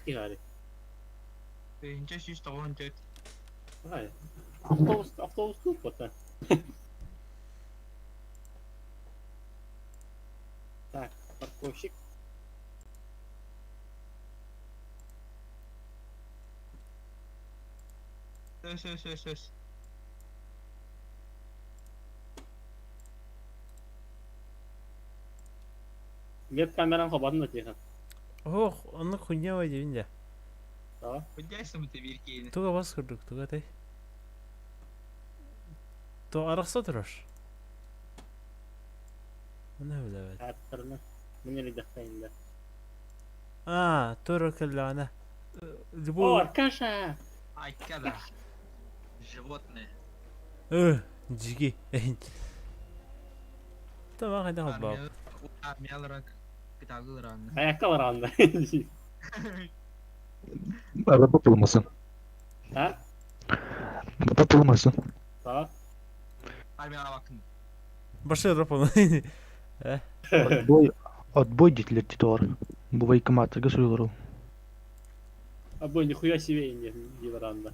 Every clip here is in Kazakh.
Eski hali. Ince şiş tavan jet. Hayır. Avtobus değil poten. Так, парковщик. Söz. Веб камерам хабарын да тихан. Ох, onu kunya var dibinde. Tamam. Hocaysa mı tebir kiyini? Tuga bas kırdık tuga tay. To araqsa durur. Ne öyle evet. Hayatlarını. Bu nereye dakikayım da. Aa, turu kallana. О, Bu Аркаша! Ay kada. Животное. Cigi. Tamam hadi hadi bab. Armiya olarak gıdalı rağmen. Ayakkabı anda. Araba bulmasın. Ha? Araba bulmasın. Tamam. Armiya bakın. Başa raponu. Отбой детлер титор. Бувай каматырга суйылыру. Або нихуя себе инде диваранда.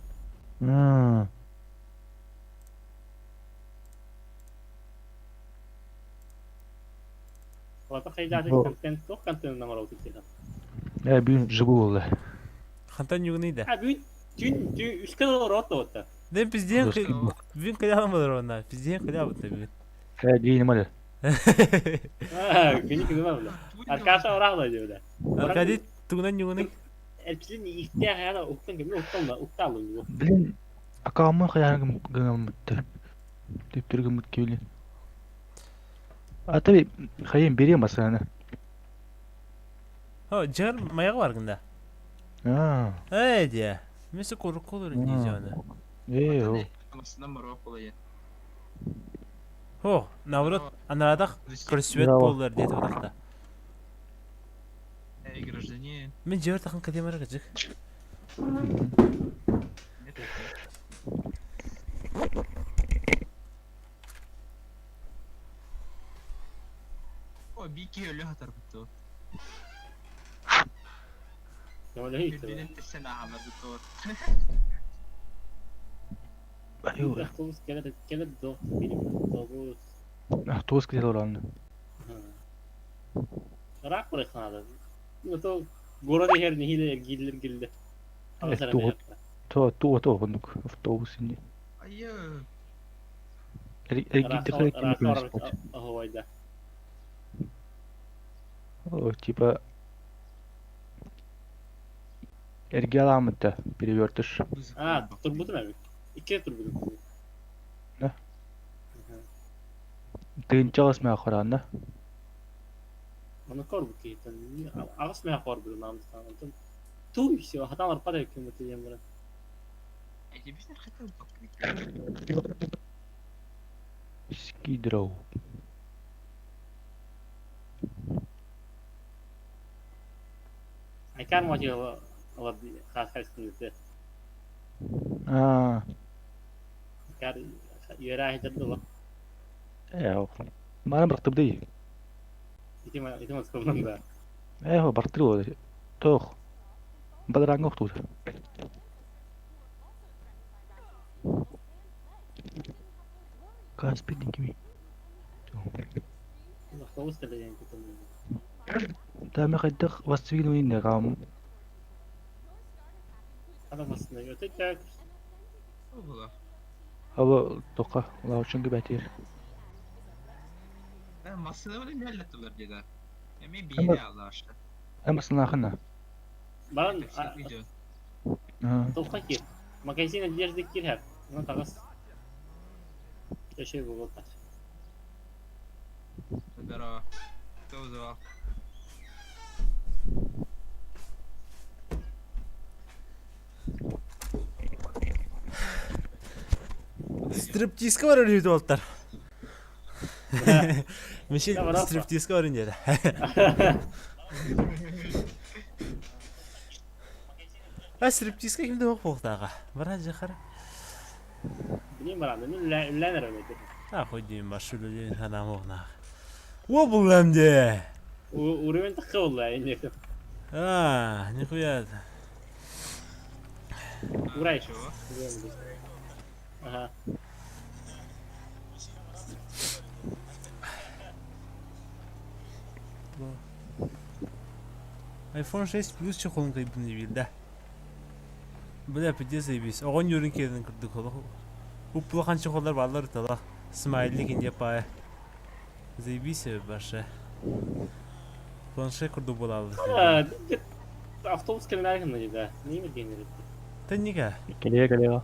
Вата хайдады контент намарау тихан. Бүйін жыбу болды. Хантан югнıydı. Ha dün üst kadar orada orada. Den bizden Dostum. bin kıyamadılar onlar. Bizden kıyamadı tabii. Дейін малі. Ha günü gibi var öyle. Arkadaşlar orada diyor öyle. Arkadi tuğdan yuгны. Elçinin ihtiyaç hayata oktan gibi oktan alın. Білін, акауымы қаяғым гыңам мүтті. Деп түргім мүтке білін. Атаби, қайын берем асаны. Ha, ciğer mayağı var gında. Evet ya. Mesela korku olur diyeceğim onu. О. Amasından mı olayı? Ho, navrut anarada krasvet Bravo. bollar diye tavakta. Ey гражданин. Ben ciğer takın kademara gıcık. Ne dedi? O bir iki ölü hatar bu. Ne öyle hiç. Birbirinin sene hamle bu. Ayuu. Avtobus kele do benim avtobus. Автобус кетеді оралны. Rak bırakmadı. Bu da goroda her nehile gidilir. Doğru. То, бұндық автобус инде. Ayı. Әргетті қарай кемекеміз болды. Havayda. О, типа... Әрге аламын да, перевертыш. Ha, turbudun abi. İki turbudun. Ne? Тыйынча аласмай ақыраны. Onu kor bu ki. Ağız mı yapar bu namızdan? Tu işte hatalar para hükümeti diyeyim bana. Ece bizler hatar bakın. Скидрау. Aykan mı acaba Allah khas kıldı. Kar yere hajat da. Яу. Мана бартып дей. İtim sıkıldım da. Хо бартыр ол. Тоқ. Бадыраң оқту. Газ бетин кими. Avtobus da yani kutum. Даме қайдық васвин уйне гам. Adam aslında ötecek. Allah. Ава тоқа лаучын гибәтер. Ben masada öyle mi hallettiler dedi. Emin bir Ama- yere Allah aşkına. Әмі сынақына. Ben Video. topla ki. Magazin одежды gir hep. Ona takas. İşte şey bu voltaj. Здорово. Кто вызывал? Striptiz'e var öyle oldular. Mişel Ya, bırakma. striptiz'e var önce de. Ha striptiz'e kimde yok boktağa. Baraj yakara. Bileyim ben de ünlenir öyle. Ha koyduğum başlıyor diye hanım oğna. O bulam de. Uğrumun takı oldu yani. Ha, ne koyar? Урай. Чего? Ага. iPhone 6 Plus чухал кайбын билда. Бля пидес эбис. Огон юрин кеден кырдык оло. Уплы канча колдар баллар тала. Смайли кинде пая. Заебись баша. Планшет курду болалды. Автобус келмей кында жеда. Неме деймер? Теннига. Келе.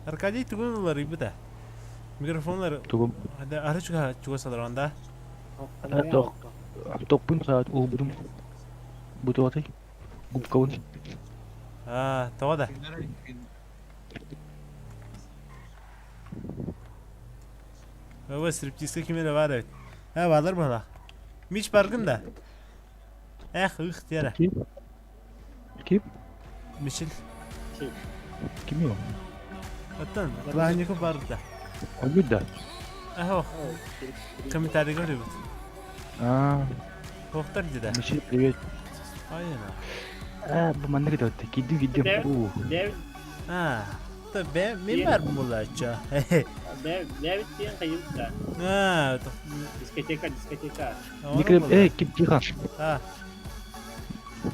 Аркадий түгін олар ибіда. Микрофонлар Тугум. ары чуга салар анда. Топпун саат убудум. Бутуатай. Губкавын. Тоғада. Ова стриптизге кимеле бар evet. Балар бала. Мич баргында. Их тера. Ким? Мишел. Ким yok? Оттан, плаников баргда. Olmuyor. Ахо. Комментарий görüyor. Тоқтар деда. Мишель, привет. Aynen. Bu mana gidiyor? Gidiyor. David Ben var mı bulaca? David diyen kayıpta. Diskoteka. Mikro, kim Cihan? Ha,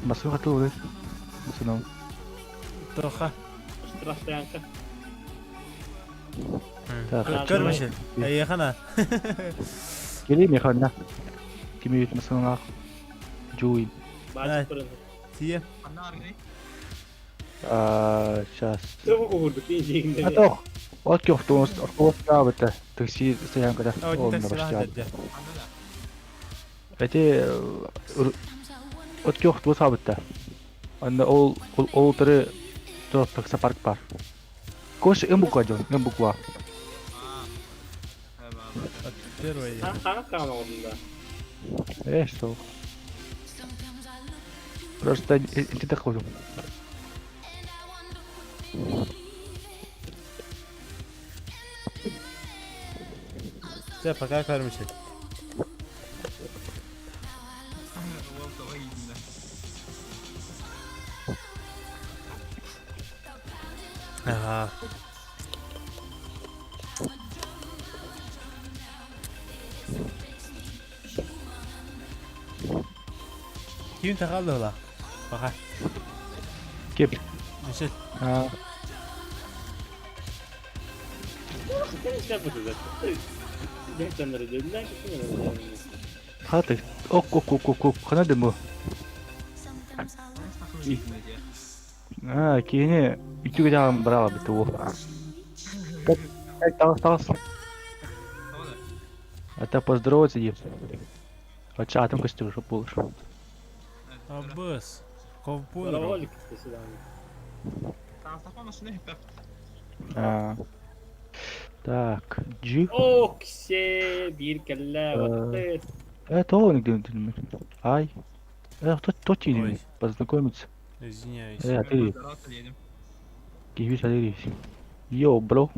Masuk atıl olur. Masuk. toxa. Штрафтаянка. Görmüşsün. Yakana. Geleyim yakına. Kimi yutmasın ah. Joey. Bağcık fırını. Tiye. Anna argani. Сейчас. Çabuk vurduk diyeceğinde. А то. Вот кёхту, вот правда. Такси стоян когда. Один так сила dedi. Anna da. Эти вот кёхту вот сабытта. Анда ол тыры то такса парк бар. Кош эмбуква жон, эмбуква. Первый. Kanat kalma orada. Что? Просто эти так ходим. Sen pakar vermişsin. Oğlum da yiyinler. Aha. Kim takaldı ola? Bakar. Kim? Michel. Sen yapıyorsun zaten. Gençleri dediler ki kim öyle? Hadi. Ok. Kanadı mı? Kini itu kita berapa betul? Тас. Это поздороваться иди. А чатом костюм, чтобы было. Abbas. Kovboy. Parabolik sesi yani. Tahtamasını hep Так, G. Okse bir kelle baktı. Это он где-то. Ай. Кто тебе познакомиться? Извиняюсь. Ты. yedim. Киви садись. Йоу, бро.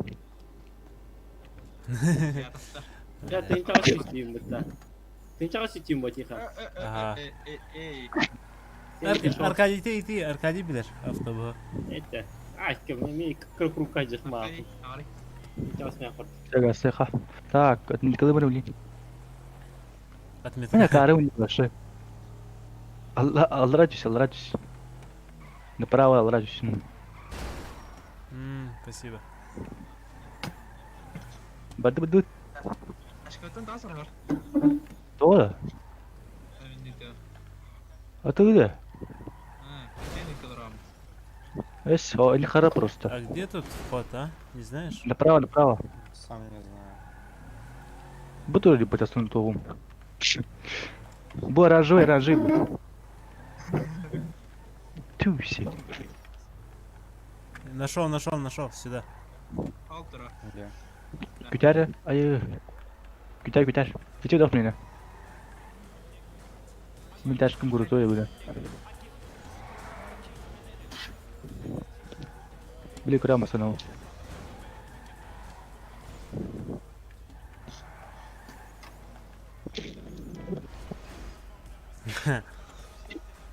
Yatakta. Ya seni çağır isteyeyim burada. Seni çağır isteyeyim bakayım. Aha. Ey. Arkadi iti. Arkadi bilir. Hafta bu. Это. Аська, мне как рука жахма. Ай. Сейчас меня хоть. Сега. Так, отметил мы блин. Atmet. Меня кары у него большой. Алрадюсь. Направо алрадюсь. Спасибо. Бады. Aşkıdan daha sonra var. Doğru. Önünde. А ты где? Ben килограмм. Или хара просто. А где тут вход, а? Не знаешь? Направо. Сам не знаю. Буду ли быть основным? Бо ражи. Тюси. Нашел. Сюда. Altıra. Güter. Ay. Güter. Hiç yok mu? Ми тяжком гуртує буде. Били курама снова.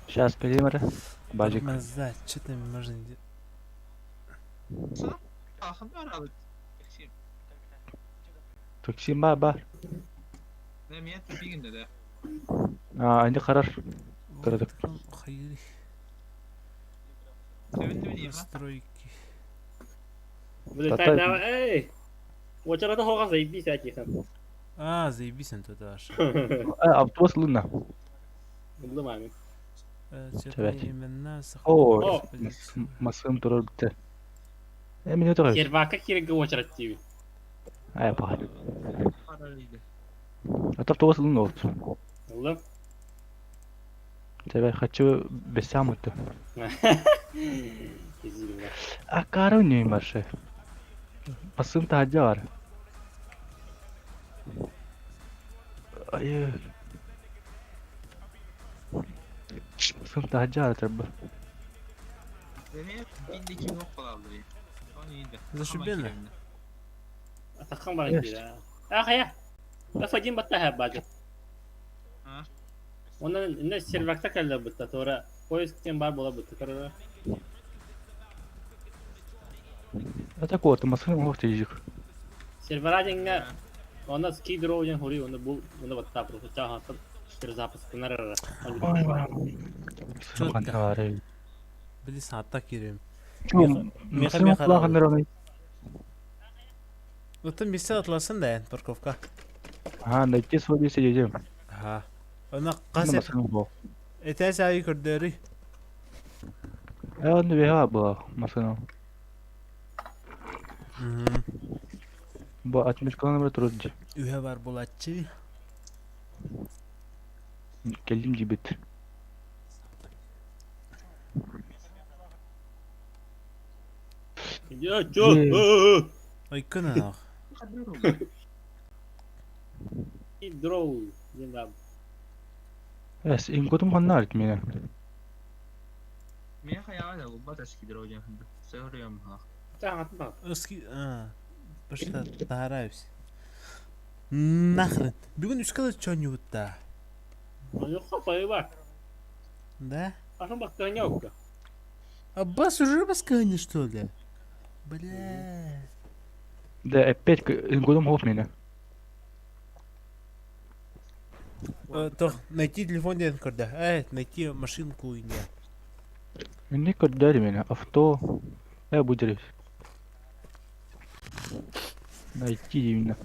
Сейчас перейдем. Bajik. Тормоза, что там можно делать? Sağ. Akın var abi. Ekşiyim. Taksim var. Ne miyet bir günde de. Indi karar. Kırdık. Hayır. Sevindim diyeyim lan. Настройки. Вылетай, давай, эй! Вот это хога заебись, Акихан. А, заебись он туда аж. Автобус лунна. Buldum abi. Цветные имена, Oo. сохранить. Masım durur bitti. Emin ediyoruz. Сервака кирге очередь тиви. Ay bahar. Paralıydı. Автобус лунна oldu. Buldum. Tabii хочу бесам это. Извини. А кару не марше. Masım tacı var. Ay. Masım tacı var tabii. Demeye bindeki yok falan diyeyim. O iyiydi. Zашибенно. Атакан бар инде. Ах я. Да фадим батта бажы. Ha? Ondan ne servakta kaldı butta. Sonra поисктен бар бола бутта. Короче. Это вот masım yok diyecek. Сервера деньга. Onda ski drovjen hori onda bu onda batta просто чаха тап bir запас пунара. Masım kantarı. Блин, сатта кирим. Masım kulağındır onu. Вот там месте atlasın da yani parkovka. Ha ne ki söyleyese diyeceğim. Ha. Ona Ne kasep masım bu? etes ayı kurdları. Ya ne bir hava bu masım. Bu 60 kilometre turuncu. Ühe var bulatçı. Geldim cibit. Ya ço. Ay kına. Ski drov. Zindab. Es inkotum kanlar etmeye. Meye hayal bu bat eskidir hocam. Söylüyorum ha. Чаха тап. Eski... Başta tarayız. Нахрен. Bugün üst kadar что-нибудь da. Yok kafayı var. Да? Aşın bak yok. Аббас уже раскани, что ли? Бля. De опять инкотум хоп меня. То найти телефон ден когда. Найти машинку и не. Ne kadar меня. Авто. Я буду. Найти именно.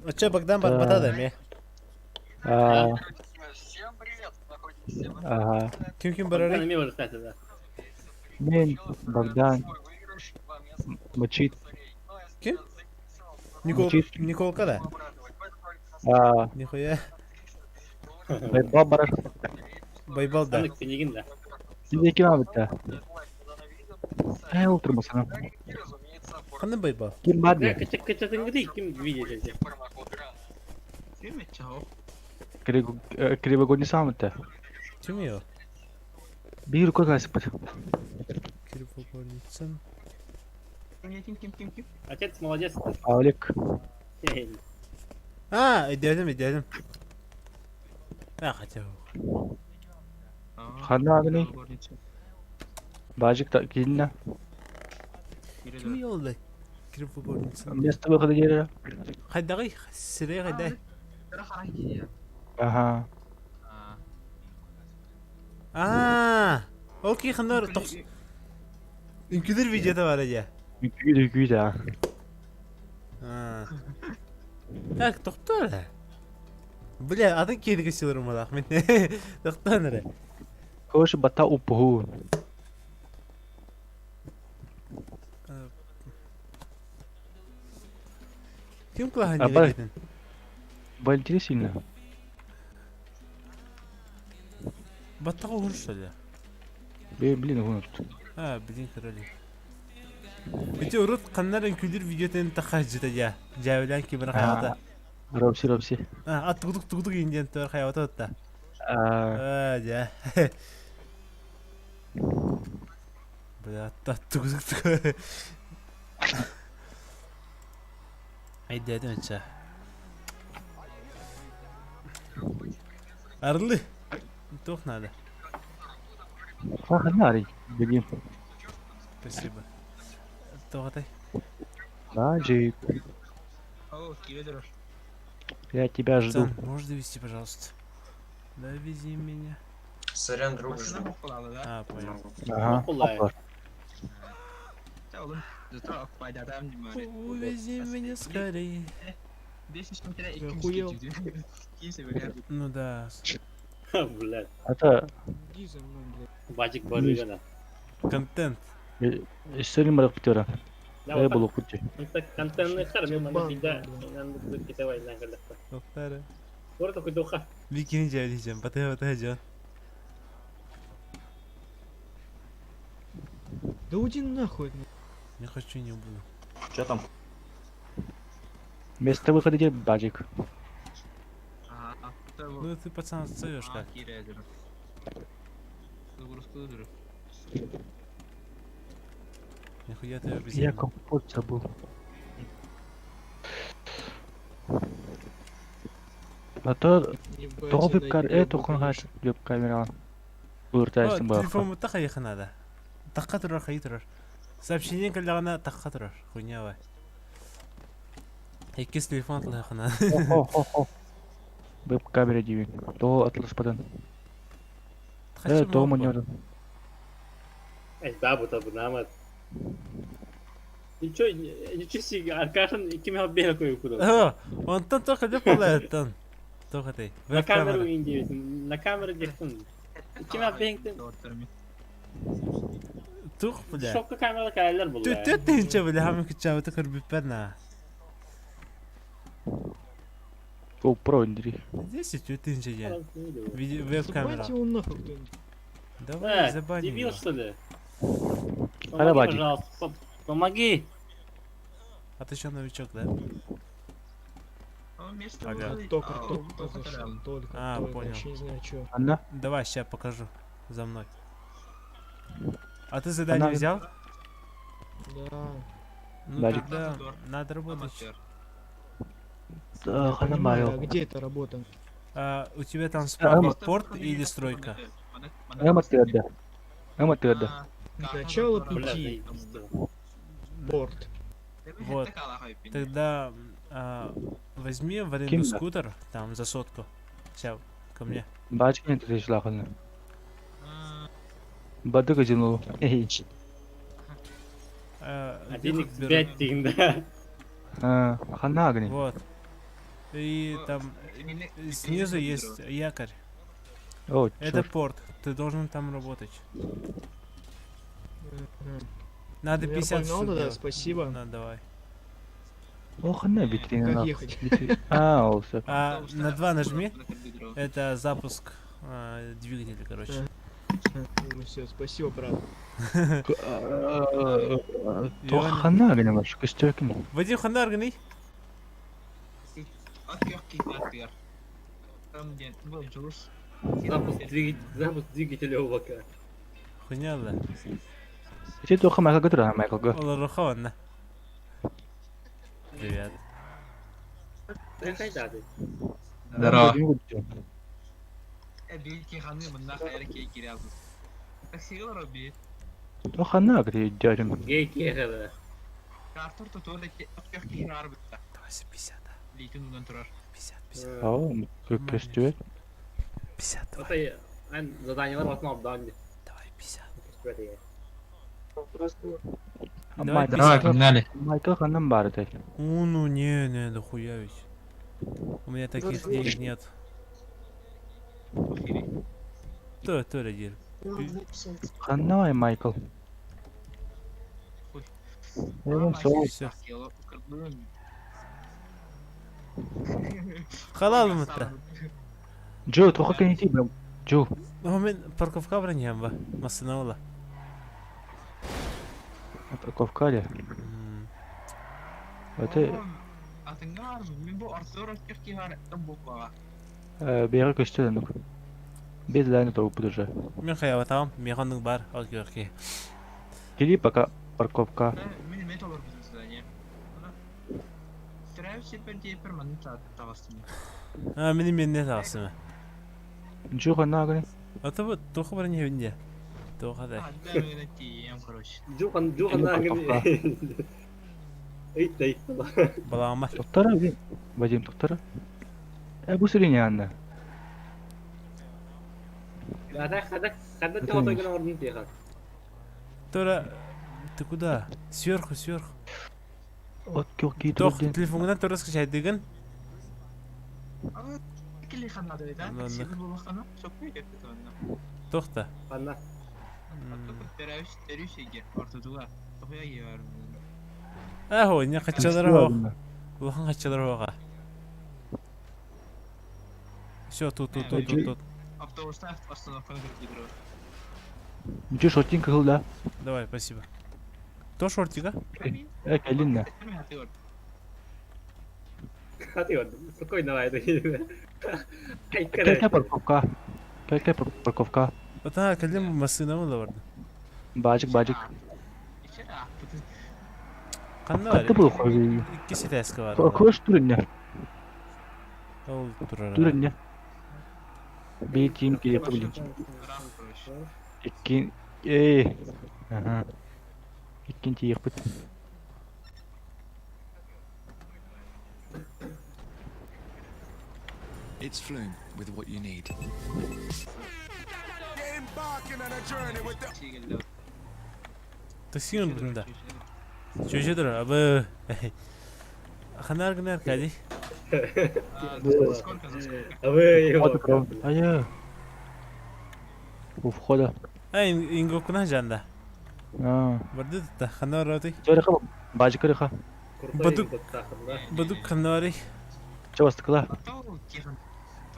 А чё, Богдан Да. батадами? Всем привет! Находитесь в Ага. Ким Bana барары? ne var zaten da. Мен, Богдан, свой выигрыш, 2 места Мочит. царей. Ну, а если Кем? я заинтересовал, Мучит. Никол когда? то обрадовать. Поэтому только Нихуя. Байбал бараш. Байбал да. Sandık penigin de. Size kim abi de? ставить лайк на данное видео, подписаться He oturmasına. и, разумеется, Ханы байбал. Kim var Ne ya? kaçak kaçatın gidi kim видели. промокод ГРАН. Değil mi çao? Кривогодний сам это. Чем ее? Bir rukot nasip et. Кривогорницын. Kim? Отец молодец. Alik. Dedim. Ha хотя бы. Hanna abi ne? Bacık da geline. Kim yolda? Кривогорницын. Mesut bakıda gelir. Хайдагы, сире хайдай. Aha. Окей, хандар. Инкидер видеода var ya. Hüküydü ha. Так, тоқтар. Бля, адың кедігі силырым ада, Ахмет. Тоқтан әрі. Koş bata upuhu. Кім қылаған Абай. елі кетін? Валентина сильно. Баттағы ұғыр что ли? Блин, его. Білін көрәлі. Өте ұрыт қаннарын күлдір видеотен таққа жыта жа. Жәвілән кебір қайвата. Робси. Ат тұғдық енден төр қайвата отта. Жа. Бля, ат тұғдық. Айда әдім әтші. Арылы. Тух надо. Ханнари, бегим. Спасибо. Тогатай. Баджик, О, киведер. я тебя жду. Пацан, можешь довести, пожалуйста? Довези меня. Сорян, друг, Машина жду. хоккалады, да? А, понял. Ага, Мақұлай. бар. Та олым, зато пайдатам димари. Увези меня скорее. 500 мың теңге Охуел. 200 кетеді. Кейсе бөлер. Ну да. Блядь. Это Иди за мной, блядь. Бачик барыгана. Контент. история марапутера. Да, Я вот был так. в пути. Инта контентный хар, мен мана Ебан, бида. блядь. Мен бұл кетебай нәңгілдікті. Доктора. Орда күйдуға. Викини дядя, батая Джон. Да уйди нахуй. Не хочу, не буду. Что там? Место выхода где баджик? Ага, та бұл. Ну ты, пацан, отстаешь как? Киредер. Загрузка дұры. Нихуя ты без Я компот забыл. А то Ебать, тоғып она кар, ебет, тоқынға конечно. деп камераны. Өртайсың баққа. Телефон таққа яқын ада. Таққа тұрар, қайы тұрар. Сообщение кілдіғана таққа тұрар. Хуйня бай. Еккес телефон атылы яқын ада. Хо-хо-хо. Веб камера дейін. То атылыспадан. Таққа То манердан. Ай, да, бұта бұна амат. Ничего себе, Аркашин 2005 қойып күді. Онтан тоқа деп олайыттан. Тоқа тей. На камеру индейсің, на камеру дектің. 2005-тің Доорттармен. Туқ, бля. шокка камералы кәлелер бұл. Төт дейінше бля, хамын күтчабыты кірбіп бәрна. GoPro индири. Здесь и төт дейінше жен. Веб-камера. Забаньте его нахуй кто-нибудь. Давай, забаним дебил его. что ли? Арабади. Пожалуйста, помоги. А ты что, новичок, да? О, место Ага. выхода. Только, А, только только зашел. там. Только, А, только. понял. Вообще не знаю, что. Анна? Давай, сейчас покажу. За мной. А ты задание Она- взял? Да. Ну Дарик. тогда надо работать. Аматер. Да, Я хана понимаю, а майо. где эта работа? У тебя там А, справа порт или стройка? Аматерда. Аматерда. А, Начало Бля, пути. заебись. Борт. Вот. Тогда возьми в аренду Кимда? скутер, там за 100. Сейчас, ко мне. Баджик не трешла хана. Бады казино. Эй. Денег беру. 5 тигін. Хана агни. Вот. И там снизу есть якорь. О, Это чёрт. порт. Ты должен там работать. Мгм. Надо Ну, я 50 погнал штук тогда, делать. спасибо. На, давай. О, хана витрина. Как нахуй. ехать? О, все. На 2 нажми. Это запуск двигателя, короче. Ну все, спасибо, брат. То хана агни маш. Кыстёкин. Вадим Ханаргани. Там где был Джулс. Запуск двигателя ОВК. Хуйня, да. Ти тоха майка гыдыра майкалга. Ола Рухаванна. Привет. Sen қайдады? Здорово. Белки ханы мында хайр кей кирязыз. Таксига роби. То хана агни дядин. Гей кеғады. Картур тутур ки атпер ки хар битта. Давай за 50, да. Лейтин удан турар. 50. О, көстөт. 50, давай. Отай, ан заданиялар ватын абдан де. Давай 50. Давай, погнали. Майкл ханам бар да. Ну не, да хуя ведь. У меня таких денег нет. То ради. Ханай Майкл. Эвен соус. Все. Халал мыта. Джо, тоха кенти бем. Джо. Ну мен парковка броням ба. Масынаула. Парковка ли? Это Атыңар, мен бу Артур атпер ки хар там буква. бері көстөдөн. Без лайны топ уже. Мен хаяватам, механның бар, алгерки. Кели пока парковка. Мен металлар бит здание. Трав сепенти перманент тагыстым. Менің мен не тағысымы. Джо хана агни. Это вот только про не винде. Только да. Hadda öyle diyeyim короче. Juhan nangın. Ит да ит. Балама. Туктара би. Вадим, туктара. Bu sürüne anda. Когда ты вот играл в Нинтеха? Тора, ты куда? Сверху, сверху. Ot yok ki Тох, turdu. телефондан Тора скачайдыгын. Ama ikili kanadı öyle. Anladım. Senin bu bakana çok büyük etti onunla. Тохта. Ладно. Hatta terörist şeyi ortadılar. Topuya yiyorum. Ахо, не качалары хоо. Улахан качалары хоога. Всё, тут. Автобуста остановка gidiyor. Müce şortin kılda. Давай, спасибо. То шортига? Elinle. Хати вот, спокойно давай. Ай, Kelke parkovka. Kelke parkovka. Ата калим машинамы да барды. Bacık. İçeri attı. Кандай бар? Katı bu koydu. Икки сетеска бар. Koş turunne. Ол турар. Turunne. Bir team ki yapabilirim. Rahat koş. İkin. Aha. İkinci yapıt. It's Flume with what you need. Şey geldi. Тасион бында. Чөжөдөр абы. Ханар гнар кади. Сколько? А вы его. Hadi kral. Hayır. Bu vhoda. Ай ингокуна жанда. Ha. Барды да ханар роти. Söyle kal. Bacık kırıka. Бадук ханари. Çabası kıla.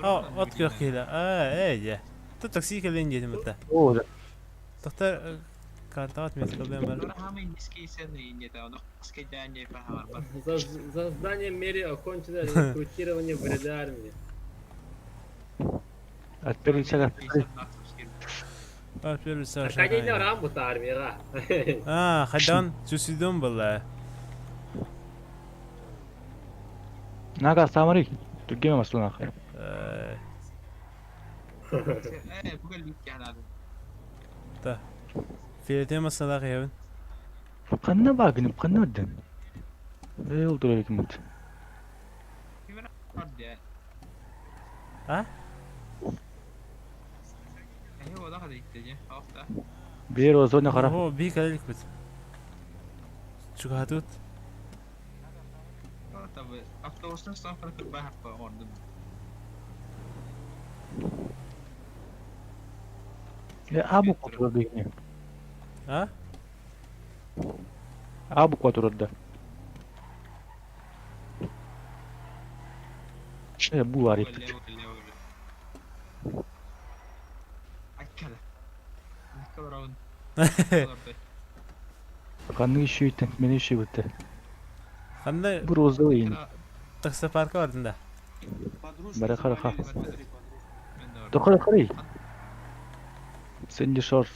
От көхила. Я. Ты такси келен дедим да. Oo. Тохта картават меткалдан бар. Рахамин диски sen de ince de onu скидание yapar var. За зданием мэрии окончено рекрутирование в ряды армии. Atperi çakar. Первый Саша. Аркадий работа армия. Хадан сусидон была. Naga samari. Türkiye maslan akı. Bu geldi yani. Да. Филетема салах явын. Kanna bagınım kanna ödden. Öldür hükümet. Kimler vardı ya? А? O da hadi gitti. Hafta. Bir o zona kara. О, би калик бит. Чугатут. Tabii avtobustan sonra farklı bir hafta orada. Abu kontrol değil. А? Abu kontrol da. Bu var ipti. Akkala. Akkala round. Kanlı işi bitti. Beni işi bitti. Кандай Bu rozda yiyin. такса парка бардында? Bara kara kara. Dokara kara. Sen de şor.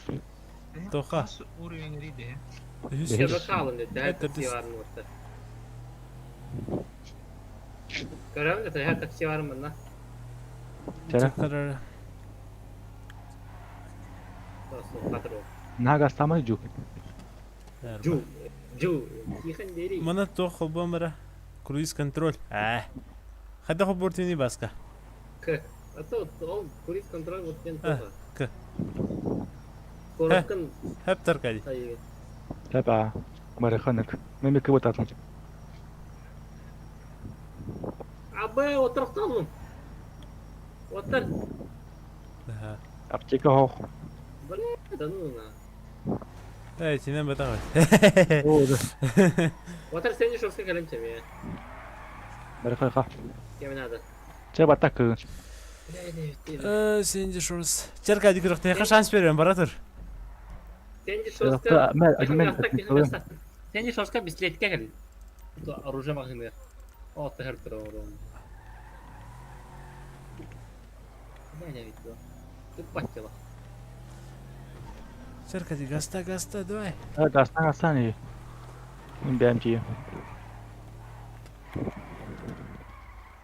Тоха. Уровень риде. Я закалывал, да, Это такси армия. Görüyor musun? Her taksi var mı lan? Çara. Чакар. Dostum, patron. Naga samari ju. Ju. Тихон дери. Мана тох бомбара. Круиз контроль. Хада хобортини баска. К. А то он курит контроль вот тен тоже. К. Короткан. Hep tarkadi. Hayır. Tabii. Bara kanık. Meme kıvıt atın. Abi otur oğlum. Otur. Да. Apteka ho. Блин, да ну на. Эй, тебе батагай. Oo da. Otur sen de şorska kalem çemi. Bara kara kara. Kime надо? Çay batak kı. Сен де шорс. Чаркади кырыкты. Шанс берем, баратыр. Sen de Şorska. şorska. Ben Sen de şorska bisikletке gel. Bu оружие магазины. O tehir kırıyorum. Ne видно? Ты патила. Чаркади гаста, давай. Ha gastan iyi. Ben BMG.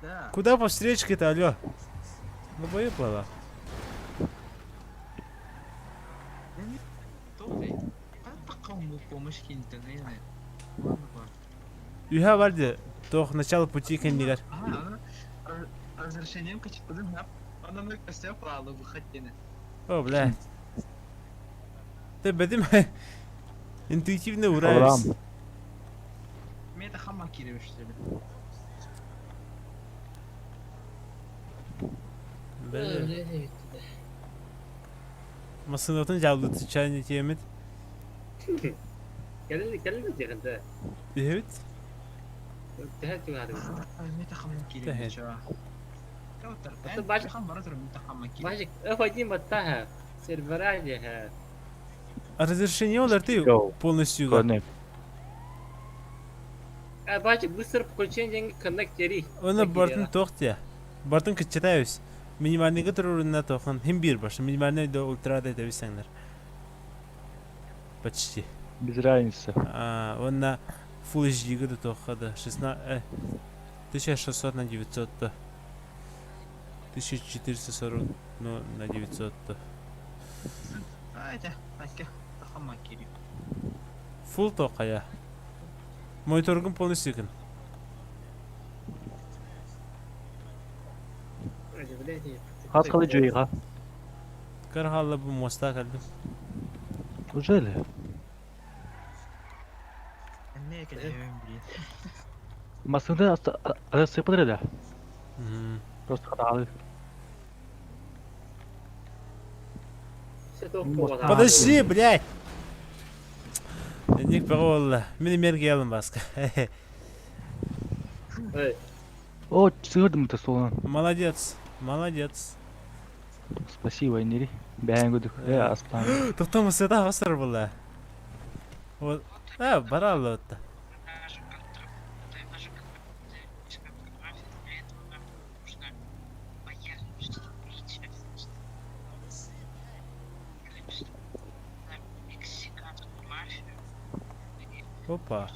Да. Куда по встречке-то, алё? Ну, поехала. bu помощь кинтен, yani. Var. Üha vardı. Toch начало пути кендигер. Ага, разрешением качественно, да? Она на костях правда выходили. О, блядь. Ты бедим интуитивно Авраам. уравниваешь. Мне это хамма Кирилл, что ли? Böyle. Masınatın cevabı çayını yemet. Gelin yakında. Evet. Tehel çünkü hadi. Мне это хамма Кирилл, Тахет. чего? Hatta baş- Хамма разрыв, мне это хамма Кирилл. Бажик, öfacıyım batta serverajı ha. Разрешение оларды Yo. полностью. Көрініп. Бажик bu sırf koçen jengi kandak jeri. Оны бартын тоқты. Бартын кычытайбыз. Минимальныйга турурунна тоқын. Хим бир башы. Минимальный да ультрада этебисеңдер. Почти. Без разницы. Онна Full HD-га да тоқады. 1600 на 900. 1440 на 900. А, это хамма Кирилл. Full тоқа я. Мониторгым полностью кін. Қаз қалай жойға? Кархалла bu моста калдым. Уже ли? Не, блин. Масында сыпыдыр еді. Просто қадағалы. Подожди, блядь! Ник паролла. Мені мерге алым басқа. О, сығырдым ты солынан. Молодец. Молодец. Спасибо, Энери. Бәйін көдік. Аспан. Тоқтамысы да ғасыр бұла. Бара алла отта. Опа.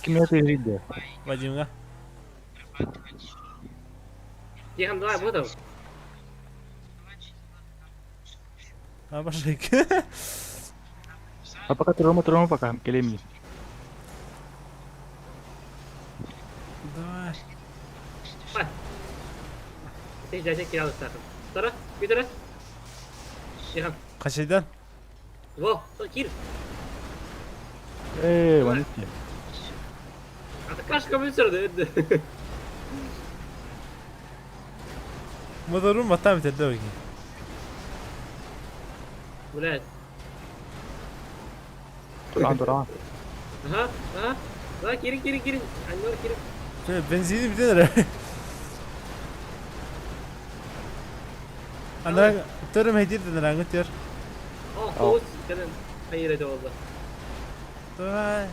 Кім это үйрейді? Вадимға. Тихом, давай, буду. Абашайк. А пока тұрма пока. Келемей. Давай. Sen gelecek kiralı sakın. Sonra bir tane. Tihom. Қашайдан? Во, кир. Ванетте. А ты кашка bir sürdü. Motorun matan bitirdi bakayım. Блядь. Тұрған. Aha, aha. Daha girin. Anlar girin. Şöyle benzini bitirir. Ana tırım hediyedir rangı tır. Oh, kovuz. Senin hayır ede oldu. Давай.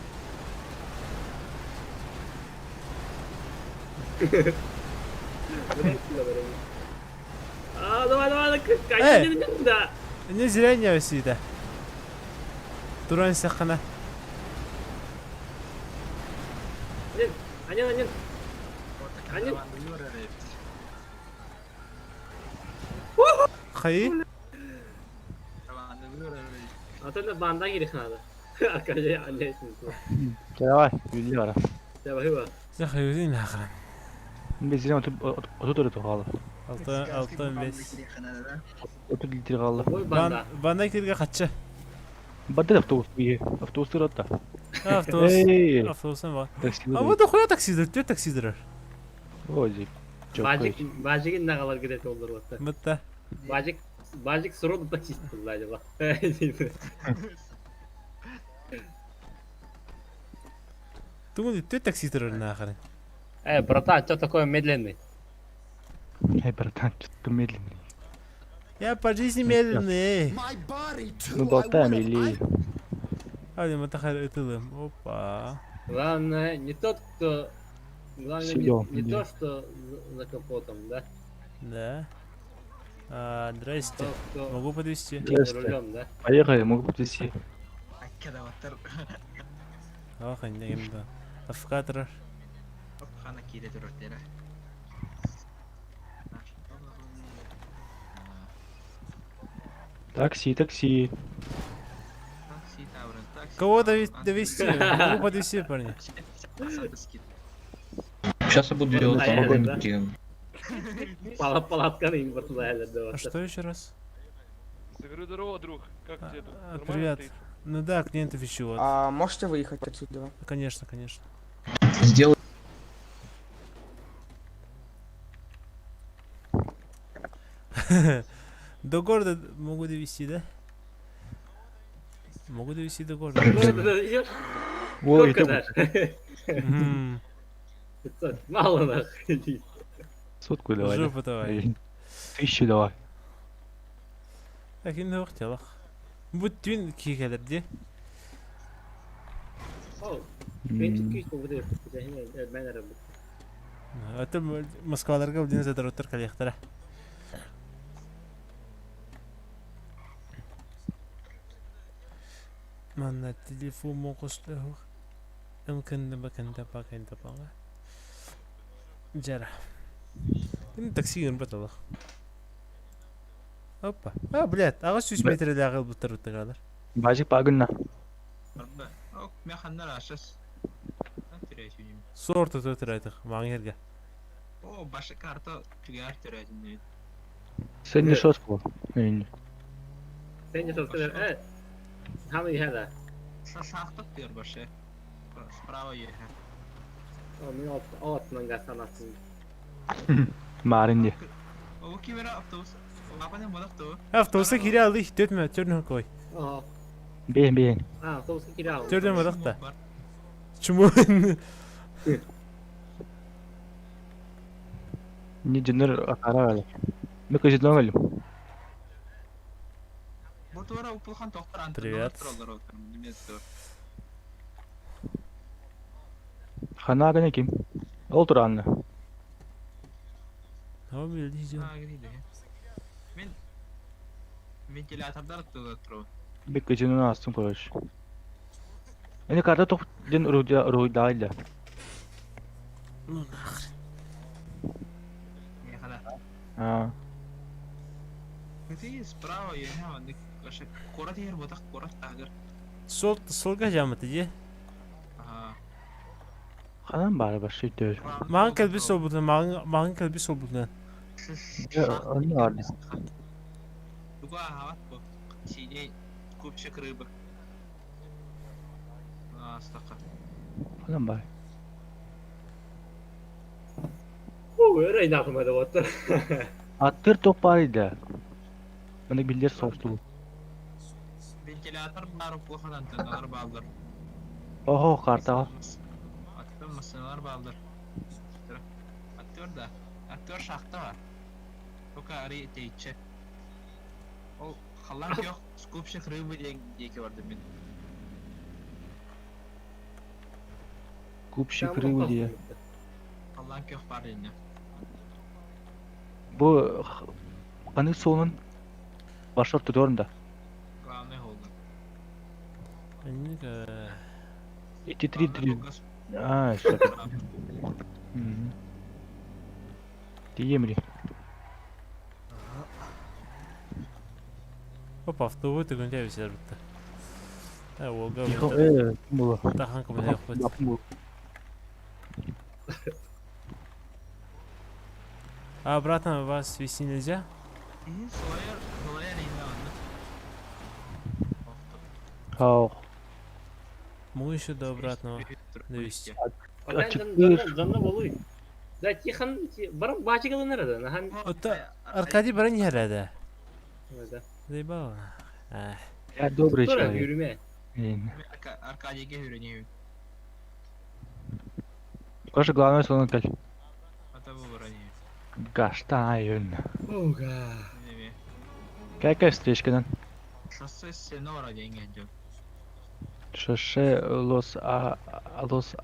Давай, кайдın da. Ne зрение висит. Туран сақана. Анен. Анен. Қай? Atilla banda girin abi. Arkadaşlar annesiniz. Давай, үйде бара. Ya bakıyor. Захаюдин ақырын. Мен сенен отыр қалды. 6-5. Отыр литр қалды. Boy banda. Банда кетерге қатшы. Барды автобус бие. Автобустар атта. Автобус. Эй. Автобусын бар. Такси. А вот дохуя таксидер, төр таксидер. Ой, жоқ. Bacık ne kadar gidelim olur hatta. Бітті. Bacık sorun da çizdim acaba. Думали, төр таксидер нахрен. Братан, что такое медленный? Братан, что-то медленный. Я по жизни медленный. Ну, болтаем или... Hadi матахар этылым. Опа. Главное, не тот, кто... Главное, Сидел, не да. то, что за капотом, да? Да. Здрасте. То, кто Могу подвезти? за Здрасте. рулем, да? Поехали, могу подвезти. Ах, не гемда. Афкатор. Оп, хана кире төрөттөрө. Такси, такси. Такси таврын, такси. Кого довести? Могу подвести, парни. Сейчас я буду делать Да, самогон да. тем. Палатканы инвертуальный, А что еще раз? Говорю, здорово, друг. Как тебе тут? Нормально Привет. стоит? Ну да, клиентов ищу. Вот. А можете выехать отсюда? Конечно, конечно. Сделай. До города могу довести, да? Могу довести до города. Идешь? Ой, Сколько это дашь? Мгм. 500. Мало нахуй. сотку давай. да? Жопу давай. 1000 давай. Так, енді оқтелақ. Бұл түйін кекелерде. О, М, 22 буде. Мен арабы. Өті Москваларға білден зәдір өттір кәлектірі. Манна телефон моқысты хуқ. Үмкінді бәкінді бәкінді бәңі. Жара. Енді такси ғын бәталық. Опа. А, блядь, ағыз 100 метрді ағыл бұттыр бұттығалар. Бажик пагынна. Барда. Оп, мен хандар ашас. Тирәсүнем. Сорты төтір айтық, маңы ерге. О, башы карта түгәр тирәсүнем. Sen ne söz bu? Neyini? Sen de sorsana. Evet. Hamı hada. Сахтык дер башы. Справа еһә. O min altından gasalatsın. Marindi. О, кибера автобус. Лападан болакты. Автобуса кире алды, төтмө, төрнө қой. Aa. Beyin beyin. Ha, otobüse kira aldım. Төрден бадық та. Чуму. Ne cınır akara öyle. Ne kızıdan öyle. Bu tuara upulхан тоқтар антын. Привет. Хана гана kim? Oldur anne. О, билди жо. Мен вентилятордар тұрып. Bir kızının astım koş. Ini karta tok din ruh dahil. Мен хана. Ha. Ти справа еһә, аны кашы корат ер ботак корат тагыр. Солға жамыты же. Ага. Hanım bari başı diyor. Маған кәлбі сол бұлдан, маған кәлбі сол бұлдан. Ya onu vardı. Дуга хават бу. Сине көпшік рыба. Астақа. Hanım bari. O öyle inaklıma da otur. Attır top barıydı. Bana bildir soğuktu. Вентилятор бар upulхан антынналар балдыр. Oho karta. Аттын мысыналар балдыр. Актер да. Актер шахта бар. Тока ари тейче. Ол халлан yok. Көпшік рыба деке барды мен. Kup şıkırı diye. Халлан yok бар дене. Bu kanı sonun başörtü tutuyorunda. Главный холдер. İti tri. Ha işte. Diyemri. Опа, автобус түгін тәбісер бұтты. Олға Yıkım бұтты. bu. Тахан кіміне өкпет. Yapım bu. А обратно вас вести нельзя? Солая рейна Ha. Могу еще до обратного довести. Canlı oluyor. Da yıkan barın bahçe kalın nerede? Nahan Ота Аркадий баран ярады. nerede? Заебало. Ya добрый Sonra человек. yürüme. Аркадийге үйренемін. Тоже главное сонун кал. Ата бұл үйренемін. Гаштайын. Oga. Неме. Какая встречка? Шоссе Сенора деген жоқ. Шоше Лос Ахан.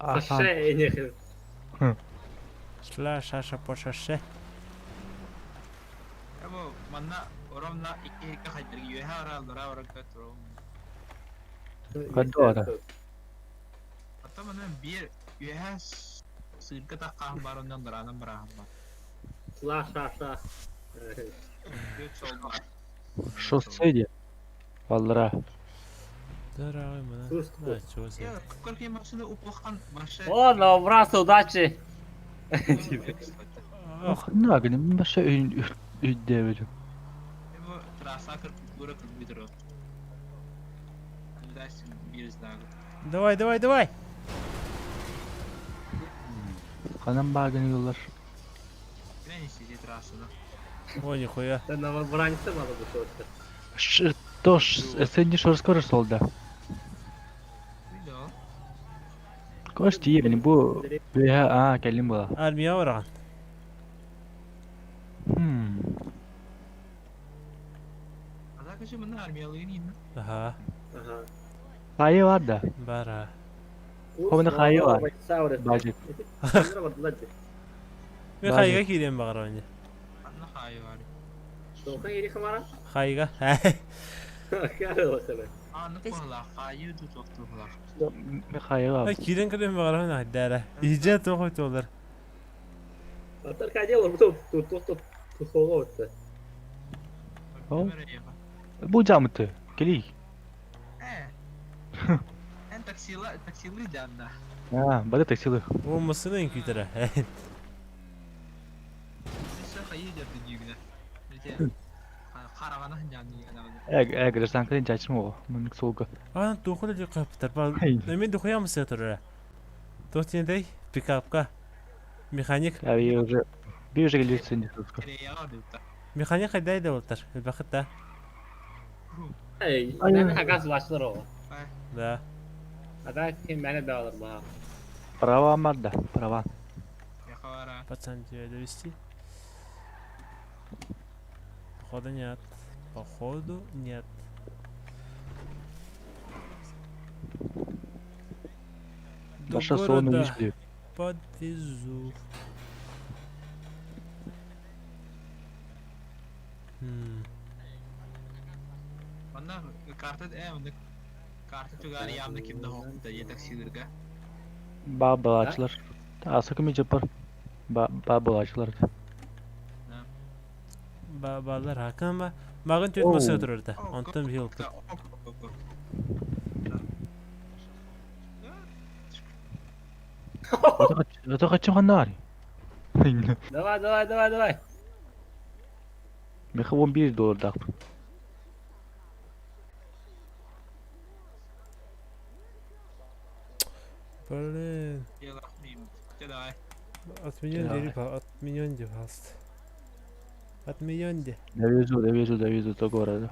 Aşağı inek. Шла шаша по шаше. Або манна оромна икки хайтырги юха аралдыра оракка турум. Hadi o da. Ата мана бир Yes. Sırka takkahım var ondan duranım bırağım var. Şla. Göt sol var. Шоссейде. Валлара. Дорогой, Слушай, да, чего себе. Ya kırkı masada uplakan başı. О, набрался, удачи! Ах, Ну, а гнем баша үйдебедим. Bu trasa kırk bura kırk bidir o. Dersin bir izdağı. давай. Канан багын yollar. Ben isteyeceği trasını. О, нихуя. Ты новобранец надо бы что-то. Тош, сен не скоро солда. Bir de o. Koş diye benim bu veya kellim bu. Armiya varağın. Azakıcı bunlar armiyalığın yine. Aha, Ага. Hayı var da. бара. Kovana hayı var. Bacık. Мен хайга кирем багар онje. Anla hayı var. Что, как иди хамара? Хайга. Карла себе. Anlık bağla. Hayı da çok tuhla. Bir hayı var. Ай кирен кирем багар ona дара. Ije тохот олар. А только дело, тут холодно. O? Bu camıtı. Geli. En taksili canlı. Ha, bada taksili. Olmasın en kütere. Neyse hayı yaptı düğüne. Neyse. Karavana canlı yana. Agressan kadın çaçma o. Mınık soğuk. Ана тухол же каптар. Ба. Мен тухая мыс ятора. Тотиндей пикапка. Механик. Ya bir önce gelirsin diye soğuk. Nereye aldı? Механик хайдайда болтар. Бахта. Ey, ben hagas başlar o. Да. Hatta kim beni de alır bana. Prava var da. Prava. Yakavara. Пацан тебя довести? Походу нет. Походу нет. До Başa soğunu города iş biliyor. подвезу. Onlar kartı emdik. Kartı tugari yamda kimde hokta ye taksilirge. Bağaçlar. Ta sakın yapar. Bağaçlar. Балар хакан ба. Магын төт маса турарда. Онтон бил олтур. Это хочу ханари. Давай. Меха $11 да. Блин. Yalakmayayım. Ceday. Отменен дери па. Отменен де пожалуйста. Отменен де. Довезу до города.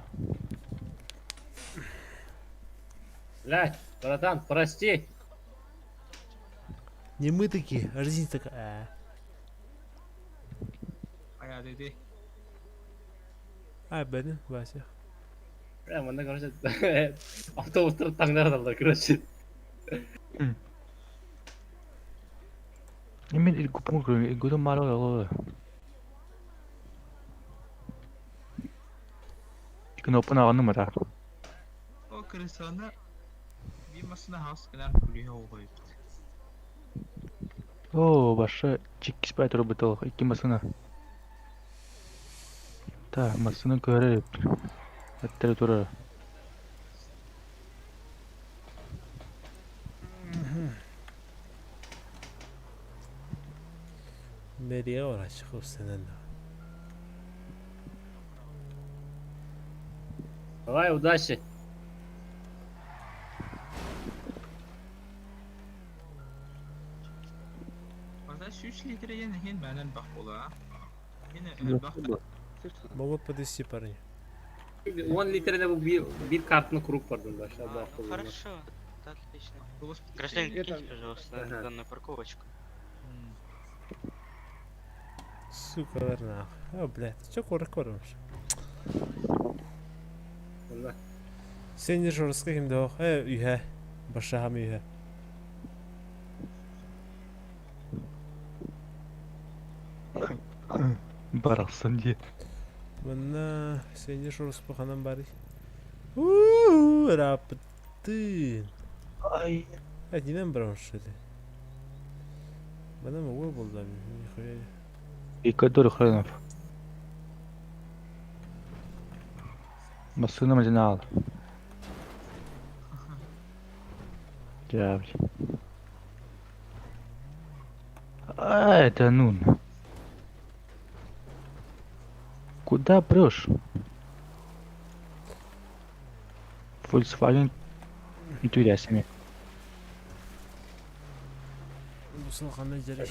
Блядь, братан, прости. Не мы такие, а жизнь такая. Ayağı dedi. А, benim Вася. Прямо на короче. Автобустар таңдар adamlar короче. Emin ilgupun kırıyor. İlgupun mal oluyor. Knopun ağını mı da? O kırısanda bir masına has kadar kulüye koyup. Oo, başka çikiş baytır betul. İki masına. Ta masını göre. Hatta dur. Nereye uğraşık o senin? Давай, удачи. Orada 3 litre yine benden bak ola. Yine bak. Могут подвести парни. 10 litrede bu bir kartını kuruk var bunda aşağıda. Хорошо, это отлично. Голос. Гражданин, Это- киньте, пожалуйста, Ага. данную парковочку. Сука, верно. А, блядь, чё корок-корымш? Bunda. Sen de şurası kimde o? Ühe. Başa ham ühe. Barasın diye. Bana sen de şurası bakanın bari. Raptın. Ay. Hadi ne bırakmış şöyle. Bana mı vur buldu? Игорь Хренов. Машина маргинал. Дьявол. А, это нун. Куда прешь? Volkswagen энтузиастами. Bu sılkandan gerek.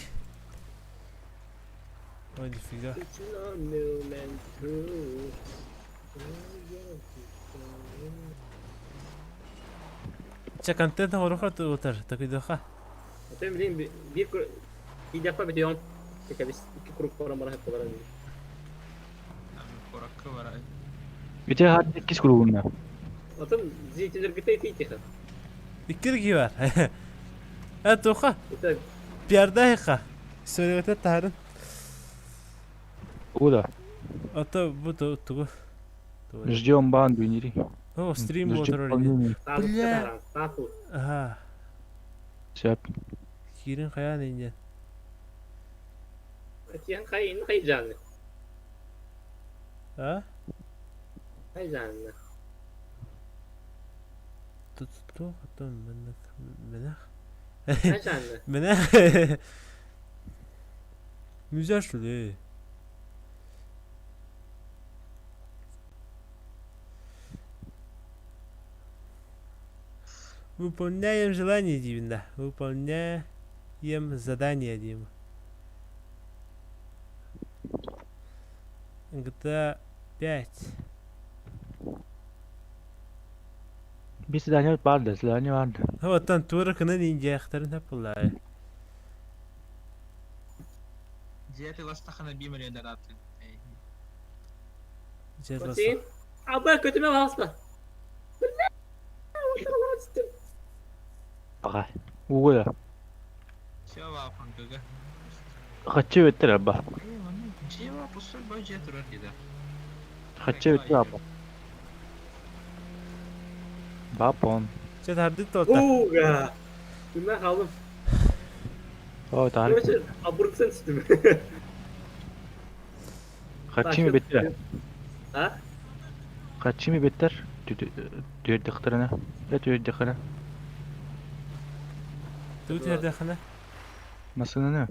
Haydi figa. Çakante de horu katı otar. Takı daha. Ötüm bileyim bir defa bitiyor. Peki biz 2 kurup falan bana hep olarak. Korakka var. Где хат кис кругуна? Ötüm zeytinler gittiği tiydi. İkir gibi var. Ha toka. İşte Piyarda heka. Söylete tarın. Куда? Ata bu da tugu. Ждем банду, не ри. O stream Ждем motor öyle. исполнения. sağlıkta sağlık. Aha. Всё. Kirin kaya ninja. Atiyan kayın canlı. Ha? Kay canlı. Tut. Hatta menak. Kay canlı. Menak. Güzel şöyle. Выполняем желание, Дивина. Выполняем задание, Дима. GTA 5. Bir silahı vardı, silahı vardı. هو تان توركنا نينجا اخترنا بالله. Ziyade vastakhana 1 milyon dolar attın. جاز Bakayım. Abla kötüme basma. Bak. Uğula. Şey var kanka. Kaçı vetter abba. Şey var pusul boyunca durar dedi. Kaçı vetter abba. Bapon. جاز هردت توتا. Uga. Bunlar kaldım. O tarih. Burası aburksan üstüme. Kaçı mı better? Ha? Kaçı mı better? Düğür dıktarına. Ne düğür dıktarına? توت هردا خنا. Nasıl ne?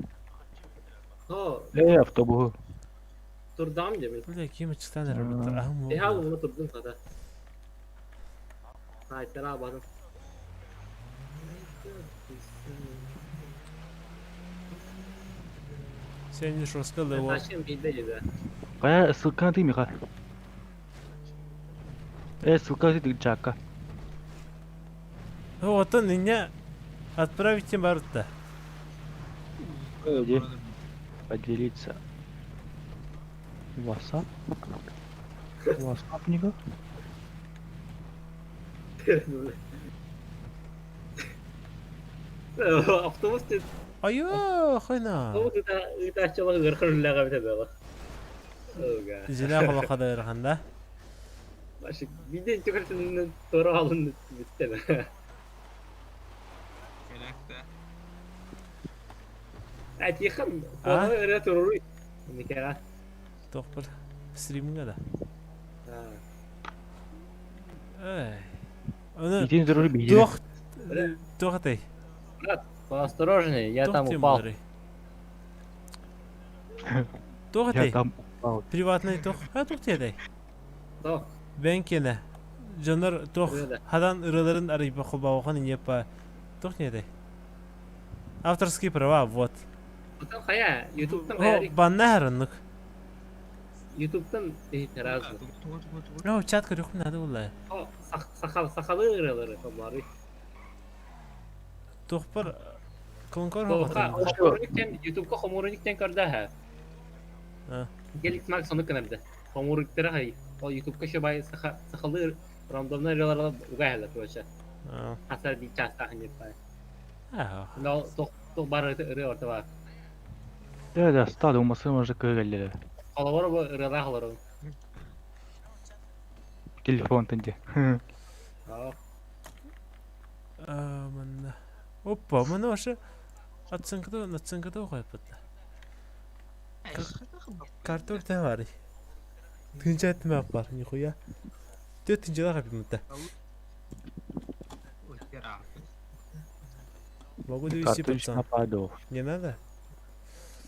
Ha. Ne yaptı bu? Durdum demin. ولا كيما تستانا ربط اهم. E ha bunu durdum kadar. Hayır tera bakın. Sen şu skalı o. Taşın bir de yedi. Kaya ısılkan değil mi kaya? Исылkan değil çaka. هو وطن إني отправить им барта. Öyle. Поделиться. WhatsApp? WhatsApp не Автобус dedi. أيوه خينا. Автобус itu coba gerakan laga bita baba. Oga. جنا خلا خدا يرخندا. Başka bir de çıkartın doğru alın bitti mi? Gerekte. Ati kan. Ha? Öyle toruru. Ne kere? تقبل ستريمينج هذا. Ha. أي. أنا Един ضروري بيجي. دوخت دوختي. Осторожней, я там Тухти упал. мудрый. Я Тухти. там упал. Приватный тух. Ha тухти дай. Tamam. Ben kene. Canlar tuh. Öyle. Hadan ırıların arayıp kulba okan yapa. Tuh ne day. Авторский права вот. Bakın kaya YouTube'dan О, kaya баннарыннык. YouTube'dan terazı. О, чат көрөк надо булла. O sakalı ıraları onları. Тухпар конкор Toka хоготын. homurnikten YouTube'da homurnikten karda ha. Ha. Gelik mak sonu kana bide. Homurniktere hay. O YouTube'da şu bay sakalı randomlar ıraları ugayla tuvaşa. Ha. Hasar bir çasta hani bay. Ha. No tok barı ırı orta var. Да, да, стадо умасы уже кырылды. Kalabalık bu ıralar haları. Телефон тенде. Ha. Манна. Опа, мана оша. Atsankıda o koyapatla. Ey, şaka kılmak. Kartör te var. Tınca etme yapar. Nikuya. Dört tınca da kapı mutta. Ötker abi. Могу довести Картуч пацан. нападу. Не надо?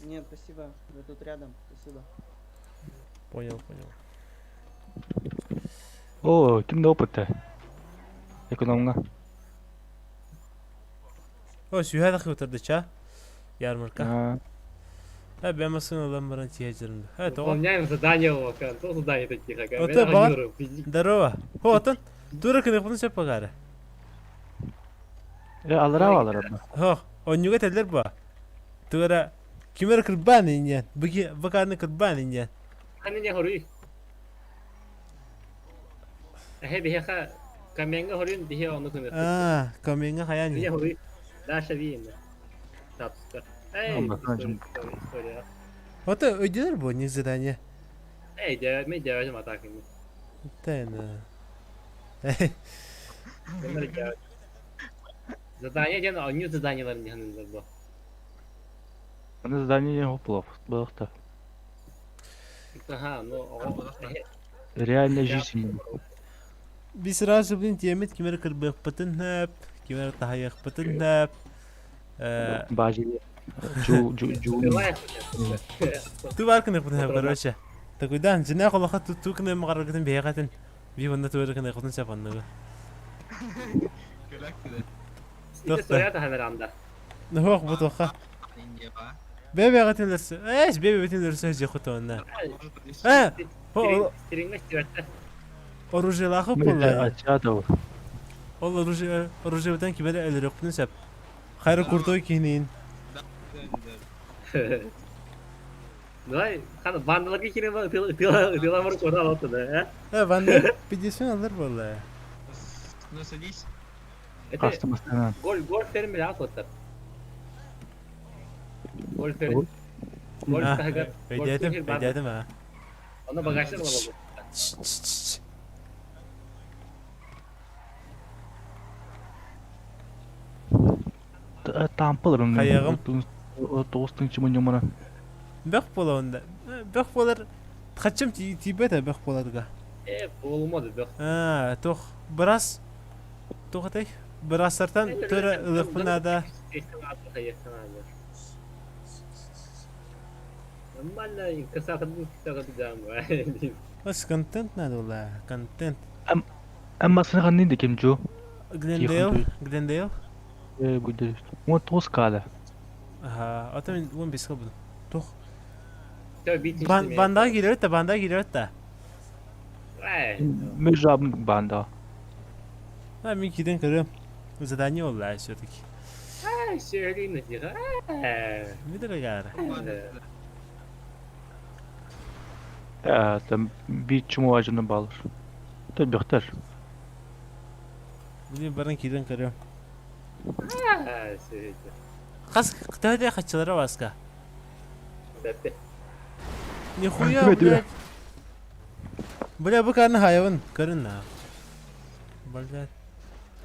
Нет, спасибо. Вы тут рядом. Спасибо. Понял. О, kimde opıttı? Ekonomga. О, сюда хватает ча. Ярмарка. Ha. Ben masın olan баран тиһәҗерим. Ха, то. Выполняем задание Вовка. То задание таких, как Вот я это бар. гоню, физик. Здорово. Хотын. Дура кene кunu сеп багары. Alır. Хо, онюга телер ба. Тура кимер кырбан инен. Баканы кырбан инен. Hani ne horuy? Bihe kamenga horuyun diye onu kınır. Каменга Ne хаяни. horuy? Daha şabiyin. Tatlı. Ama kancım. История. Вот ödüler bu ne задание. Мы делаем атаками. Тайна. Bunları делаем. Задание ден oynuyor zadanyaların yanında bu. Bana zdanie hoplov. Balıkta. Aha, ну, Реальная жизнь. Biz razı bin tiyemet kimer kırbık pıtın hep. Kimer tahayak pıtın hep. Бажили. Tu var kene pıtın hep kardeşe. Takudan jina kolaha tu kene magaragın beyakatin. Bir bunda tu kene kutun sepandı. Gölek de. İşte soya da hemen anda. Ne hoş bu toka. İnce ba. Bebe gatilirse. Bebe bitilirse jekutonna. Ha. String'le stiraçta. Orujela Мы hıpılla. aşağıda. Allah rujevden kibere el rokun sep. Hayır kurtoy kinin. Vay, kan bandalık ikine bak, tıla var koda altıda, ha? Ben de videosunu alır vallahi. Nasıl iş? Kastım istemem. Gol verin bile atlatır. Gol verin. Gol? Gol Ha, kahgar. ödedim ha. Ona bagajlar mı bu? Tampılırım. Kayağım. O dostun için bunu. Bek bola onda. Bek bolar. Kaçım tibete bek bolarga. Olmadı be. Ha, toh biraz. Toh atay. Biraz sartan töre ılıqpına da. Yakın abi. Normalde kısa kadın var. Bas content ne dola? Content. Ama sana kan neydi kim Joe? Glendale. Bu da. O toz kala. Ha, atamin bu bir sıkı bu. Toh. Tabii bitti. Banda giriyor da. Mecrabın banda. Ha, min kiden kırım. Zadanye oldu şuradaki. Söyleyeyim ne diyor? Bir de gara. Ya, tam bir çumu ağacını bağlar. Tabii doktor. Bilin baran kiden kırım. Söyleyeceğim. Kas kıtayda kaççılara baska. Tabii. Ne huya Evet, bile. evet. Bile bu karnı hayvan karın na. Balda.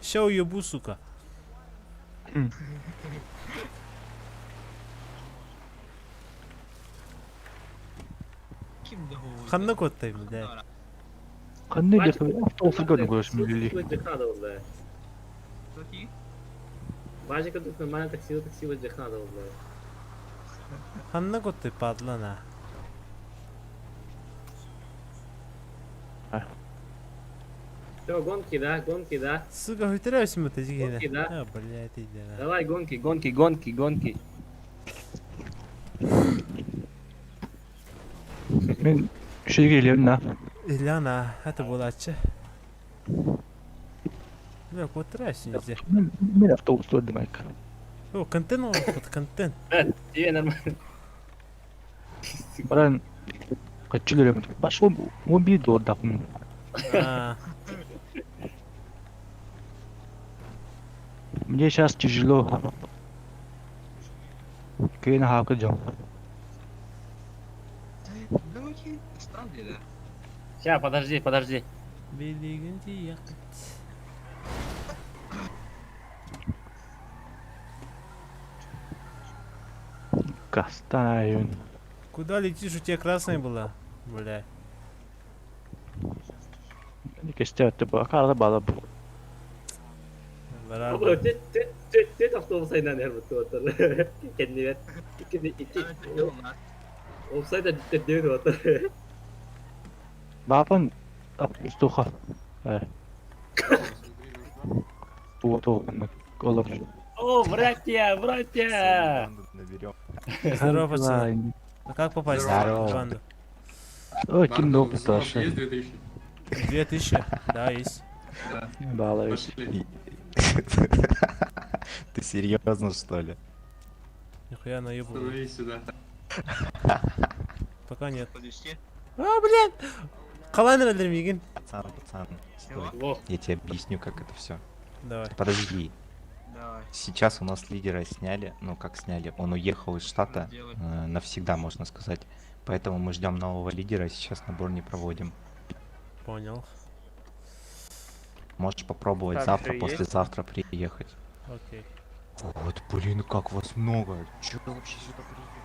Show you bu suka. Kimdi o? Kanna kottayım de. Kan ne diyor? Olsun gördüm görüşüm Lili. Bakayım. Бажика тут нормально такси воздух надо было. Kanna kottay padlana. Все, гонки, да? Сука, хутера мı tecik yine? Okey la. Ha, блядь, идея. Давай, гонки. Ben şey geliyorum da. İlana, hadi bulaşçı. Ne kottara şimdi? Ben avtobüsle demek. O content o, content. Evet, iyi normal. Ben kaçılıyorum. Başka o bir doğru dakım. Ha. Мне сейчас тяжело. Кена хакаджам. Bakayım. Stal dedi. Ща, подожди. Bildiğince yakıt. Кастанайон. Куда летишь? У тебя красная была. Бля. Не кестет, это карда бала. Барар. Абы төт автобусайдан әрбір отыр. Кенде офсайда төт отыр. Бапан стуха. То. Голов. О, братья, братья! Здорово, пацаны. А как попасть Здорово. в банду? Ой, ким опыт тоже. 2000? Да, есть. Балуюсь. Ты серьезно, что ли? Нихуя наебываю. Пока нет. Подвести? А, блин! Қалай нәлдірмеген? Пацан, стой. Во, Я тебе объясню, как это все. Давай. Подожди. Давай. Сейчас у нас лидера сняли. Ну, как сняли? Он уехал из штата. Делай. Навсегда, можно сказать. Поэтому мы ждем нового лидера. Сейчас набор не проводим. Понял. Можешь попробовать Так, завтра, всё есть? послезавтра приехать. Окей. Вот, блин, как вас много. Чё вы вообще сюда приехали?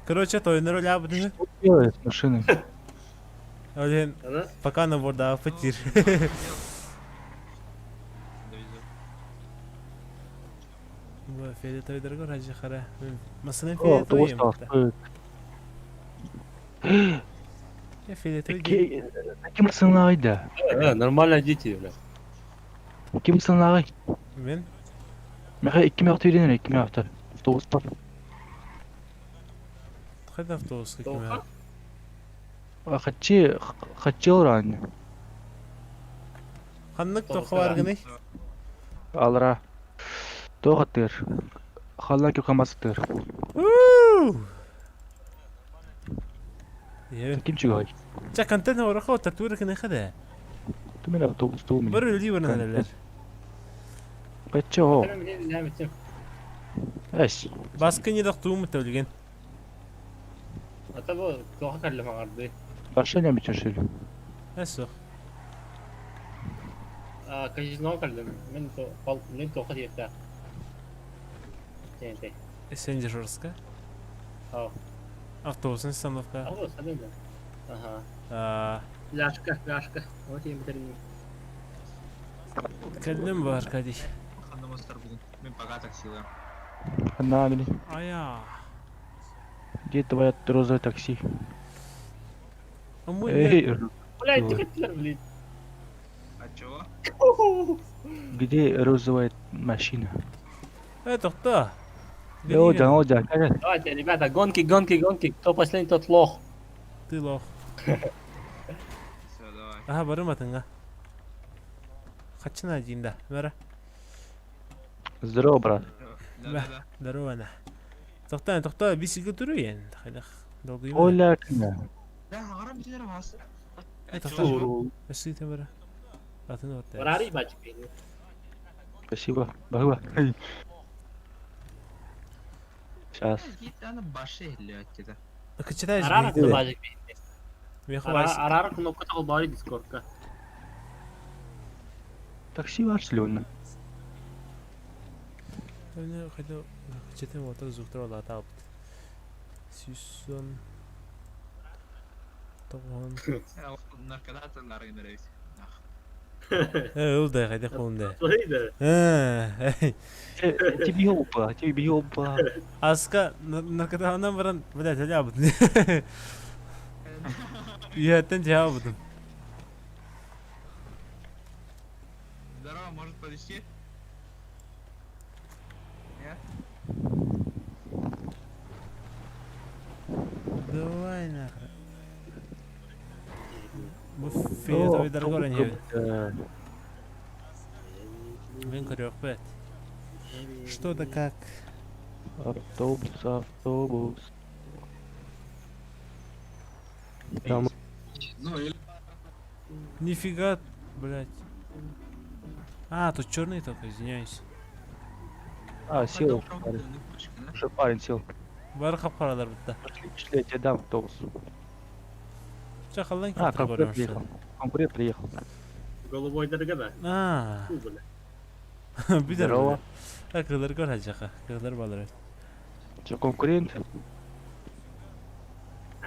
Короче, той на руля будем. Что делает с машиной? Блин, ана? пока на борда потир. Довезу. Bu filetöyleri gör hacı kara. Masanın О, filetöyüm. то Ya filetö değil. Ким сынайды? Нормально дети, бля. Ким сынайды? Ben Мен 2 минут үйренер, 2 минутта. Автобуста. қайда автобусқа Тоққа? Хачи ран. Ханнык тоққа барғыны. Алра. Тоғатыр. Халла кюкамастыр. Я Ким чигай? чакантен орақа татуир кіне қада. Ты мен автобуста у меня. Бір үлі бұрын әлелер. Кача о. Сәлем, мен дәм етсем. Эш. Басқы не дақтуым өтөлген. Ата бұл тоқа кәрлі мағарды. Баша не бичешил. Әсі. Казино кәрлі. Мен тоқа дейіпті. Тенте. Сен дежурска. Ау. Автобусын становка. Ау, сәлем бля. Ага. Ляшка. Вот ең бітермейм. Кәлім бар кәдей. Қандамастар бүгін. Мен пока таксилар. Она мне. Ая. Где твоя розовое такси? Амой. Эй, Блядь, Ой. тікеттілер, блядь. А чего? где розовая машина? Тоқта. Одан. Давайте, ребята, гонки. Кто последний, тот лох. Ты лох. Все, давай. Aha barım atınga. Kaçın acıyında. Ver. Здорово, брат. Да. Здорово она. Тоқта бисикл тұру ен. Хайдақ. Долго ема. Оля. Да, ағарам тенер бас. Тоқта. Өсі тен бара. Атын орта. Варари бачик. Спасибо. Баба. Сейчас. Гит ана башы елі әттеді. Кычыдай Арара жібейді. бачик. Мен хвайсы. Арара кнопка тағыл бары дискордка. Такси var слюнна. Öyle hayda. Kıçıtın motor zuktur ola tağıp. Süsson. Tamam. Наркодатырлары инерейс. Ул да hayda қолында. Oydu. Тебе опа. Аска наркотанан баран, блядь, ля бутын. Үйәттен жауап бутын. Здорово, может подвести? Нет? Давай нахуй. Bu filetöyleri görünüyor. Ben көрөк бет. Что да как? Автобус. Там Нифига, блядь. А, тут черный только, извиняюсь. сел. Уже парень сел. Бары қап-қаралар бітті. Пошли, я тебе дам автобус. Чақалдан Конкурент приехал. Конкурент приехал. Голубойдарға ба? А, Бұл бля. bir de Здорово. Kızlar gör hacaka. Kızlar balır. Че, конкурент?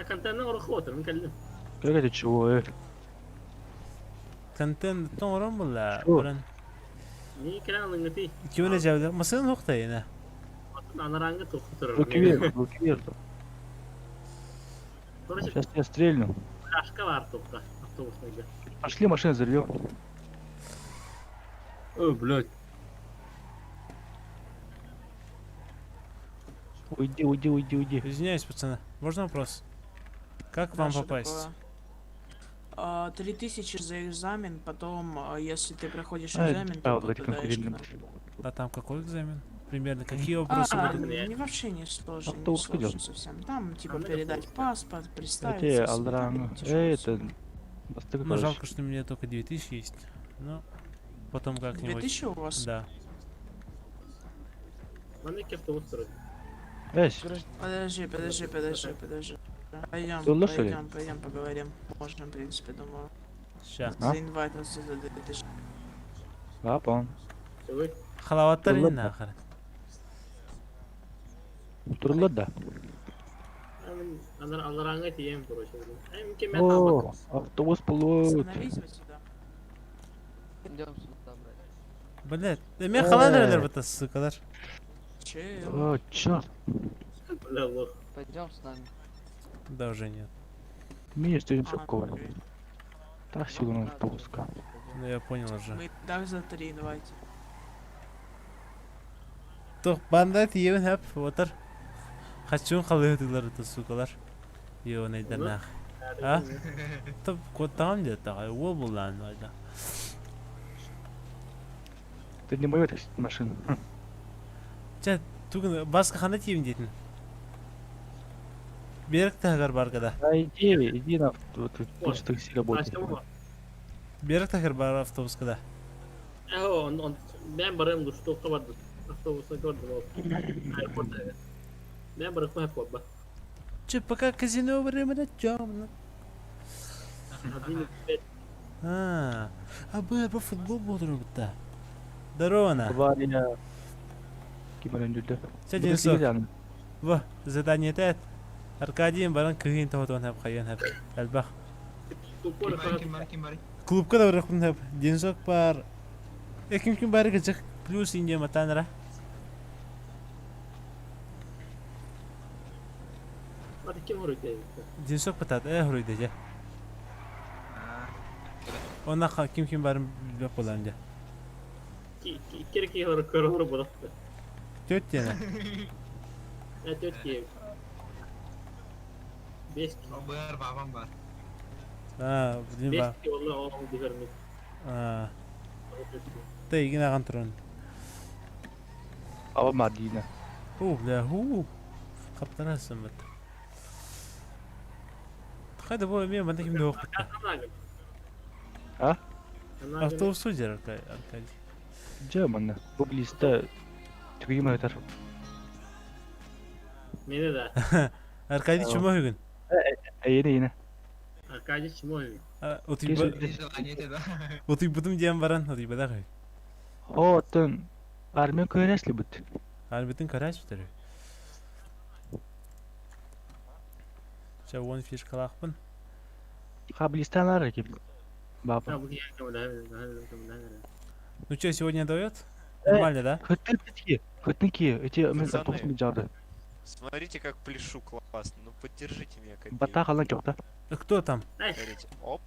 كان رخوته بنكلم Как это чего, Kanten tongram ولا Şu. buran? ني كلام من فيه Kimine cevap? Masın nokta yine. انا رانجة تخطر Руки вверх. Сейчас я стрельну. عشكة وارتوقع автобус نجا Пошли, машину взорвем. о блядь Уйди. Извиняюсь, пацаны. Можно вопрос? Как вам Что попасть? такое? 3000 за экзамен, потом, если ты проходишь А, экзамен, да, то вроде попадаешь к конкурент. нам. А там какой экзамен? Примерно какие вопросы будут? Не вообще не сложно, не Автобус сложно идёт. совсем. Там, типа, А, ну, передать автобус. паспорт, Эти представиться. всё, Алдран. там тяжело Это... всё. Бастык, Ну, жалко, что у меня только 2000 есть. Ну, потом как-нибудь. 2000 у вас? Да. انا كيف توصل Эш, Подожди. Пойдем, Ты лошади? пойдем поговорим. Можно, в принципе, думаю. Ща. А? За инвайт вот за 2000. апан. سويت Халаваттар Yollar ин mı? ахыр. Турулар да. انا رانجة تيم بروش يمكن ما О, تعبك автобус плывет. Остановись вот сюда. Блядь, да меня халанырlar бата сукалар. Че? О, чёрт. لا الله Пойдем с нами. Да уже нет. Меня стоит А, шоковый. окей. Так сюда на автобуска. Ну я понял уже. Мы так за 3, давайте. Тух банда тиевен хап отыр. Хачун халыhtыlar это сукалар. Yo ne danах. А? Тап котам де тагай ол булан айда. Это не моя машина. Ча тугын басқа қандай тиевен дейтін. Берік тағар баргада. Да иди на вот такси работает. Берік тағар бар автобускада. هو ben barayım düştü kapadı автобусна gördüm o airport'ta ben bırakma hep baba Че, пока казино временно темно. А бля, по футбол буду бітта. Здорово, на. Авария. Кимарен жүрді. Че, Денисов? Во, задание тәт. Аркадийм баран кыгын тоғытуан хап қайын хап. Әлбақ. Ким бар? Клубка да бұрақпын хап. Денисов бар. Кім бары кіцік. Плюс инде матаныра. hadi kim vuruyor diye Денисов патат. Хұройды же. Онна кім барын білбек болам же. iki vuruyor bıraktı Төт дені. evet 4 ki 5 ki Бар, бабам бар. Білім 5 ба. ki valla o düvermek Та егін аған тұрын. Ава Мадина. Бля, Қаптарасың бәт. Қайда бұл мен банда кімді оқып бітті. А? Автобус судер Аркадий. Джаманна. Bu liste tükürüm öter. Mene de Аркадий чума хүгін. Yine. Arkadaş kim oynuyor Желание да. Отый бұдым дем баран. Отый бада қой. О, тын. Армен көрәслі бұд. Арбитін қараш бітірі. Čia он фишкалақпын. Қабілистанлар кеп. Бапа. bu yakın da Ну что, сегодня дает? Нормально, да? Хөтники. Эти автобусны жарды. Смотрите, как пляшу классно. Ну поддержите меня, копейки. Бата қалан жоқ та. Кто там? Смотрите. Оп.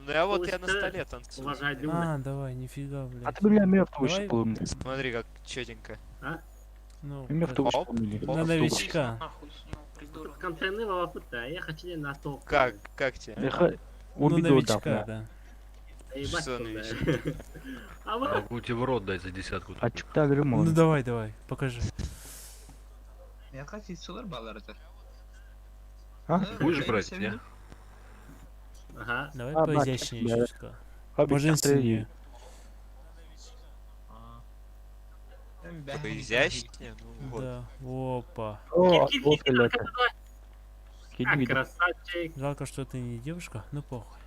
Ну я вот я на столе танцую. Уважай Люна Давай, нифига, А блядь. ты, бля, мен автобус Давай. болуым. Смотри, как четенько. Ну, Мен автобус Оп. болуым. на новичка. контейнер вафта я хочу на топ Как тебе? Эха, Ну, он новичка, видео да. ебать Что да. новичок? а вот Будете в рот дать за десятку. Açıkta görüm Ну onu. давай, покажи. Я хочу сулар баларыты. Ha? Будешь брать, не? ага Давай А, поизящнее бачок, да. чутка. Abi Поженственнее. Изящнее? Ну вот. Да, опа. O, Git, o git, git, sellete. arkada. Kedi А, video. красавчик Жалко, что ты не девушка, ну похуй.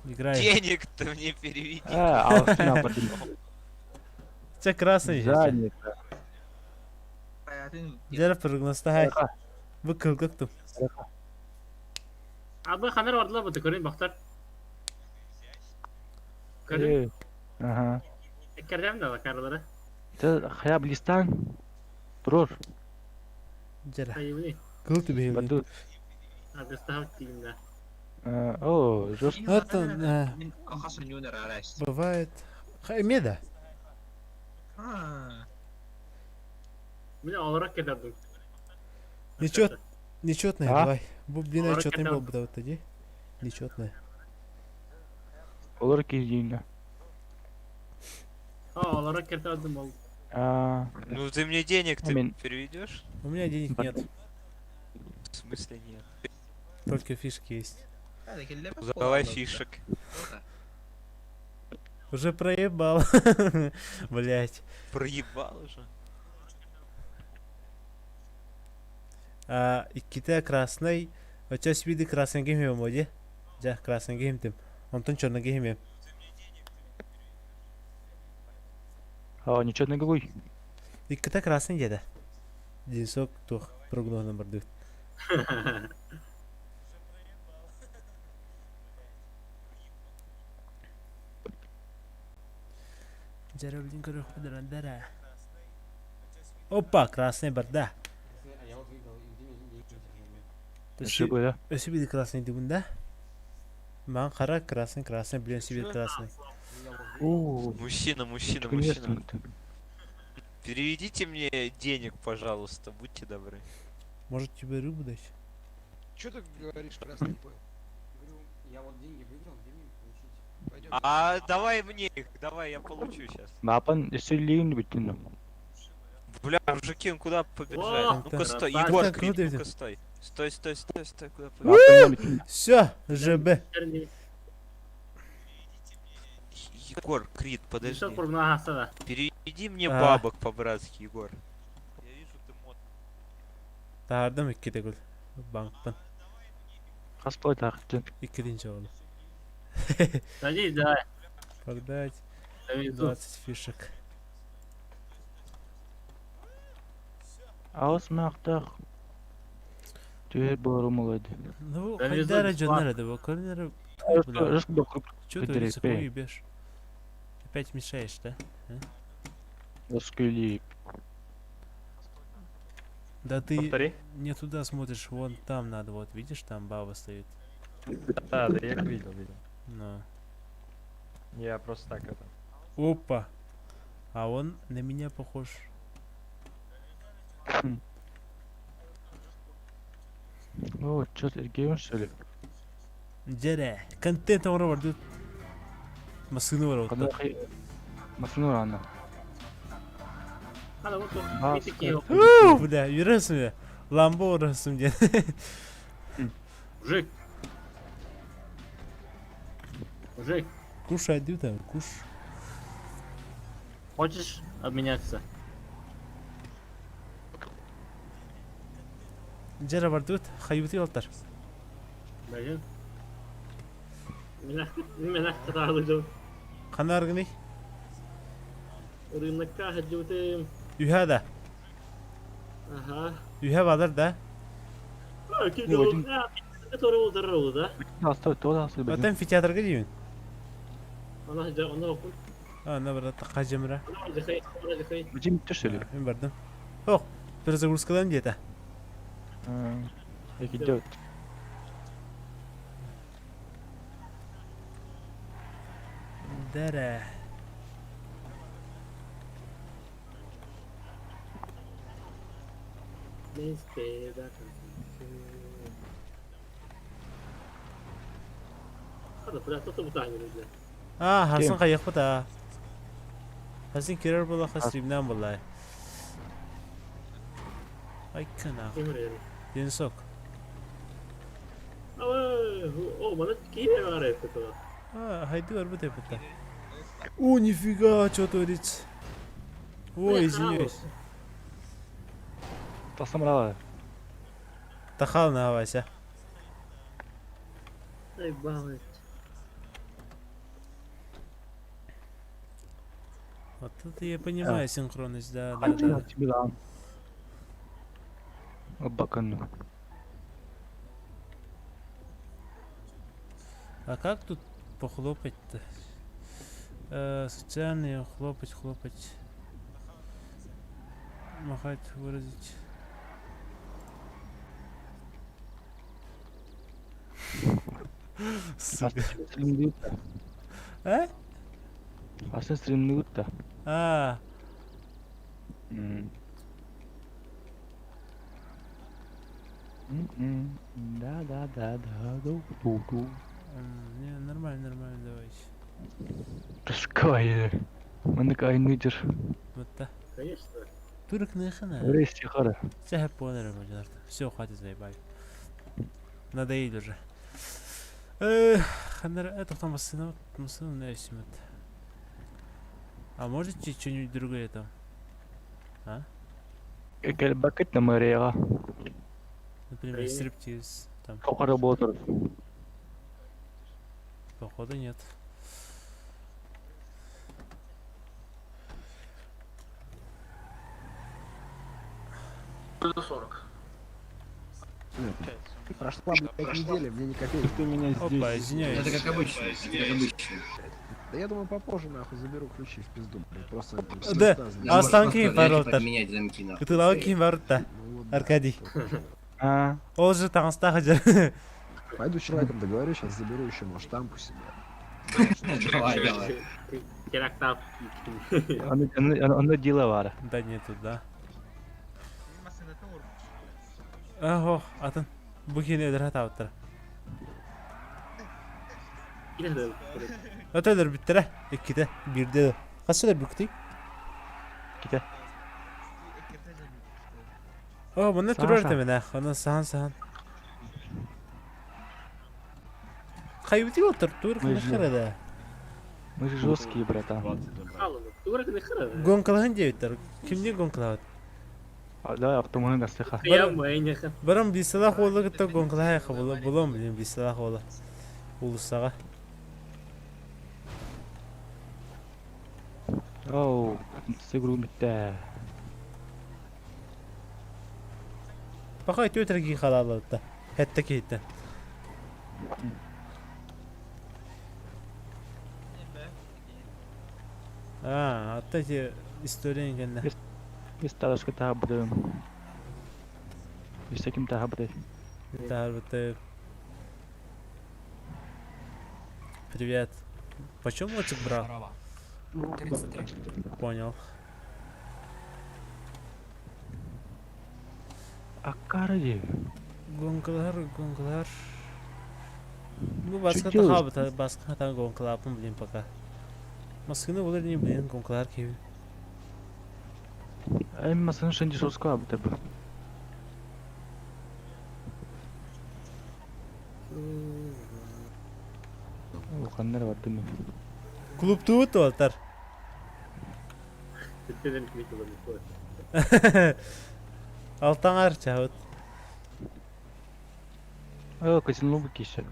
Играй. Денег-то мне переведи. Ağzına bakayım. Тебя красный. Занято. Атын Жара прогнозта хай. Бу кылгыктым. Абы ханар вардыла бұты көрейін бақтар. Көрейін. Ага. Кердем да бақарлары. Ты хая блистан. Турор. Жара. Хайымны. Кылты бейли. Баду. Адыстахав деймді. О, жест. Мен қақасын юнер арайс. Бывает. Хайме да. Мен оларақ кетердім. Нечетное, А? давай. Бу, блин, Оларақ отчетный кетердім. был бы да вот тоді. Олар кейдейін. Оларақ кетердім ол. Ну ты мне денег ты Амин. переведешь? У меня денег нет. В смысле нет? Только фишки есть. Давай фишек. Уже проебал. Блять. Проебал уже. Икките красный. Сейчас виды красный гейм моде. Да, красный гейм тем. Антон черный гейм. Ничего не говори. Икките красный деда. Десок тух. Прогноз номер 2. Жарабдин көрөх дара. Опа, красный барда. Что было? Өсі биді красный дегенде. Маған қара красный, блин, себе красный. Мужчина. Переведите мне денег, пожалуйста, будьте добры. Может тебе рыбу дать? Что ты говоришь, красный, не понял? Я вот деньги выиграл, где мне получить? Пойдем. А давай мне их, давай, я получу сейчас. Мапан, если лин битин. Бля, мужики, он куда побежали? О, Ну-ка стой, красавчик. Егор, Так, Крид, куда ну-ка это? стой. Стой, куда побежали? Мапан битин. Все, ЖБ. Егор, Крид, подожди. Десок бұрмына хасада. Переведи мне А. бабок по-братски, Егор. Я вижу, ты мод. Тағардым иккеде гүл. Банкпын. Хаспой тахтын. Иккеден олы. Садись, давай. Продать Довезу. 20 фишек. Аус мақтақ. Түйер борым олайды. Ну, Да везу хайдара бесплатно. жонар еді, бұл көрінері. Рыск бақып. Чё Ты ты директ рисуешь бей. и бешь? Опять мешаешь, да? Рыскүлейік. Да ты Повтори. не туда смотришь, вон там надо, вот видишь, там баба стоит. Да, я видел. Ну. Я просто так это. Опа. А он на меня похож. О, что ты, геймер, что ли? Жаре. Контент ору бар тут. Масыны бар Қандай отта. қай... Масыны ана. Hadi otur. Bas. Bitik yok. Бля, yürüyorsun ya. Lamba orasın diye. Mужик. Мужик, Kuş hadi там, kuş. хочешь обменяться? Жара бар тут. Хайбыты алтар. Bakın. Menak kıtarlıcım. Канар гыны. Rınlıkta hacıvdım. Ühada. Aha. Ühe bağlar da. Kim Ne oldu? bakayım? Ya, bir tane oldu oldu da. Астой, то да, астой. Vatan fitiyatrga deyim. Ona okun. Ana bir takacımra. Ona jıkay, ona jıkay. Бәтем бітті, что ли? Ben bardım. Yok. Перезагрузкадан где-то. Как идет. Дара. Neyse, da Hadi bırak tutu bu tane gözle. Hasan kayık bu da. Hasan kirar bula hasrimden bullay. Ay kana. Emir yeri. Yeni sok. Ama o bana kime var hep tutu. Haydi var bu tepede. О, нифига, что творится. Ой, извиняюсь. Тасымрала. Тахал на Вася. Ай, балык. Вот это я понимаю синхронность, да. Тебе да. Бакан. А как тут похлопать-то? Социальные хлопать. Махать, выразить. Сука. А? Аса стримный утта. А, Да. не, нормально, давайте. Ташкай. Мана кайныдыр. Вот так. Конечно. Турок нахана. Рейси хара. Сяхап понер, все, хватит заебали. Надоели уже. Это там машина несет. А можете что-нибудь другое там? А? Бакет на мэрия. Например, стриптиз. Там. Тока работает. Походу нет. Плюс 40. Прошла, блядь, неделя, мне ни копейки. Ты меня Опа, извиняюсь. Это как обычно. Да я думаю, попозже, нахуй, заберу ключи в пизду, блядь, просто... Да, А Aslan kim var orada? Менять замки нахуй. Кытылау kim var orada? Аркадий. А, Ол же таңста хажар. Пойду с человеком договорюсь, сейчас заберу еще, может, штамп у себя. Давай. Терактав. onda дела var. Да нету, да. Ого, атын. Bu kini öder hata ottara. Yine de. Öteler bittire. İkide, birde de. Kaç sefer bükti? İkide. Oh, bunda Sahan, turur sahan. temene. Ona sahan. Kaybeti otur, tur Мы kını kırada. Мы же жесткие, братан. Alın. Duvara kadar kırar. Gonkalağın cevitler. Kimde gonkalağın? Давай автомобиль на слеха. Kıyamayın yakın. Барам бисалах ола гыта gonkalağın yakabıla. Bulam bilin бисалах ола. Ulusağa. Оу, сыгру битте. Bakay tüyter ki kalalıkta. Hatta keyitten. Hatta ki istorin kendine. Biz талашка тағы будем. Biz таким тағы будем. Это Привет. Почем лотик брал? 33. Понял. Аккаради. Гонкалар. Ну, басқа Чуть-чуть. тахабыта, басқа тағы гонкалапын білем пока. Маскыны олар не білем, гонкалар кебін. Әмі масаны шынды жосқа бұты бұл. Оқандар барды мен. Клуб туыт олтар. Tütlerin kıyıklı bir Алтаңар чағыт. Казино бұл кеші.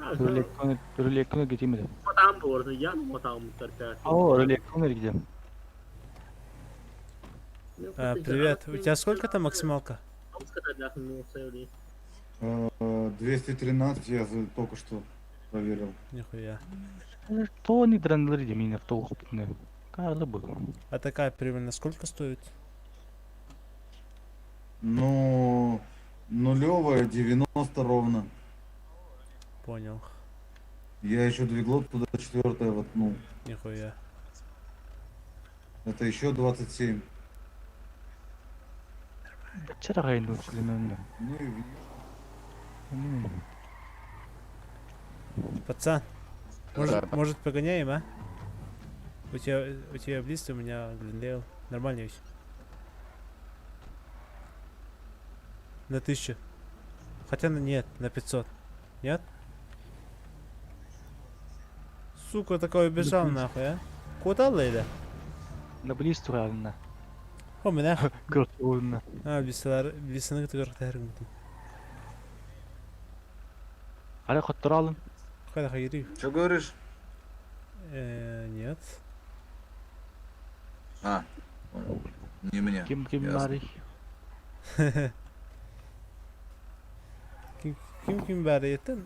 Рөлектіңі кетемеді. Motam bu arada yan motam mutlaka. Рөлектіңі кетем. Привет. У тебя сколько там максималка? 213 я только что проверил. Нихуя. То не дранлери меня в то опытное. Карлы был. А такая примерно сколько стоит? Ну, нулевая 90 ровно. Понял. Я еще двигло туда 4 воткнул. Нихуя. Это еще 27. Вчера гайну члены. Ну и Пацан, может погоняем, а? У тебя близко, у меня Глендейл. Нормально ведь? На 1000. Хотя нет, на 500. Нет? Сука, такой убежал нахуй, а? Куда лейда? На близко реально. О, меня. Гротовно. Близко тагыртарым. Ара хотторалын. Когда хайри? что говоришь? Нет. А, не мне. Ким Ясно. Мари. Kim var yeten?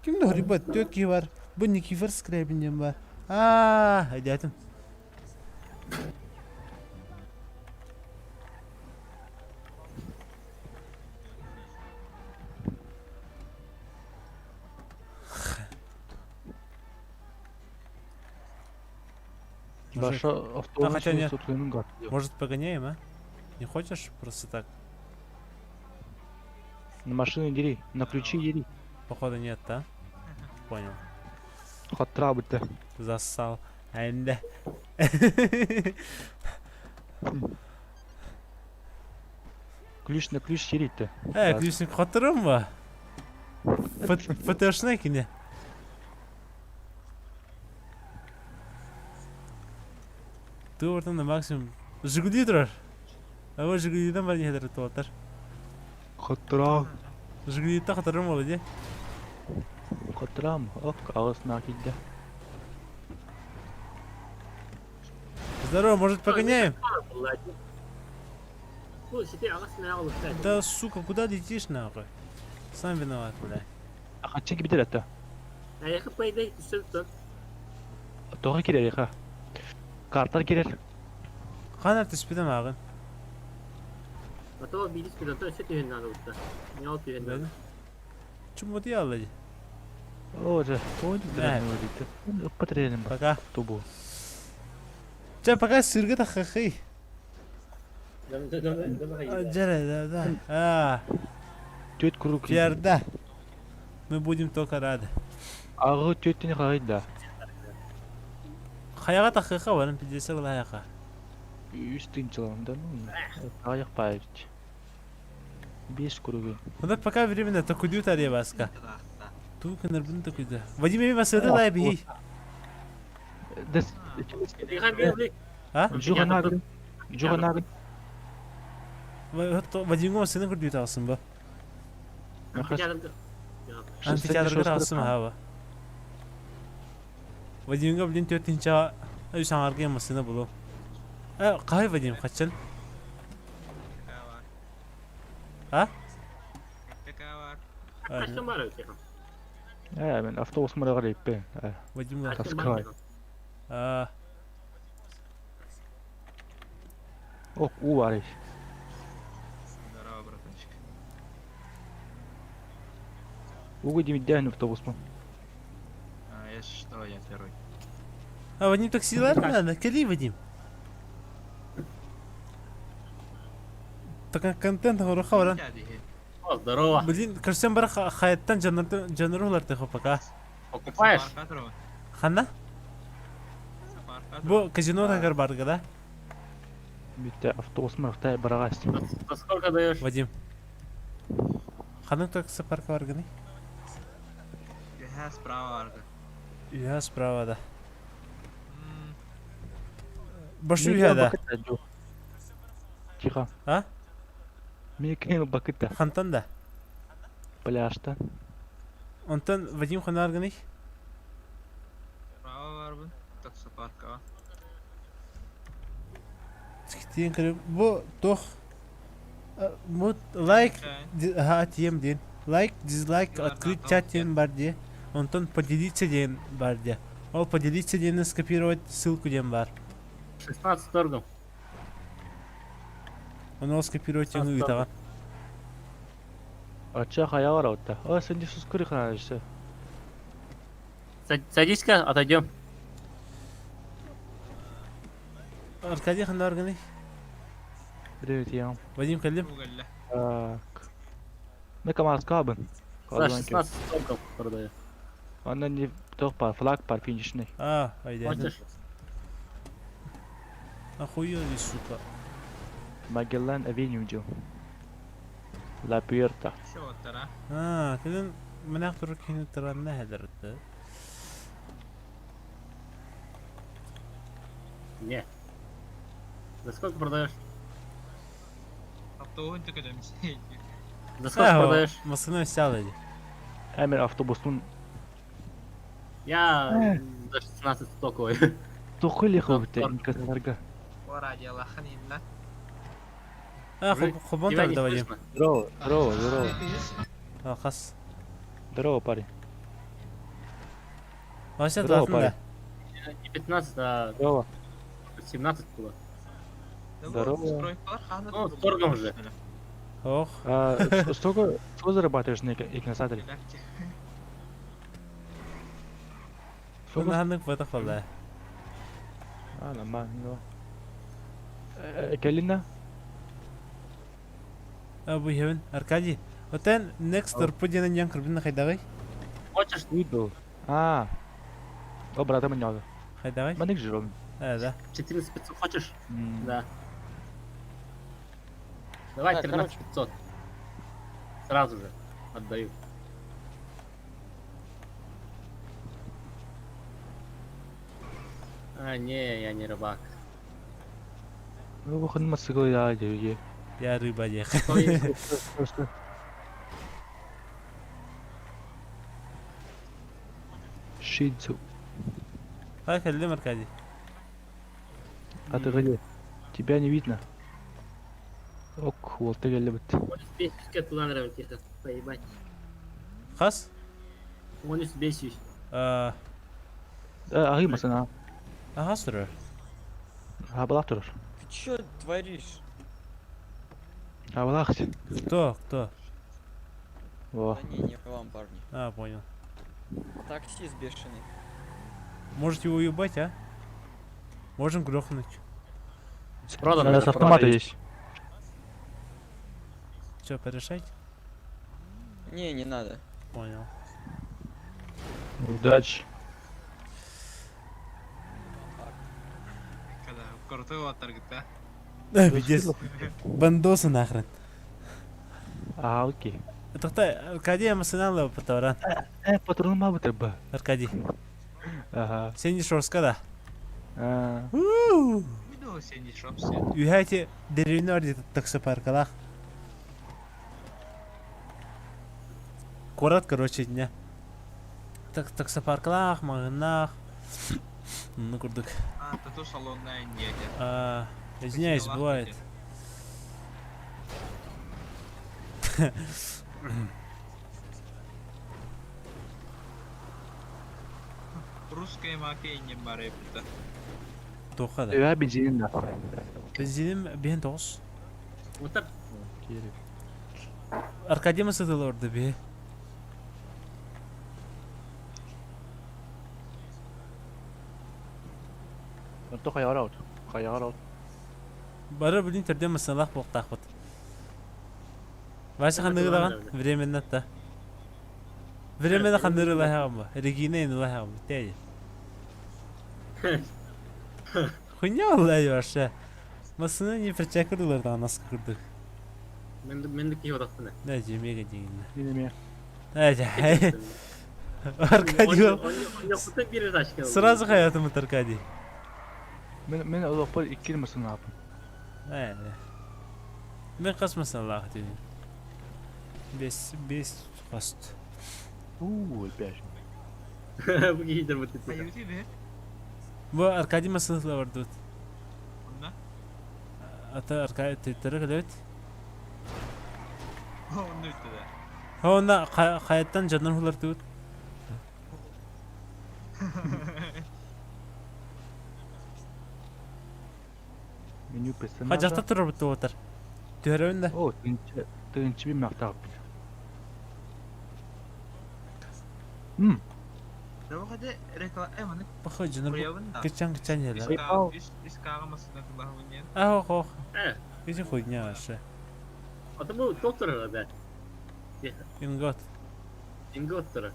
Kim de haribat diyor ki var. Bu Nikifor Scribe'nin var. Hadi atın. Баша автобус хотя нет. собственным гад. Может, погоняем, а? Не хочешь просто так? На машину дери, на ключи дери. Походу нет, да? Понял. Хаттыра бітті. Зассал. Әнді. Ключ на ключ дерейді. Ключник қатырым ба? ПТшна кене. Ты ортанда максимум Жигули тұрар. Ава Жигулиден бар не хедір туатар. Хаттыра. Жигулиден қатырым олы де. Хаттырам. Ок, ağzına келді. Здорово, может погоняем? Ну, себе ағасына алып тәді. Да, сука, куда летишь нахуй? Сам виноват, бля. Қанчен бітер әтті? Аяқы пайдай түсіп тұр. Тоға керер еқа. Карттар керер. Қанар түспедім ағын. Атова биліс педен тұр, өсе түйен нады ұтты. Не ал түйен нады. Чум вот я алады. Оже, ойын білдірін өйдейді. Үппатыренім бар. Пока. Тубу. Ча, пока сырғы таққақи. Жарай, да. Төт күру келді. Жерда. Мы будем только рады. Ағы төттен қағайды. Қаяға таққаққа барым, пидесі қыл аяқа. Үстін жыламда, аяқ байырды. 5 күрігі. Онда пока временно токудю тария баска. Тука нырбын токуду. Вадим еме басырды лай бей. Дәс. Иған бейбілік. А? Жоғанағын. Жоғанағын. Вадимға басыны күрдүй тағысын ба? Амфитеатрға тағысын ха. Вадимға білін 4-ші үй саңарға емасыны бұлу. Қай Вадим, қачын? А? Қашын бар өте. Мен автобус мұраға лейппен. Вадимға Таскай. Ок, у бар еш. Здорово, братанчик. Угу демидден автобус му. Я что, я первый. Вадим таксилар надо, кәли Вадим? Так контент ғыры қауыран. Здорово. Блин, көрсен бара хайаттан жанрулар тихо пока. Покупаешь? Ханна? Бу казино тагар барга, да? Бітті автобус мұрақты бараға істем. За сколько даешь? Вадим. Ханның таксы парка барга не? Я справа, Арга. Я справа, да. Башу я, да. Тихо. А? Мекенің бақытта. Хантан да. Пляжта. Онтан Вадим хана барга не? Справа бар бун. Таксопаркова. Скитин кіріп. Бу тох. Бу лайк. Ха, тем ден. Лайк, дизлайк, открыть чат ден бар де. Онтан поделиться ден бар де. Ол поделиться ден скопировать ссылку ден бар. 16 торгом. Оны ол скопировать ден ұйтаған. Ача қая қара отта. Сенде сөз көрі қана жүрсе. Садись-ка, отойдем. Аркадий хана барга не? Привет, ям. Вадим кәлем? Уголля. Так. На камаз кабын. За 16 торгом продаю. Ondan не тоқ бар, флаг бар, финишный. Айда. Хочешь? Охуенный, сука. Магеллан Авеню дел. Ла Пуэрта. Все, вот тара. Кәлем мінақ тұры кені тұранна әдірді. Не. За сколько продаешь? Автобус только да мисей. За сколько продаешь? Масыны сял еді. Әмір автобусын Я за 16 стоковый. тоқы лиқы өтті инкасыларға. Вора дела ханилла. Хобон тогда Вадим. Здорово. Хас. Здорово, парень. Вася Здорово, да. Не 15, а Здорово. 17 было. Здорово. Ну, с торгом же. Ох. Сколько зарабатываешь на игносаторе? Наханнык в это холла. Нормально. Келина? Абу Хевен, Аркадий. Отен next турпудина нян кырбина хайдагай. Хочешь? Уйду. О, брата меня. Хайдагай? Маник жиром. Да. 14 500 хочешь? Да. Давай Так, 13 500. Сразу же отдаю. А, не, я не рыбак. Ну, выходим от сыгла, я иди. Я рыба ехал. Просто. Шидзу. Как Эльдем, Аркадий? А ты где? Тебя не видно. Ок, вот ты любит. Бесишь, туда нравится, тихо, поебать. Хас? Он бесишь. Агимасана. Ага, сыры. Абалахтур. Ты чё творишь? Абалахт. Кто? Во. Да не вам, парни. А, понял. Таксист бешеный. Можете его уебать, а? Можем грохнуть. Продан. У нас автоматы есть. Че, порешать? Не надо. Понял. Удачи. Когда крутой оттаргыт, да? Пиздец. Бандосы нахрен. Окей. Тохтай, Аркадий эмоционально потавран. Патрон мабы треба. Аркадий. Ага. Сен не шорскада. Видео сенди шопсы. Үйхайте деревне ордит таксы паркалах. Корот, короче, дня. Таксы паркалах, магнах. Ну, курдук. Тату салонная неделя. Извиняюсь, бывает. Русская макейне барепта. Тоқада. Я бензин да. Бензинім бен тоғыз. Отыр. Аркадий мысытыл орды бе. Онто қаяғар аут. Бары білін түрде мысылақ болқтақ бұд. Вася қандығылаған временно да. Временно қандығылаған ба. Регина енілаған ба. Тәйі. Хуйня олай баша. Масыны не причакырдыларда анасы кырдык. Мендік отақтыны. Да, жемеге дегенде. Неме. Аркадий ол. Он не бері ташкел. Сразу хаятымыт Аркадий. Мен олапар 2 мысын апын. Мен қасмасын Аллах дейін. 5 қаст. 5. Bu giyidir bu tipi. Аюти бе? Bu Аркадий масынықла барды. Онда? Ата Аркадий түйттері кілет. Онда өтті да. Онда қаяттан жадын хулар түйт. Меню персонажа. Қажақта тұрыр бұтты отыр. Түйері О, тыңчы bir мақтақ. Давай реклама. Бақы жыныр Құябында. кычан елі. Искаға масына кылағы өнен. Ақ. Кесі қойдың ашы. Ata bu doktor herhalde. Ингот. İngiltere.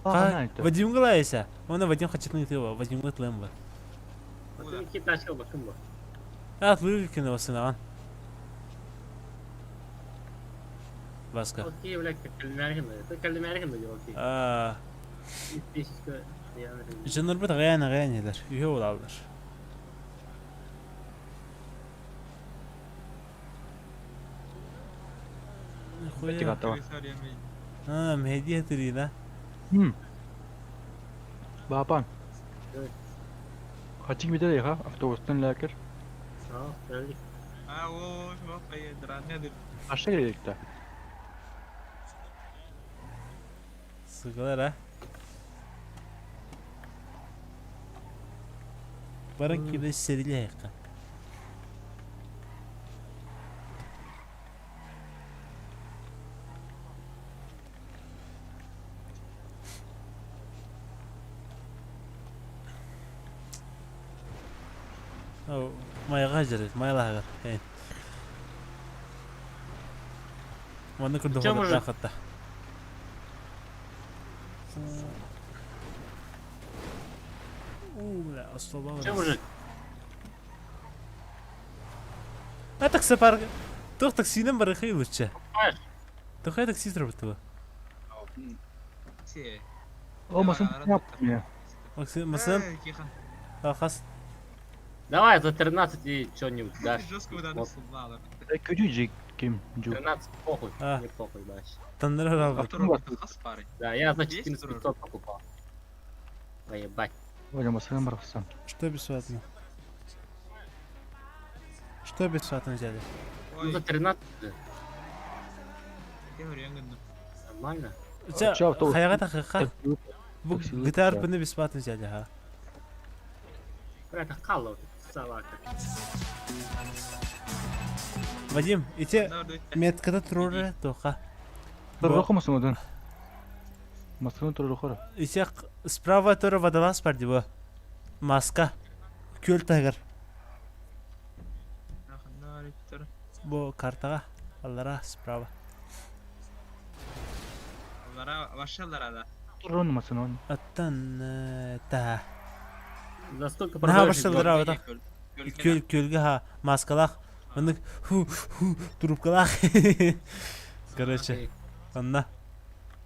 Вадим Глайса. Оны Вадим Хачетный тыва. Вадим Глэтлэмба. Atın iki taşkal bakın bu. Атлы сынаған. Басқа. Okey bile kelime diyor okey. Değişik Жыныр бұт ғаян елер. Үйе олалар. Мехди тыры да. Бапан. Evet. Kaçık bir de ya avtobüsten lakır. Sağ ol. Geldik. О, шо, дранный. Aşağı geldik de. Sıkılar ha. Barın gibi serili yakın. أو ما يغادر ما يلاغر هين وانا كنت كم هو مرة؟ تاخذته اوه لا اصلا Чем уже? ما تكسب فرق تخ تاكسي نمبر خيل وش Hayır. تخيل تاكسي تربطه Си. Olmasın ne yaptım ya? مثلا Тихо. خلاص Давай за 13 и что-нибудь дашь. Жестко выдали Вот. ладно. Kötücük kim? 13 похуй. А. Не похуй дальше. تنر رابع Хас парень. Да, я за Есть 14500 покупал. Поебать. Oynamasına mı baksam? что бесплатно что бесплатно взяли Ну за 13 же. Я говорю, я говорю. Нормально. Чё, автобус? حياة حقيقة bu Taksi gitar ya. bunu bесплатно взяли ha Бля, калла собака. Вадим эти Надо меткада туруры тоха Dur okumasın odan. Masını dur okur. эти справа туры водолаз бар дибо маска көл тагыр bu картага аллара справа Onlara başlarlar hala. Dur olmasın on. аттан та За столько на продаешь. башталар авата көлгө ха маскалах аны ху трубкалах короче анна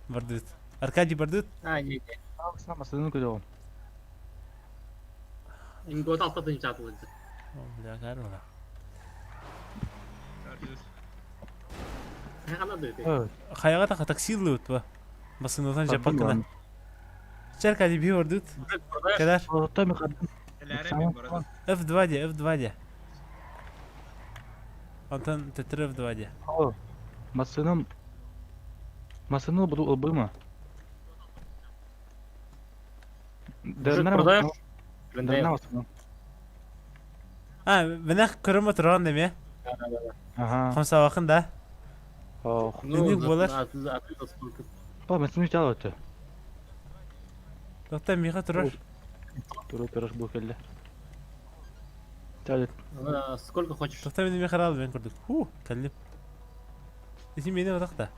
бардыт Аркадий бардыт А, не. Baksana masını koyalım. Ингот алтатын жатылды. бля гарора Ne kadar dedi? Evet. хаяга та таксилы утба басындан жапакына Аркадий би бардыт Продаешь? кадар Orta mı kadın? Helal bu arada. F2 де F2 де Антон тетр F2 де Aa. Masını bu oldu mu? продаешь? Dönler masını. а менә көрөмө турган деме Aha. хамса вакында Oh. Денег болар. Оттуда сколько? Bak masını çal ötü. токта миха турар Dur bu kelle. Çal. Сколько хочешь? токта мени миха алып мен көрдүк ху каллип эти мени отакта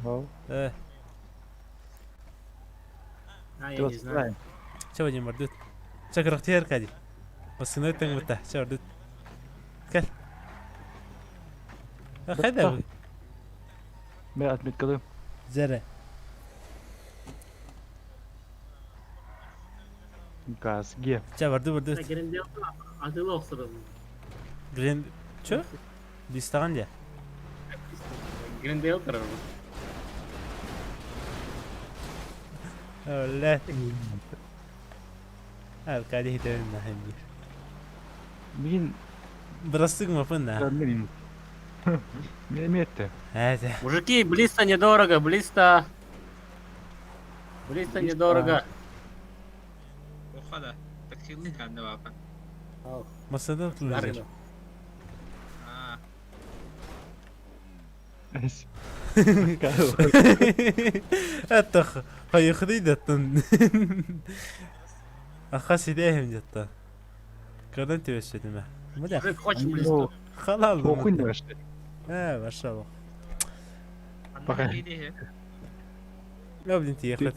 Oh. А, я не знаю. чего не мордут чакыр ихтияр кади басыны тең бата чордут кел хайда Ben atmet kalım. зере Gaz. Ge. чабарды Я барды gelin diye adıyla osurun. грен чо бистаган де Gelin diye oturun. Öyle. Arkadaş hitaben nahemdi. Min Бросык мапына. görmedim. Ne mi etti? Это. Мужики, близко недорого, близко. Близко недорого. Oha da. Taksili kendi bakın. Masada oturacak. Гарно. Ha. Это хайхды даттан. Ахас идеям жаттан. Когда ты өсөдүм? Мыда. Мужик, хочешь близко? Халал. Okuyun da işte. машалла. Bakın. İyi he. Я блин ехать.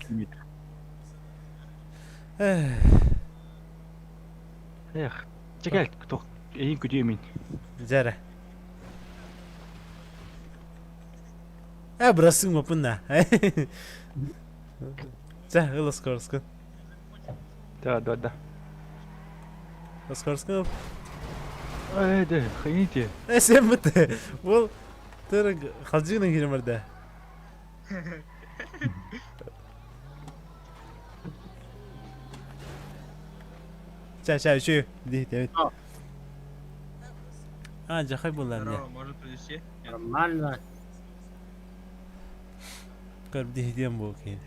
Çekil. Tok. İyi gidiyor min. Жара. Бросык мапына. За, ласкорскан. Да. Ласкорскан. Haydi. Haydi. Sen mıtı? Бұл тырык халжыгынан келемерде. Ча, şu. Дейді. А, жахай булан не. Здорово, может привезти? Нет. Нормально. Карбди хидем бу кейн.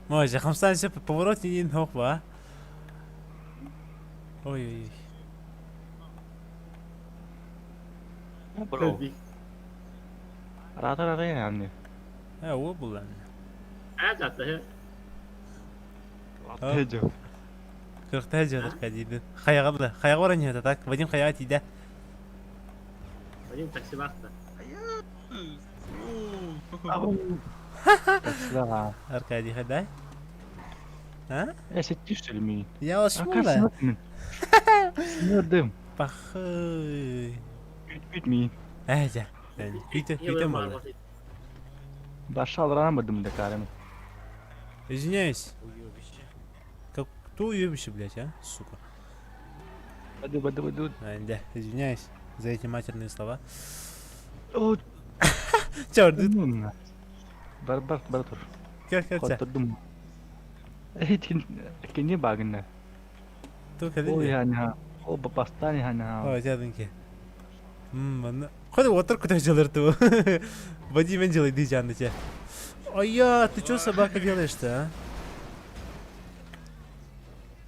Може, хамстан ще поворот не ног ба. Ой. Bro. Rata yani. Ha, o булан. Hayatta he. Tejo. Кыркта жадыр кадиді. Қаяғады. Қаяға баран еді, так? Вадим қаяға тиді. Вадим такси бақты. Taksiler. Аркадий қадай? Ha? Сетиштермин. Я вас шмула. Sınırdım. Пахы. Bitmeyin. Әжә. Күйтем болды. Başa alıramadım da karımı. Извиняюсь. Как кто уебище, блядь, а? Сука. Hadi. Да, извиняюсь за эти матерные слова. O Çağırdı. Barbar dur. Gel gel. Koturdum. Ikinci bagında. Tu O kadın ya. yani ha. O babastan yani ha. О, дяденьки. Бана. Ходи отыр куда жалырды. Вадим мен жалайды жанды те. Ой-я, ты чё собака делаешь-то, а?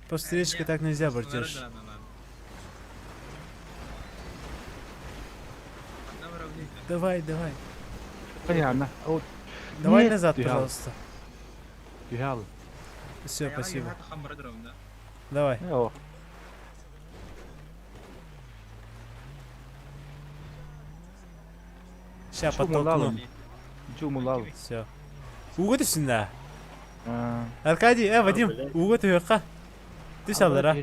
По встречке так нельзя, братиш. Давай. Yani o Давай Нет, назад, Дюхал. пожалуйста. Dühal. Все, спасибо. Хамбар дром, да? Давай. O. Сейчас Чумулалım. подтолкну. Cumulal. Все. Угу түсінде. Ha. Аркадий, Вадим, угу түгіққа. Түс алыра.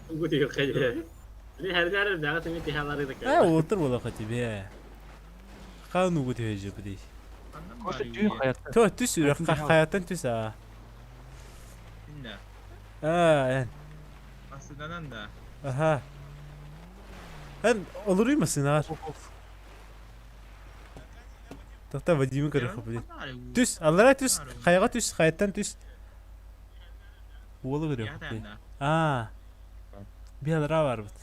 Үгіт үйір қайды. Мен әргәрі бәғі түмен тихалары едік. Отыр болақа тебе. Қан угу түгіжі бұдей. Koşu tüy hayatta. Тө, түс үріққа қаяттан түс а. Инда. Ән. Асыданан да. Aha. Эн олырыймысың ағар? Тоқта Вадимі көріқі бұдей. Түс, алыра түс, қайға түс, қаяттан түс. Олы көріқі бұдей. Bir alыра бар бұд.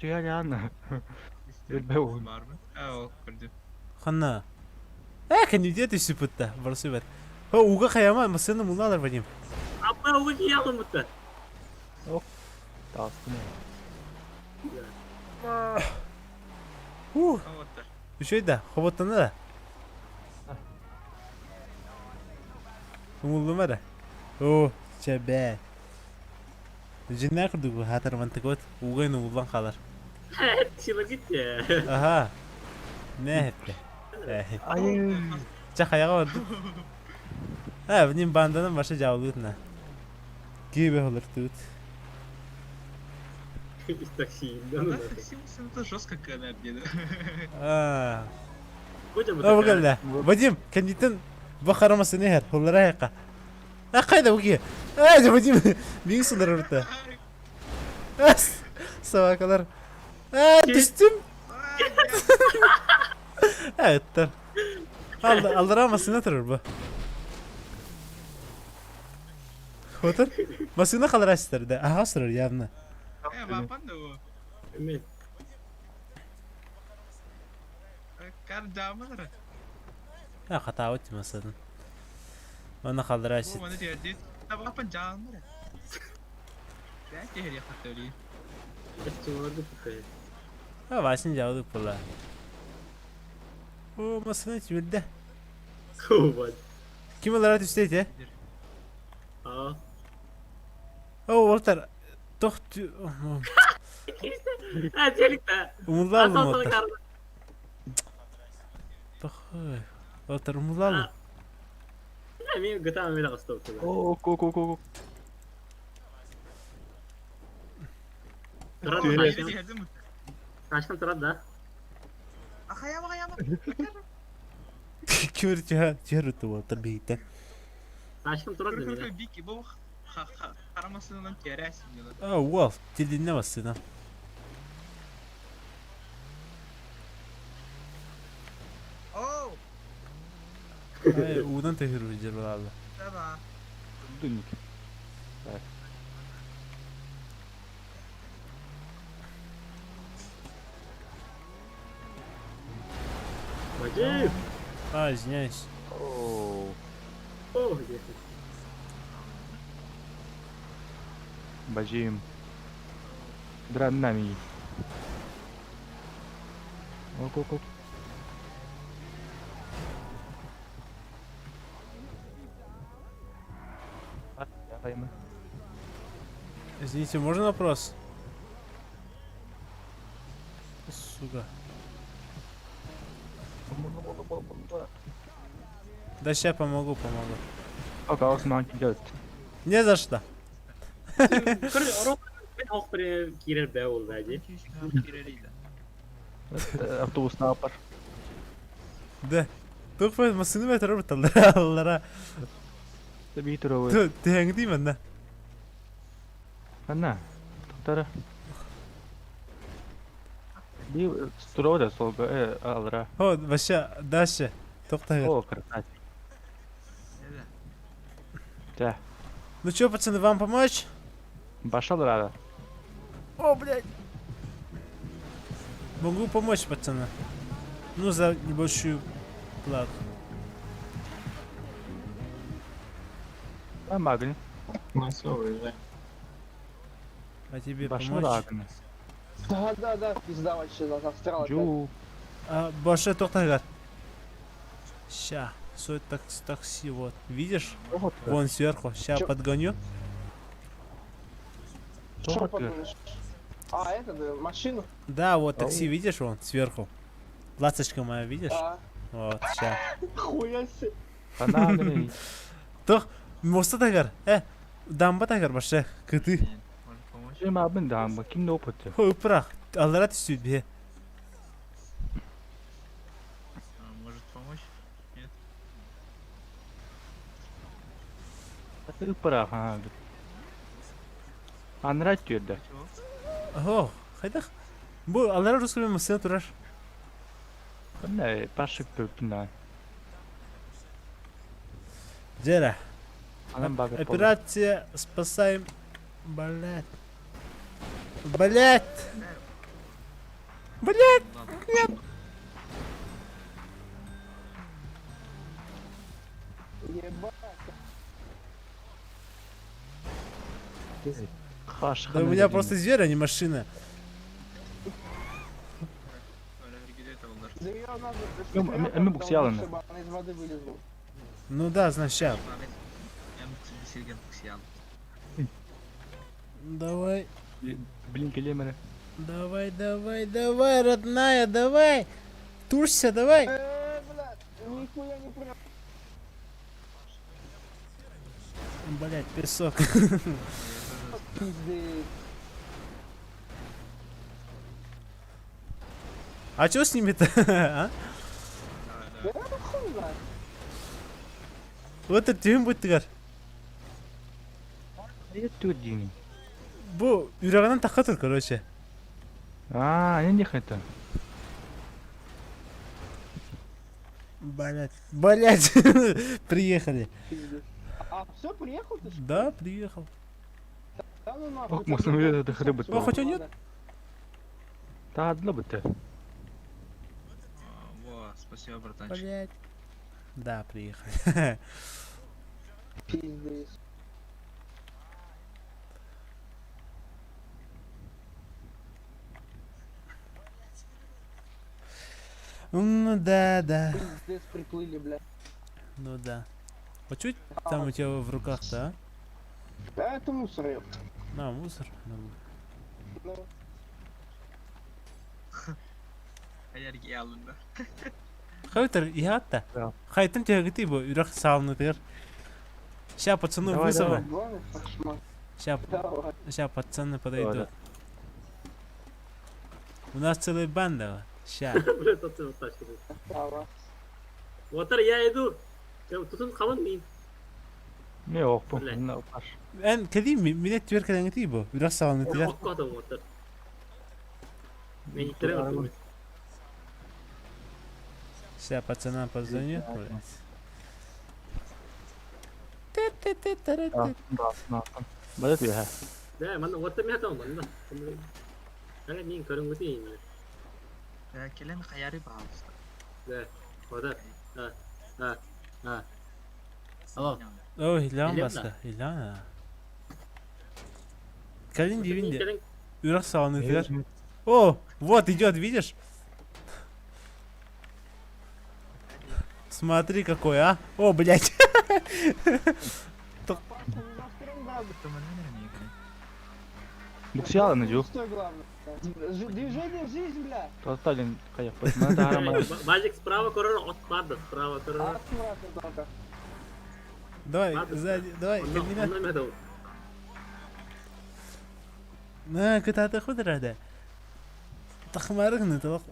Tüy yani. Bilmem oğlum. Var mı? Ha o kırdı. Қанна. Кән үйде түсі бұдда, барысы бәд. Уға қаяма, масыны мұлы алар Вадим. Апа үгіт ей алым бұтты. Dağıstım ya. Хаваттар. Үшейді, қоботтаны да. Умылды ма да? О, чәбә. Жинна құрды бұл, хатыр мантық өт. Уғайны ұлдан қалар. Шилы кетті. Аха. Ne hep Ay. Çak ayağa vardı. Ha, benim bandanın başı cavlıydı. Gibi olur тут. Из такси. Да, Симпсон это жестко когда обеда. О, бакалла. Вадим, кандидатın bu karaması ne her? Hullara yaka. Ha, kayda bu ki. Ha, Vadim. Bin sular orada. Sabakalar. Ha, düştüm. Evet, dur. Aldıramazsın oturur bu. Otur. Masına kalır açtır da. Aha sırır yanına. Bapan da bu. Evet. Kar camıdır. Ha, hata oldu masanın. Ona kalır açtır. Bu bana diyor değil. Tabi bapan camıdır. Ben de her yakıt öyleyim. Çuvardı tutuyor. Ha, başın cevabı pula. O masana çivilde. Kovad. Kim olarak üstteydi? Aa. O Walter. Tohtu. Ha, çelik de. Umurlu aldım Asal sana Walter. kardı. Bak. Walter umurlu aldım. Ne miyim gıta mı bile kısta oturuyor. Ok. Tırad mı taşkın? Taşkın tırad da. Ayağıma. Kim ciğer tuttu Walter beyitten. Taşkın tırad da bile. Biki bu Karamasından terəsin yola. Aa Wolf dilini bastın ha. Oh! Ay udan tehir ucar valla. Tamam. Dünük. Bacı. А, извиняюсь. Ооо. Oh yeter. Бажим. Драннами. Оп. Извините, можно вопрос? Сука. Да сейчас помогу. Ага, осман идет. Не за что. Kır orada ben halk bir girer be ol bence. Автобус на пар. Да. Только поэтому сыны это робот аллара. Битровый. Ты где именно? Ана. Тара. Би строда солга алра. О, вообще, дальше. Тоқтағыр. О, красавец. Да. Ну чё, пацаны, вам помочь? Пошел рада. О, блядь. Могу помочь, пацаны. Ну, за небольшую плату. А магни. А тебе Пошел помочь? рада. Да, пизда вообще застрял опять. Джу. А, больше тоқтағыр. Ща. Стоит такси, вот. Видишь? Вот. Вон сверху. Ща Чё? подгоню. Что подумаешь? А, это, да, машину? Да, вот такси, видишь, вон, сверху. Ласточка моя, видишь? Да. Вот, ща. Хуя себе. Панамни. Тох, моста тагар. Дамба тагар башы. Кыты. Чем абын дамба? Ким опыты? Хой, упрах. Аллара түсүт бе. Может помочь? Нет? Пара, ха. Анрат тюрдө. О, хайдах. Бу аллара русский мастер турар. Кандай пашык көпүнө. Жера. Анан багыр. Операция спасаем. Блять. Блять. Блять. Нет. Ебать. Хаш. Да у меня просто зверь, а не машина. Öyle hareket et onlar. Зря надо, Эми буксияланы. чтобы она из воды вылезла. Ну да, значит, ща. Ahmet. En silgen kısyan. Давай. Блин, келемере. Давай, родная, давай. Тушься, давай. Блядь, нихуя не прям. Блять, песок. Пиздец. А чё с ними-то? А? Да это хуй знает. Вот это тем будет тигар. Тюрдини. Бу, юрагынан таққа тұр, короче. А, не это. Блять. Приехали. Пиздец. А, все, приехал ты что? Да, приехал. Да ну нахуй. Ох, мы смотрели, это хребет. Ну, хоть он нет. Да, одно бы ты. Во, спасибо, братанчик. Блять. Да, приехали. Пиздец. Ну да. Пиздец, приплыли, блядь. Ну да. А чё там у тебя в руках-то, а? Да это мусор, ёпта. На, мусор. Ну, Hayal alında. Хайтер, я-то. Да. Хайтем тебя где бу, юрак салны тыр. Ща пацаны Давай, вызовы. главное, кошмар. Давай. Ща пацаны подойдут. Давай. У нас целая банда. Ща. Блядь, тот вот тачка. Давай. Отыр, я иду. Tutun kalın mıyım? Ne yok bu. Öyle. Ne var? En kadim millet twerkelen giti bu. Biraz sağlanıtı ya. Okko da motor. Ben gittiremedim. Все, пацанам позвоню. Böyle diyor ha. Да, man otur mi tamam man. Hala min karın guti mi? Kelen khayari bahas. Da. Oda. Ha. Ha. Ha. Alo. Ой, Илян Илем баста. Илян. Калин дивинде. Келin Үрак сağlanıtı. О, вот идет, видишь? Смотри какой, а? О, блядь. Bu kişi alın diyor. Что главное? Движение в жизнь, бля. Totalin kayak. Bana da arama. Базик справа корона от пада, справа корона. Аккуратно только. Давай, сзади, давай, Он Калина. номер дал. На, كنت هتاخد ده. تخمرغني طلق.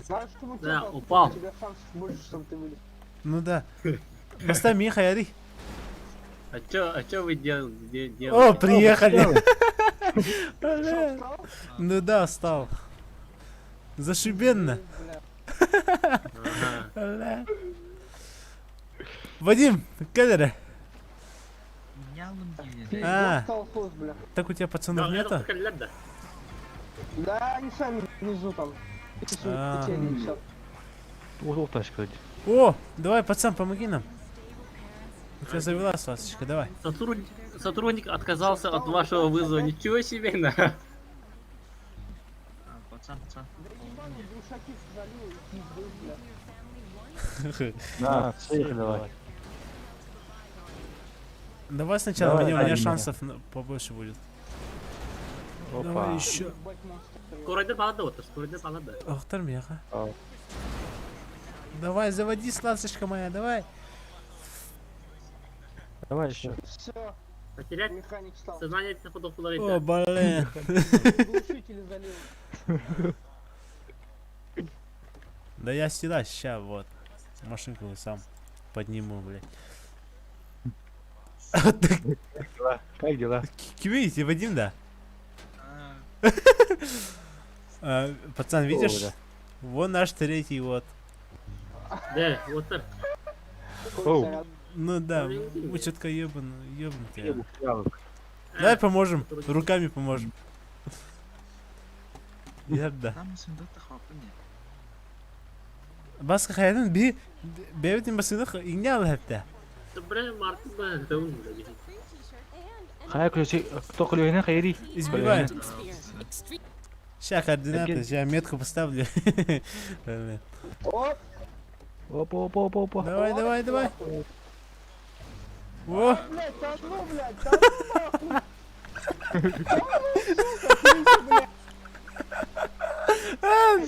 Знаешь, что мы Да, тебя- упал. У тебя шансов больше, чтобы ты вылез. Ну да. Поставь Миха, Яри. А чё вы делаете? О, приехали. Что, встал? Ну да, встал. Зашибенно. Ага. Вадим, камера. Нялым дивен. Пиздец, А. колхоз, бля. Так у тебя пацанов нету? Да, Да, они сами внизу там. А. Петели и всё. Uf taş kılıcı. О, давай, пацан, помоги нам. У тебя завелась ласточка, давай. Сотрудник отказался от вашего вызова. Ничего себе, на. Пацан. Да ебаный глушаки залил, пиздец, бля. Na, şey давай. Давай сначала, Давай, у меня один шансов побольше будет. Давай Hoppa. еще. Ебать, монстр. Скоройдер палады отыр, скоройдер палады. Охтар меха. Al. Давай, заводи, ласточка моя, давай. Давай еще. Всё, Потерять механик встал. сознание походу О, флорида. блин. Глушители залил. Да я сюда, ща, вот. Машинку сам подниму, блядь. Как дела? Видите, Вадим, да? Пацан, видишь? да. Вон наш третий, вот. Да, отыр. Оу. Заряд. Ну да, учетка ебнутый. Yavuk. Давай поможем, руками поможем. Ярда. Там сундукта хапын не. Басқа қайдан бәуітін басылық иңне алып әпті. Бля, Мартин бля, даун бля. Kayak kılıcı. Кто кулюхина хайри? Избиваем. Ща координаты, ща метку поставлю. Оп, Опа. Давай. О, блядь, да ну, блядь, да ну нахуй. Да ну, сука, слышь, блядь.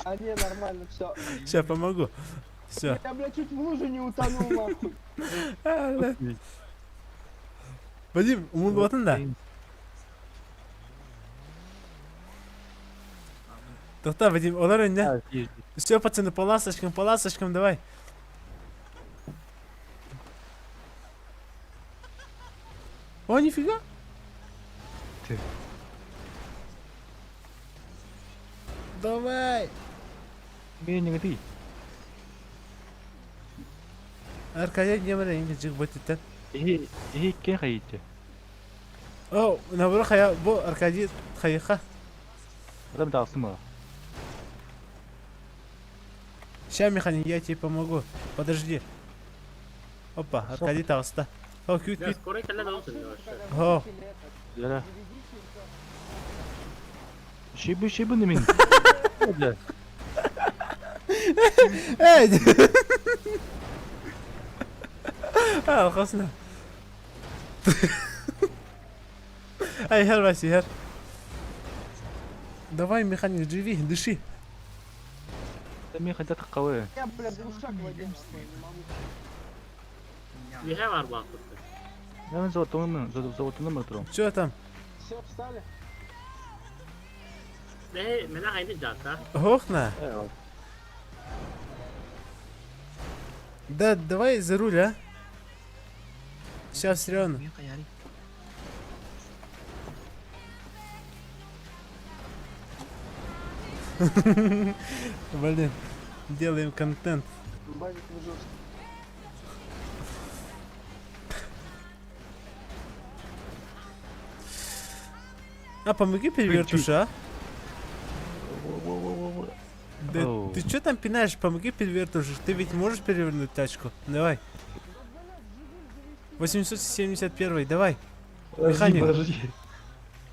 А не, нормально, все. ща помогу. Все. Я, блядь, чуть в лужу не утонул, нахуй. Вадим, умыл болатын да. Тоқта, Вадим, олар önüne. Все, пацаны, по ласточкам, давай. О, нифига. Ты. Давай. Beni ngerti. Arkaya gel İngilizce batitten. İyi ki kayıtçı. О, набрал хая, бо Аркадий хаяха. Adam dağılsın mı? Ща, механик, я тебе помогу. Подожди. Опа, Аркадий толста. О, кют. Да, скорой кален olsun yavaş. О, Yara. Şibu ne min? Hadi. эй! خلصنا. Ай, хер, Вася, хер. Давай, механик, живи, дыши. Sen хотят кавы. Я, блядь, глушак водил, нахуй, не могу. Üye var bu akıllı. Ben zavatını mı oturum? Что там? Все, встали? Ne, mena aynı catta. Хохна? Evet. Да, давай за руль, а? Сейчас все равно. Миха, яри. Блин, делаем контент. Бабик выжил. А, помоги перевертушу, а? Да Оу. ты что там пинаешь? Помоги перевертушу. Ты ведь можешь перевернуть тачку? Давай. 871, давай. Механик. Подожди.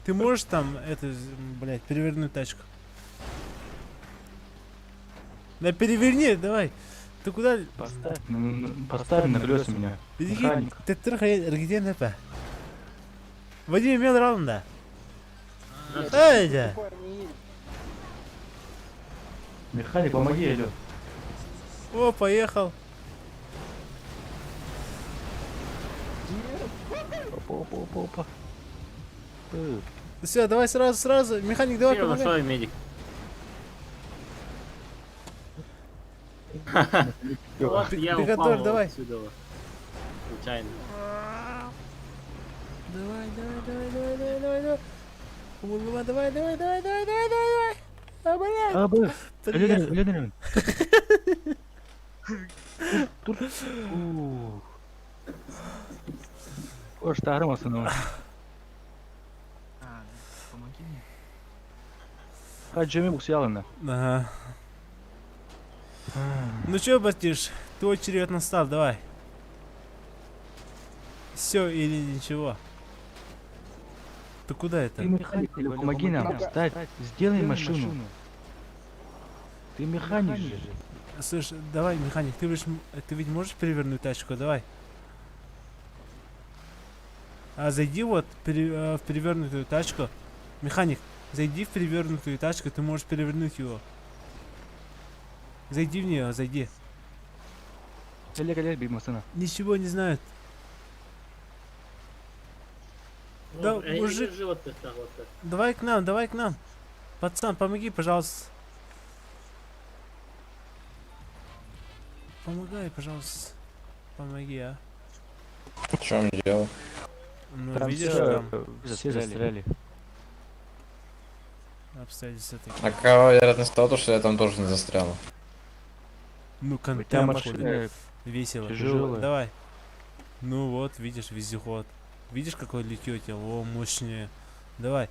Ты можешь там, блядь, перевернуть тачку? Да переверни, давай. Ты куда? Поставь на колеса меня. Механик. Ты где напа? Вадим имел раунда. Эй, да. Тупой не едет. Механик, помоги, алло. О, поехал. Опа. Все, давай сразу. Механик, давай, Все, помогай. нашел медик. Вот я Бегатор, упал давай. отсюда. Случайно. Давай. Улыма, давай. А, блядь. Abi. Приехал. Öyle Dur. Koş tahramasın ama. А, помоги мне. Hadi Cem'i bu siyahına. Ага. Ну чё, Батиш, твой черед настал, давай. Все или ничего? Ты куда это? Ты механик, помоги нам. Встать, сделай машину. Ты механик же. Слушай, давай, механик, ты ведь можешь перевернуть тачку, давай. А зайди вот в перевернутую тачку. Механик, зайди в перевернутую тачку, ты можешь перевернуть его. Зайди в нее, зайди. Gel bilmasana. Ничего не знают. Да, Вот, мужик. держи вот так, вот так. Давай к нам. Пацан, помоги, пожалуйста. Помогай, пожалуйста. Помоги, а. В чем дело? Ну, видишь, там Все застряли. обстоятельства такие. А какова вероятность того, что я там тоже не застрял? Ну, У тебя контент машина ходит. Весело. тяжелая. Давай. Ну вот, видишь, вездеход. Видишь, какой летете? О, мощнее. Давай.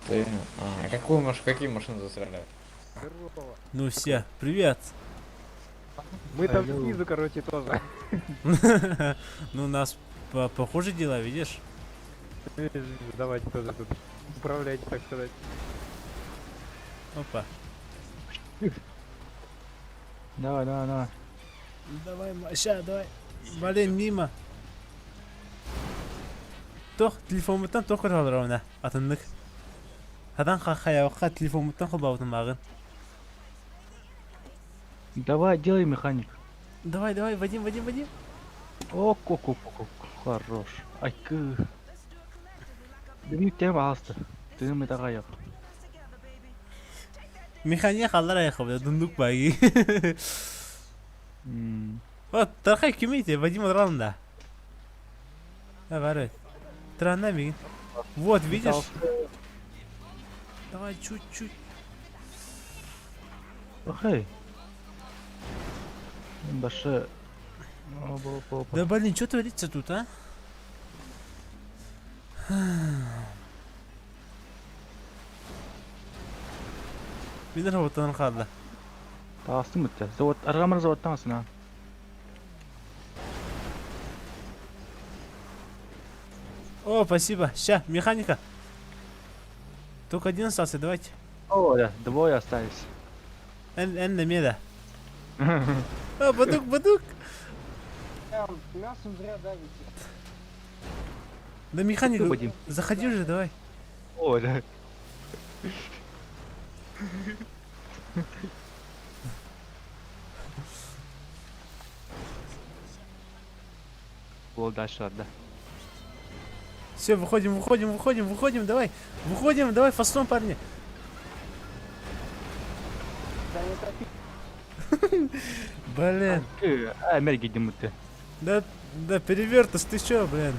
Ты... какие машины застряли? Здорово. Ну все, привет. Мы там Алло. снизу, короче, тоже. Ну, у нас похожие дела, видишь? Давайте тоже тут управляйте, так сказать. Опа. Давай. Давай, Маша, давай. Блин, мимо. Телефонумdan токар алыр ona. Атыннык. Хадан хаяука телефонумдан кылбаудын магын. Давай, делай механик. Давай, Вадим. О, хорош. Ай, Демек тем алысты. Тыгым это гаяк. Механия халлар аяқы, дундук баги. Вот, тархай кемейте, Вадим ранда. Давай. Трана мигин. Вот, видишь? Давай чуть-чуть. Окей. Башы. Да блин, что творится тут, а? Видишь, вот он хадла. Тастым өтті. Завод, арғамыр заводтан асына. О, спасибо. Ща, механика. Только один остался, давайте. О, да, двое остались. Эн на меда. А, бадук. Мясом зря давите. Да механик, Вадим. заходи уже, давай. О, да. Было дальше, да. Все, выходим, давай. Выходим, давай, фастом, парни. Да не торопи. Блин. Америка демыты. Да Да перевертыш, ты чё, блин?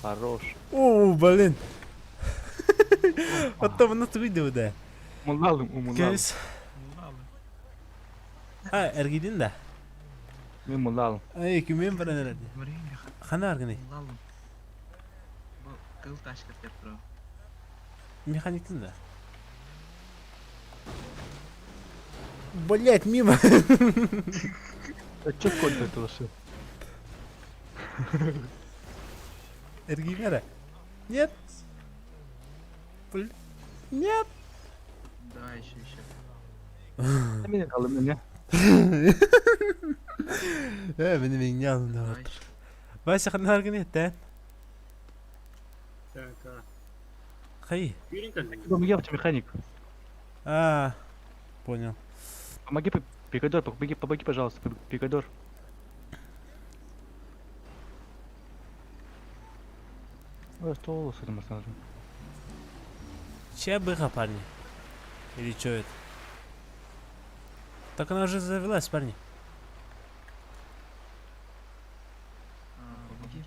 Хорош. О, блин. Вот там nasıl video da. Умулалым, умулалым. Guys. Ha, ergidin de. Мен мулалым. Ay, kimin bana nerede? Xana argını. Bu kıl taş kırıp bro. Mexanikin de. Блять, мимо. А чё конь это лошадь? Эргинера. Нет. Блин. Нет. Давай еще. Мен алым меня. Benim engin aldım da. Давай еще. Başka xana argını etti. Так, Хай. Юренька, Помоги, автомеханик. А, понял. Помоги, пикадор, помоги, пожалуйста, пикадор. Ой, что волосы там остановлен? Чья быха, парни? Или чё это? Так она уже завелась, парни. Помоги.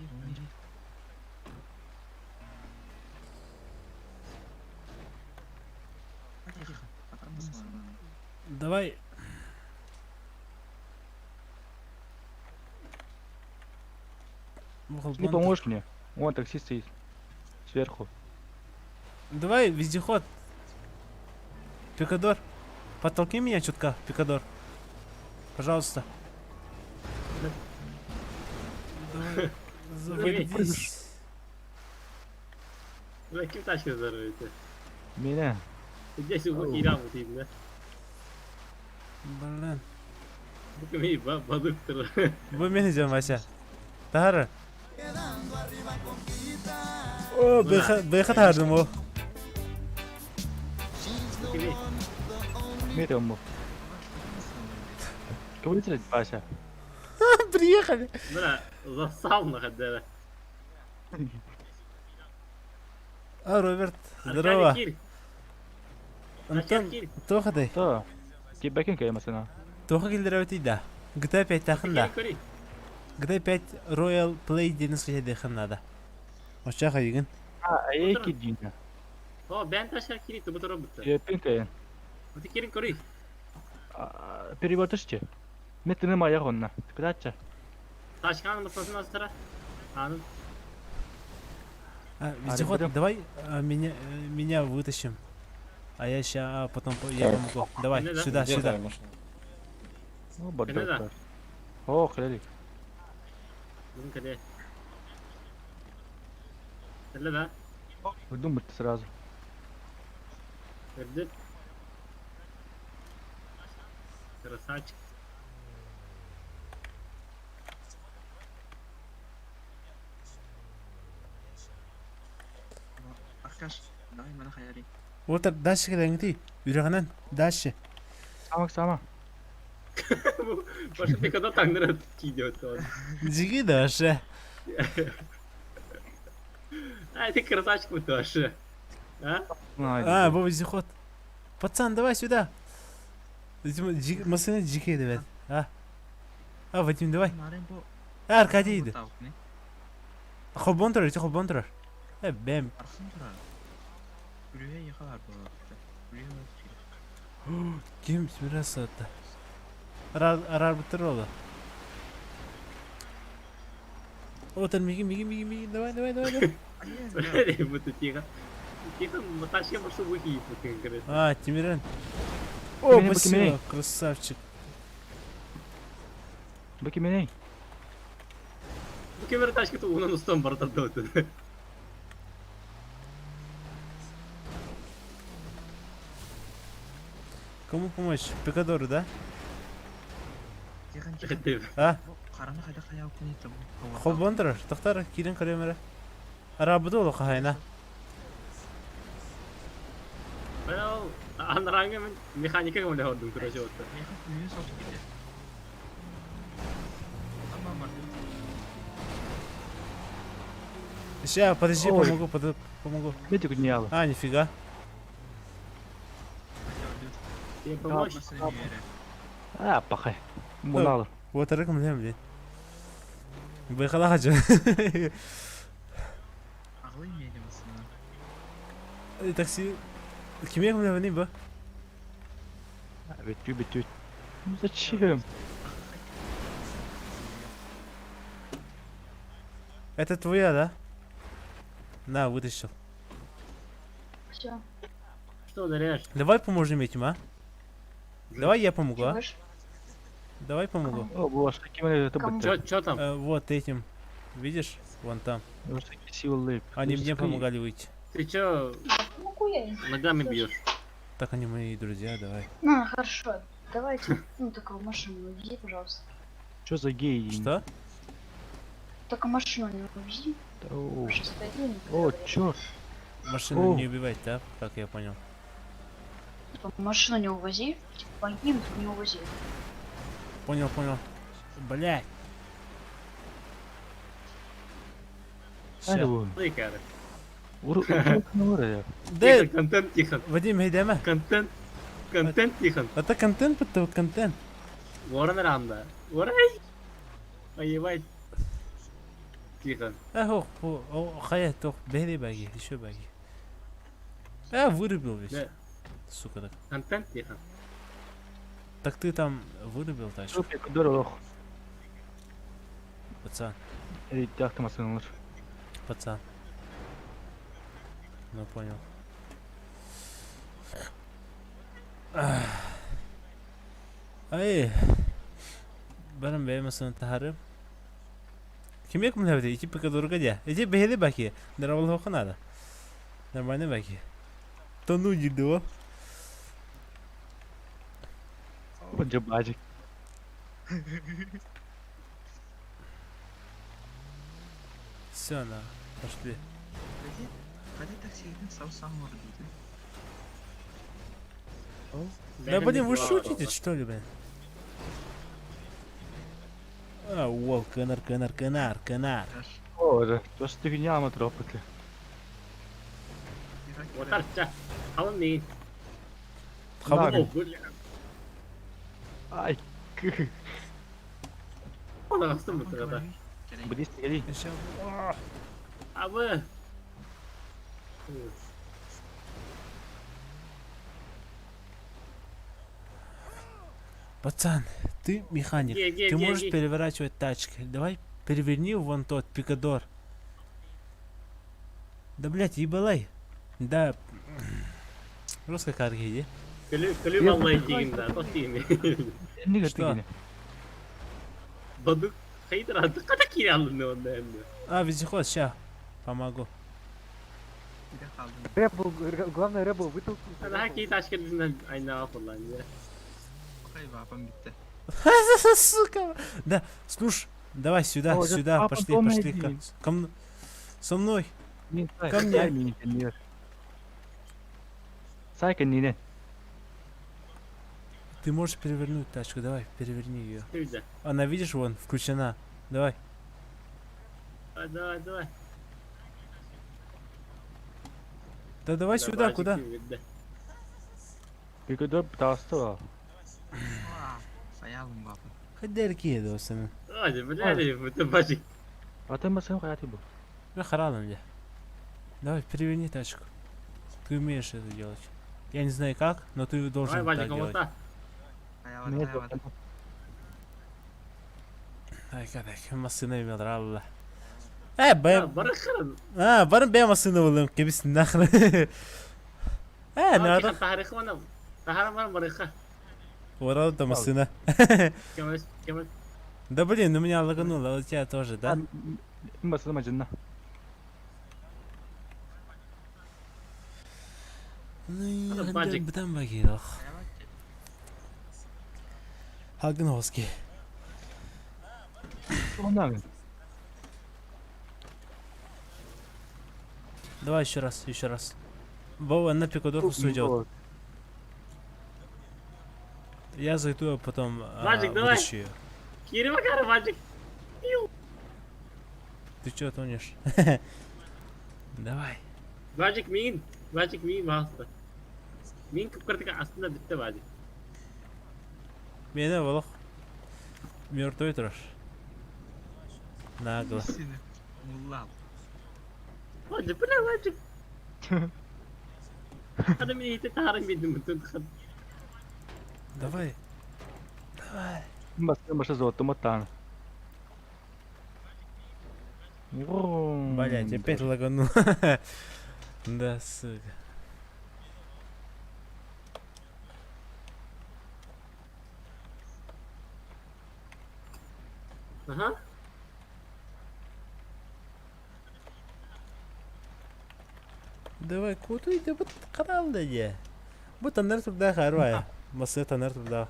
Тихо. Потом посмотрим. Давай. Не поможешь мне? Вон таксист стоит. Сверху. Давай, вездеход. Пикадор. Подтолкни меня чутка, Пикадор. Пожалуйста. Давай. Заводись. Bırak kim taş kızları öyle. Меня. Здесь у İran mı diyeyim ne? Блин. Bu kımayı balıktır. Bu beni canım Ayşe. Tahar. O beyha tahardım o. Bu kımayı. Меря ему. Кого летит, Пася? Приехали. Бля, зассал на ходила. А, Роберт. Здорово. Антон, Кир. Тоха дай. Что? Кибакинка я масана. Тоха келдіреуті да. GTA 5 тақында. Кори. GTA 5 Royal Play дениz қыша дейхында да. Ошчаға егін. А эки дина. О, ben taşlar kiriydi bu tarafı bitti. Кибакинка я. Hadi kirin kori. Переводишьте. Метры моя гонна. Кратче. Taşkanın mıslasın az tara. Anın. Вездеход, ребята. давай меня вытащим. А я ща потом я помогу. Давай, Да. сюда, сюда. О, Кенеда. бардак. О, хлелик. Bugün kade. Öyle de. Выдумать сразу. Verdi. Красавчик. Arkadaş, давай bana hayali. Отыр, дальше келеңді. Үріғінен, дальше. Сама. Bu başka bir kadar tanrı gidiyor sonra. Джиги дальше. Ай, ты красавчик вы тоже. А? А, бұл вездеход. Пацан, давай сюда. Машина джиги давай. А, Вадим, давай. Нарен bu Аркадий. tavuk ne? Холбон тұрар, холбон тұрар. Бәм. Arkasını durar. Buraya yakalar bu arada. Buraya bakıyor. Kim biraz saatte. Arar bitir oldu. Отыр, миги, давай. Блядь, вот это тихо. Тихо, мотащи машину выхи, говорит. А, Тимирен. О, Бакимей. спасибо, красавчик. Бакименей. Bu kemeri taş kutu onun ustam var tadı ötü. Кому помочь? Пикадору, да? Yakın А, Karanlık hadi kaya okunu итті bu. холбон тұрар. Тоқтар, кирен көремері. Арабыды олы қағайна. Ben o anlaranga men mekanika mı lehordum kuraşı oldu. Yakın kuyuya sokup gidiyor. Tamam var. Ща, подожди, Ой. помогу. Медик не А, нифига. Diye помочь. Nasıl bir yere? Пахай. Мунал. Вот раком блин. Байхала хачу. Ағылы мейлі мысына. Такси. Кеме кімде білейін ба? Бетю. Ну зачем? Это твоя, да? На, вытащил. Что ударяешь? Давай поможем этим, а? Давай я помогу, а? Давай помогу. О, боже, каким это быть? Чё там? Вот этим. Видишь? Вон там. Силы. Они мне помогали выйти. Ты чё ногами бьешь? Так они мои друзья, давай. Хорошо. Давайте, только в машину увези, пожалуйста. Что за гей? Что? Только машину не увези. О, чёрт. Машину не убивать, да? Как я понял. Машину не увози. Погиб, не увози. Понял. Блядь. Всё. Ну и cara. Да, Контент Тихон. Вадим, гайдама. Контент Тихон. Это контент, это контент. Ворон ранда. Ворай. Воевать. Тихон. О, хаят, тох, бери баги, еще баги. Вырубил весь. Да. Сука так. Контент Тихон. Так ты там вырубил тачку? Пацан. Пацан. Ну понял. Ай. Барам беймасын тахарым. Kim yakın evde? İki pika doğru gel. İki beheli belki. Nerede bakın ada. Nerede belki. Tonu girdi o. Баджик. Все, на, пошли. Ходи такси, сам может быть. Да блин, вы шутите, что ли, блин? Вол, канар. Боже, что ж ты фигня тропати? Вот так, халны. Хабар. Ай. Он астым мутырда. Близко гели. А вы? Пацан, ты механик. Ты можешь переворачивать тачки. Давай переверни вон тот пикадор. Да блять, ебалай. Да. Просто карги, иди. Көлü vallahi diyeyim daha. Bak diyeyim. Не Что? Badık. Hayır artık kada kiri alın ne onda hem de. Вездеход, ща. Помогу. Рэбл, главное Рэбл вытолкнуть. Hadi haki taş yüzünden aynı hava kullanıyor. Ой, вапам битте. Сука. Да, слушай, давай сюда, О, это сюда, папа пошли, дома пошли. один. Со мной. Ко мне. Сайка не. Ты можешь перевернуть тачку, давай, переверни ее. Güzel. Она, видишь, вон, включена. Давай. Давай. Да давай сюда, куда? Пикадор пытался. Саялым вапам. Хадер кеду сами. Hadi блядь, это бачик. А ты масым хаяты был. Я хараном я. Давай, переверни тачку. Ты умеешь это делать. Я не знаю как, но ты должен Давай так бачик делать. olsa. Ай, кадак, машина имел ралла. Бэм. Barışırım. Барым бэм машина булым, кебисин нахры. Надо. Tarih bana. Tarih bana barışa. Ворот до машина. Kemal. Да блин, у меня лагануло, у тебя тоже, да? Масым маджина. Ну, бачик. бітам багирох. Хагноски. Давай еще раз. Вова, на пикодорку суйдет. Я зайду, а потом Бачик, давай. вытащу ее. Kiri bakar bacık. Ты что тонешь? Давай. Bacık min. Bacık min bastı. Min kıpkırtık aslında bitti bacık. Meni buluq. Mертвый тұрар. Нагло. Муллал. Hadi bu ne vacık? Hadi beni iti tarım bildim bütün. Давай. Давай. Машина золото мотан. Блять, опять лаганул. Да, сука. Aha. Давай, куда иди? Вот канал да я. Вот танер туда харвая. Масы танер туда.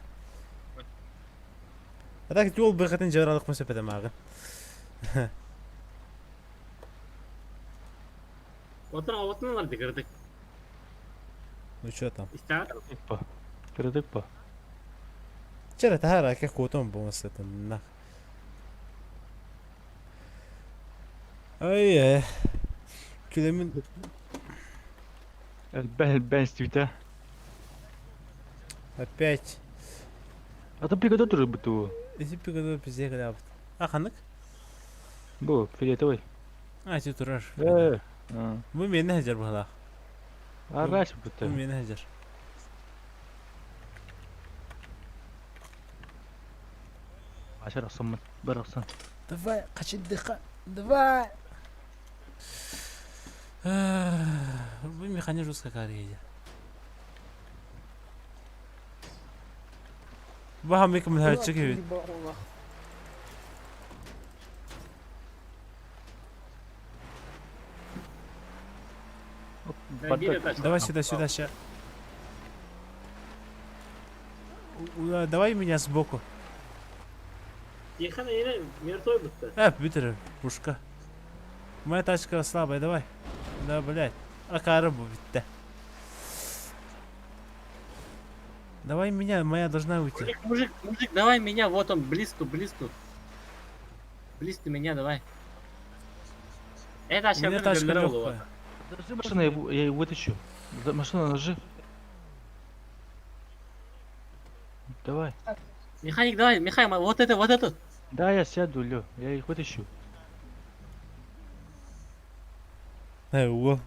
А так жол бэхэтэн жаралык мөсөпэдэ магы. Отын var dikirdik. Ну чё там? İster. Кредит па. Чера тахара как кутон бонус это на. Ай. Килемин Бен стюта. опять. А то пригодо тоже быту. Если пигадо пизде кадабыт. А ханык? Бу, филетовый. А, ты тураш. Бу мени хажар бахла. Араш Бу быту. мени хажар. عشان اصمت برقصن. Давай, качай дыха. Давай. Вы механизм жесткая карьера. Бахам меком хачик вид. Давай сюда, сюда, ща. Давай меня сбоку. Тихо, yine Mertoy bitti. Битер, пушка. Моя тачка слабая, давай. Да, блядь. А карабу битте. Давай меня, моя должна уйти. Мужик, давай меня, вот он, близко. Близко меня, давай. Это У меня тачка легкая. Держи машину, я ее вытащу. Машину ножи. Давай. Механик, давай, Михаил, вот это. Да, я сяду, Лё, я их вытащу. Во.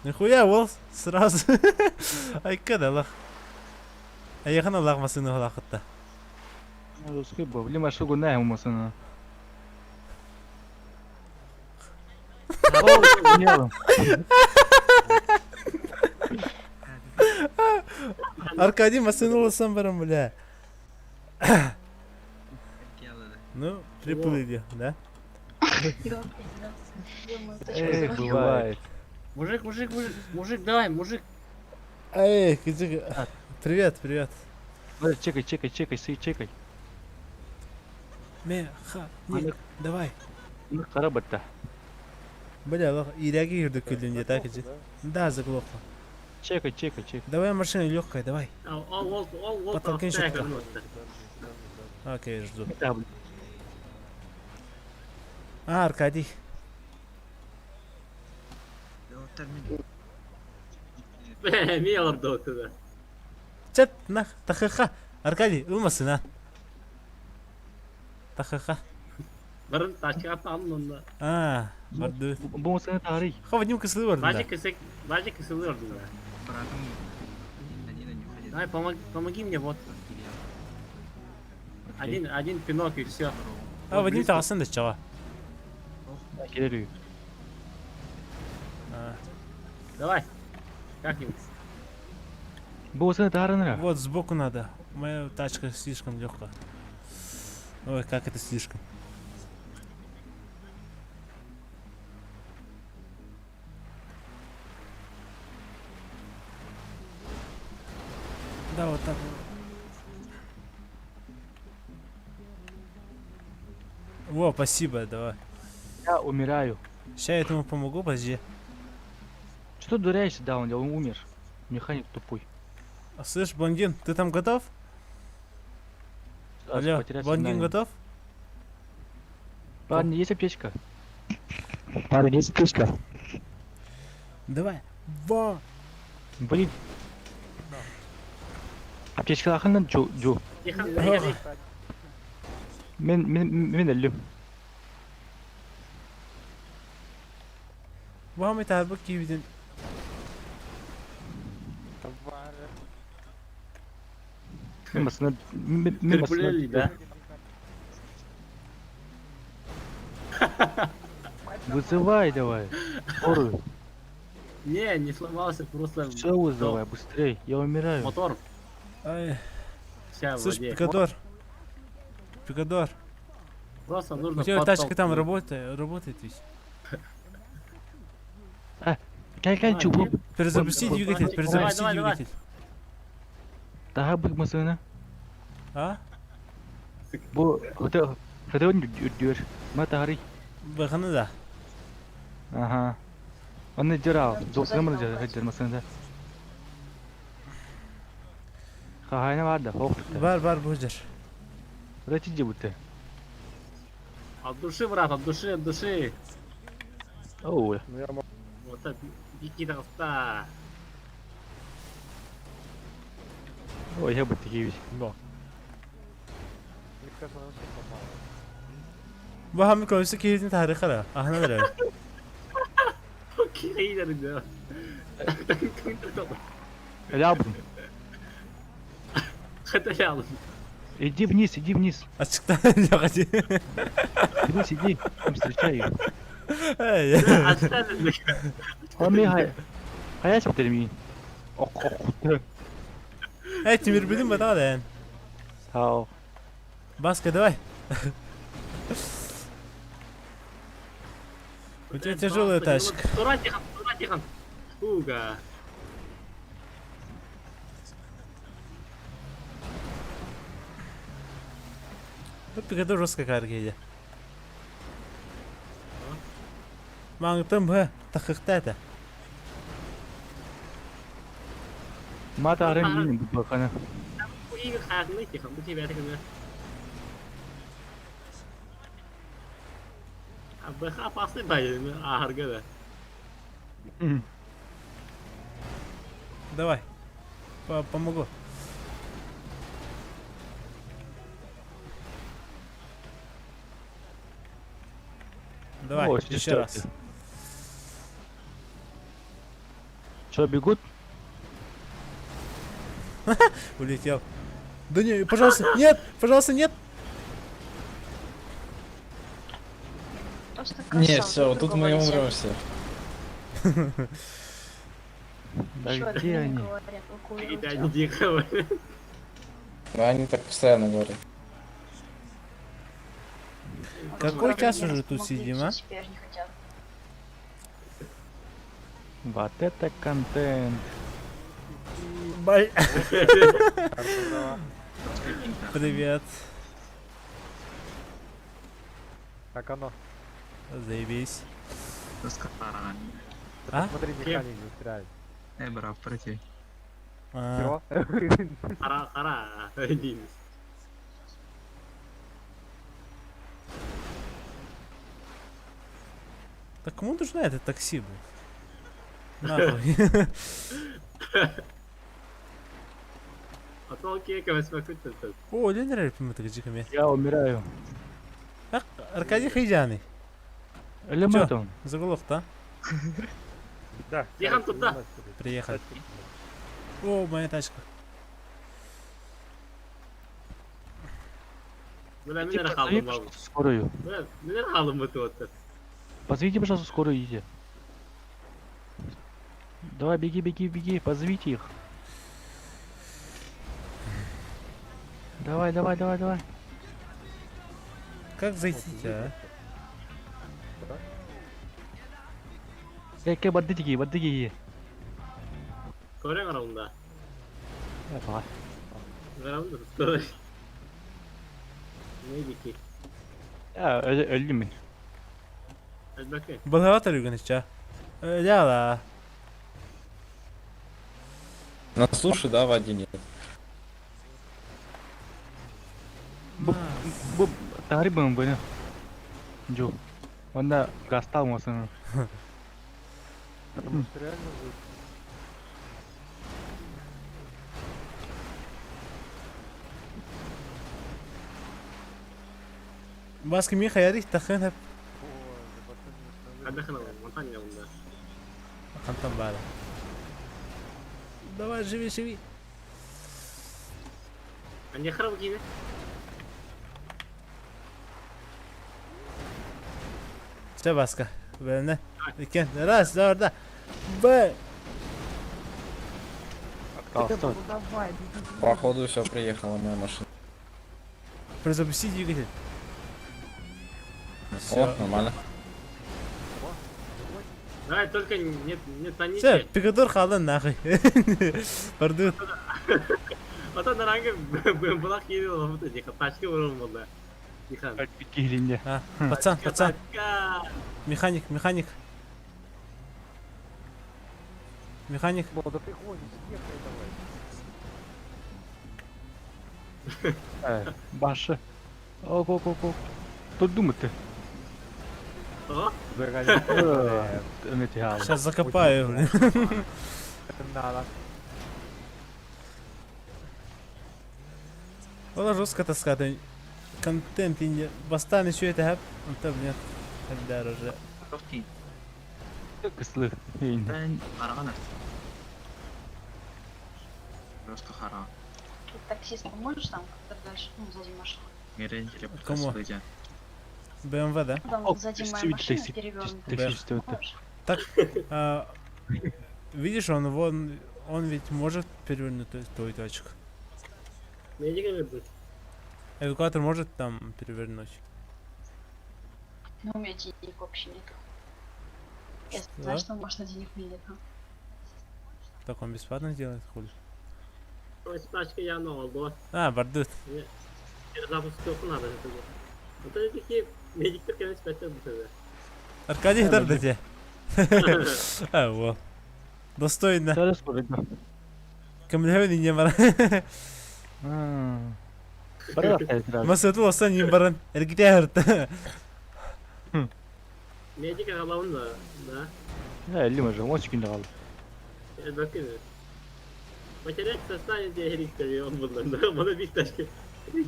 Нихуя, вол, сразу. Ай, когда лах. А я хана лах масыны лахытта. Скыбо, блин, машину на ему машину. Аркадий масыны лысам барам, бля. Ну, приплыли, да? Бывает. Мужик, давай, мужик. Эй, привет. Чекай. Давай. Карабата. Бля, лох, иряги юрду күлдүнде, так иди. Да, заглохло. Чекай. Давай машина легкая, давай. Ол, Потолкин щитка. Окей, жду. А, Аркадий. Мел орду туда. Чат, нах, тахаха. Аркадий, ылмасын, а. Тахаха. Барын тачка алынды. А, барды. Bu masana tarih. Хавадим кысылы барды. Бажик кысылы орду. Давай, помоги мне, вот. Один пинок и все. А, Вадим тағасын да чава. Келерию. Давай. Как-нибудь. Bu masana tarih. Вот сбоку надо. Моя тачка слишком легкая. Ой, как это слишком. Да, вот так. Во, спасибо, давай. Я умираю. Сейчас я этому помогу, подожди. Что дураешься, да, он умер. Механик тупой. А, слышь, блондин, ты там готов? Алло, блондин готов? Парень, есть аптечка? Давай. Во. Блин. Аптечка ақыннан Джо. Мен өлім. Muhammed abi bak gibidin. Мен басына... Трипулели, да? Вызывай давай. Скорую. Не сломался, просто... Все вызывай, быстрей. Я умираю. Мотор. Ай. Вся в Слышь, воде. Пикадор. Пикадор. Просто нужно У тебя тачка там подтолкнуть. работает ведь. Кәл, чубу. Перезапусти двигатель, перезапусти Давай. двигатель. Тағы бір мысығына. А? Бұл... Хыдығын үрдер. Ма тағырый. Бақыны да. Ага. Оны жыр ал. Зоқсығымыр жыр мысығында. Қағайна бар да, хоқтықта. Бар, бұл жыр. Рәти же бұтты. От души, брат, от души. Оу. Вот так, беги толста. Ой, я бұтты кейбіш. Muhammed konusu keyifli tarihı da. Ahına da öyle. Okey, iyilerim ya. Öyle abim. Hadi yalnız. Иди вниз. Açıktan yok hadi. Иди. Там встречаю. Ey. Açtan dedik. Он мне hayat bitirmeyin. Ok. Ey Timur bilin mi daha da yani. Sağ ol. Баска, давай. У тебя тяжелая тачка. Тура, Уга. Ну, Пикадор жестко каргейді. Маңытым бі, тақықта әті. Ма тағырын дейін бұл бақаны. Bu iyi bir hayatında hiç yıkan. Bu tibete gibi. Abi kapasın bayılır. Harika da. Давай. Помогу. Давай, О, еще что раз. это? Что, бегут? Улетел. Да не, пожалуйста, нет! Пожалуйста, нет! Не, все, вот тут мы и умрем все. Да где они? И они дико. Ну, они так постоянно говорят. Какой час уже тут сидим, а? Теперь не хотят. Вот это контент. Бай. Привет. Как оно? Заебись. Раскатаран. А? Смотри, механик застряет. Брав, пройти. А, Хара. Один. Так кому нужна это такси, блин? Нахуй. А то окей, как смотрите. О, не нравится мы так джиками. Я умираю. Аркадий Хайджаный. Элементом. Заголовок-то. Да. Ехал туда. Приехали. О, моя тачка. Бля, Иди, меня позови, нахалом. пожалуйста, скорую. Бля, меня нахалом вот вот. Позовите, пожалуйста, скорую, идите. Давай, беги, позовите их. Давай. Как зайти-то, а? Эй, баддыги. Көрен аралында. Давай. Аралында тұтты. Ne ki? Ya öldüm ben. Elbette. Balığa tarıyor işte. Öyle la. На суше, да, в воде нет. Bu tarih bana böyle. Jo. Onda gaz almasın. Потому что реально Баска мин хаярих тахын хеп. Отдохнул, монтанья он, да. Хантам бара. Давай, живи, живи. А не храм кине? Все, Баска. Верне. Икен. Раз, да, да. Б. Стой. Давай, Походу все, приехала моя машина. Призапусти двигатель. О, Всё. нормально. Давай, только не Все, тоните. пикадор халан нахуй. Пардут. Вот он ранге булак едил, вот эти тачки вырвал, да. Дихан. Киглинде. А, пацан, пацан. Тачка. Механик, механик. Механик. да приходит, ехай давай. Башы. Ок. Тут думать-то. О, Сейчас закопаю, блин. Надо. Вала жестко таскать. Контент инде. Бастан еще это хэп. Это, блин. Хальдар уже. Тофти. Кыслы. Инде. Ben Карагана. Просто хара. Тут таксист поможешь там как-то дальше, ну, сзади машины? Меренчили Кому? подходить. БМВ, да? Там сзади моя машина перевернута. Таксист это. Поможешь? Так, видишь, он ведь может перевернуть твою тачку. медика вернуть. Эвакуатор может там перевернуть. Ну, у меня денег вообще нет. Я Что? знаю, что можно денег нет. Так он бесплатно сделает, хули. Ой, тачка я новая была. А, бардут. Перезапуск только надо это было. Вот это такие медиктер, конечно, спятят до тебя. Аркадий хдар да тебе. А, вот. Достойно. Зараз порыга. Камлевый не бар. Масату осан не баран. Эргитярт. Медика головында, да. Лима же, он секунду калды. Bakın. Makinek sastan diye helik tabii on bundan da bana bir taş ki.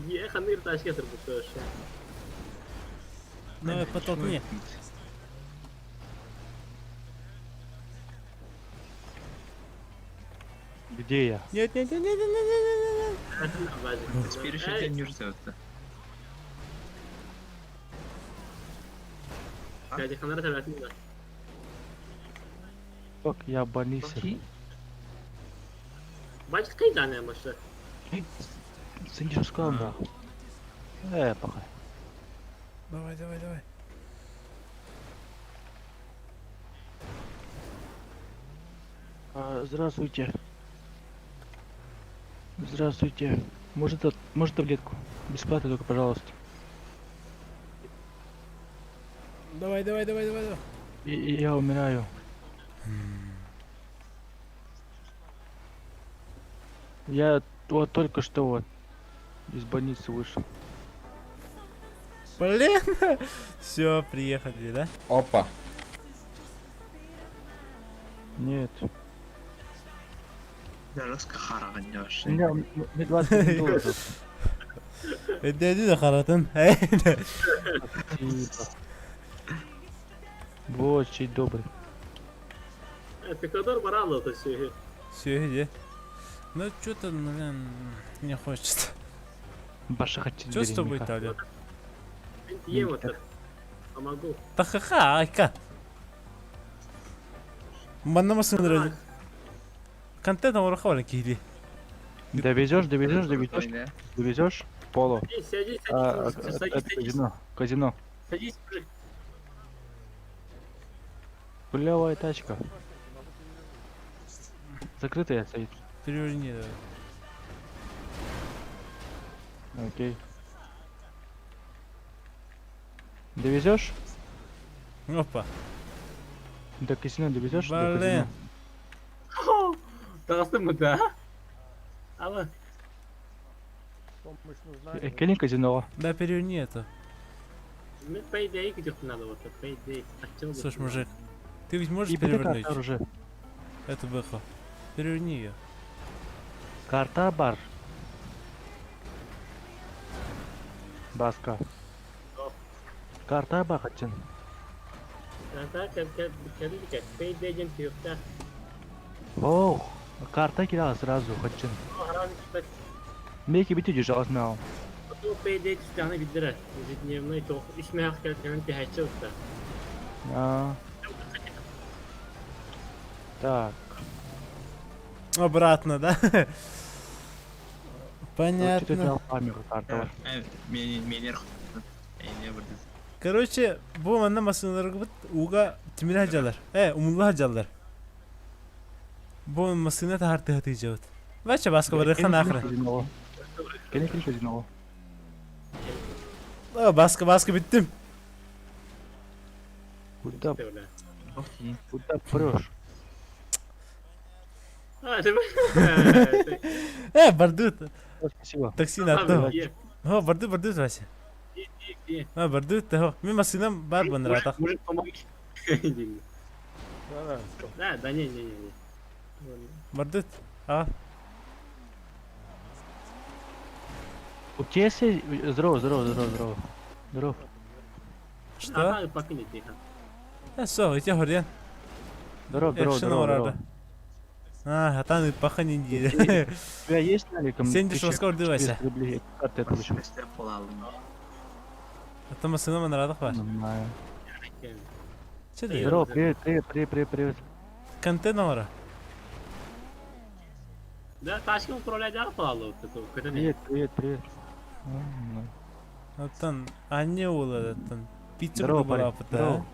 Ya kanır taş getir bu taş. Ну, потолкни. Где я? Нет. Теперь еще день не ждет. Hadi kanara tabii da. Bak я больница. Başka kaç tane maçta? Сынчик сказал, да. Пока. Давай. Здравствуйте. Здравствуйте. Может таблетку? Бесплатно только, пожалуйста. Давай. Я умираю. Я вот только что вот из больницы вышел. Блин. Все, приехали, да? Опа. Нет. Жароска хараган У яши. меня 20 долларов. Dedi de karatın. Спасибо. Вы очень добрый. Пикадор барало то все. Все, иди. Ну, что-то, блин, не хочется. Баша хотите. Что с тобой, Таля? Ем это. Помогу. Та-ха-ха, айка. Манна сындырады. Контент орахавален кийди. Довезешь? Поло. Садись, Это садись. казино. Садись, мужик. Плевая тачка. Закрытая стоит. Переверни, давай. Окей. Довезешь? Опа. До казино довезешь? Блин. Тағыстың мы, да? Ала. Помощь нужна. Келин казино. Да, переверни это. Ну, по идее, где-то надо вот так, по идее. Слушай, мужик, ты ведь можешь И перевернуть карта уже. эту бэху? Переверни ее. Карта бар. Баска. Карта бақытчын. Karta кәдімгі пейдеген түйіқта. О, карта кидала сразу, хотчын. Араны кіпет. Меки бити держалась мяу. Бұл пейде түстіғаны білдірі. Ежедневный тоқ. Ишме ақ кәлкенін тәйчі ұста. Так. Обратно, да? Понятно. Карта. Менер. Короче, bu manda masinalarga bit uga timir hajalar. Umullu hajalar. Bu masina tartı hatijat. Vacha baska barıqan axir. Kene kene Baska bittim. Burada proş. Бардут. Спасибо. Такси на то. Бардут Вася. Бардут то. Мен машинам бар банрата. Мужик помоги. Да, не. Бардут. У тебя есть... Здорово. Что? Пока не тихо. Все, эти хорьян. Здорово. Хатан паха не У тебя есть наликом? Сен дешево скоро Вася. Карты получил. Это машина манрадах бар. Че ты? Здорово, привет. Контент номера. Да, ташкент управляет арпалу. Привет. Оттан анне улады оттан. Пиццу Здорово, была парень. да?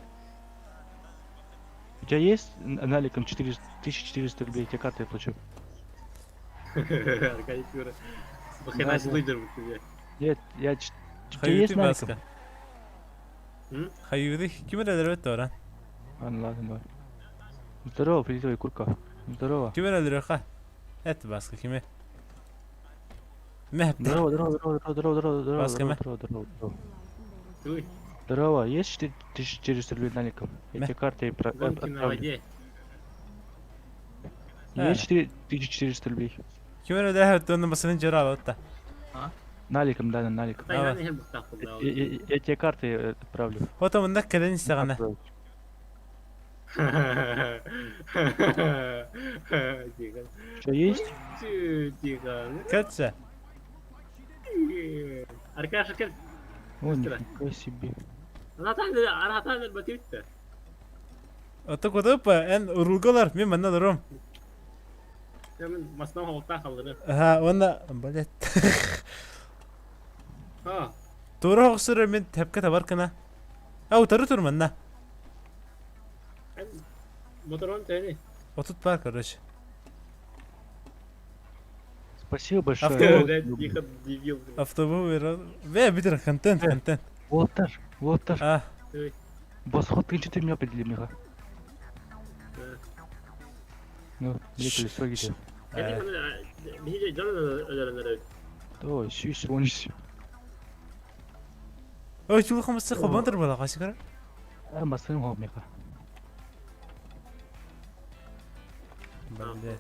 У тебя есть наликом 1400 рублей? Тебе карты я плачу. Аркадий Фюра. Похренась лидер в тебе. Нет, у тебя есть наликом? Hayırlı kim öldürüyor Toran? Ладно. Здорово, приветствую, курка. Здорово. Kim öldürüyor ha? Et baskı kimi? Mehmet. Здорово. Баска ме? Туй. Здорово, есть 1400 рублей наликом? Я тебе карты Гонки на отправлю. воде. Есть 1400 рублей? Kim öldürüyor Toran'ın basının cera aldı. Наликом, да, наликом. Тайвань не бустаху дал. Я тебе карты отправлю. O zaman da keden istegana. Что есть? Тихо. Kaçsa? Аркаша, как? О, нифига себе. Anahtar batırdı. Ota kodup en urulgalar men bana durum. Hemen masnava olta kaldı. Ha onda balet. Ha. Tora hoksur men tepke tabar kana. Au tarı turmanna. Motorun teni. Otut par короче. Спасибо большое. Тихо, дебил. Автобус верал. Ve bitir контент. Волтер. Босход, ты что меня определил, Миха? Ну, где колесо где? Bir canın ölerenlere. Ой, сюсь, вон все. Ой, чул хамсы хобантыр бала кашкара. Масын хоб, Миха. Бәлде.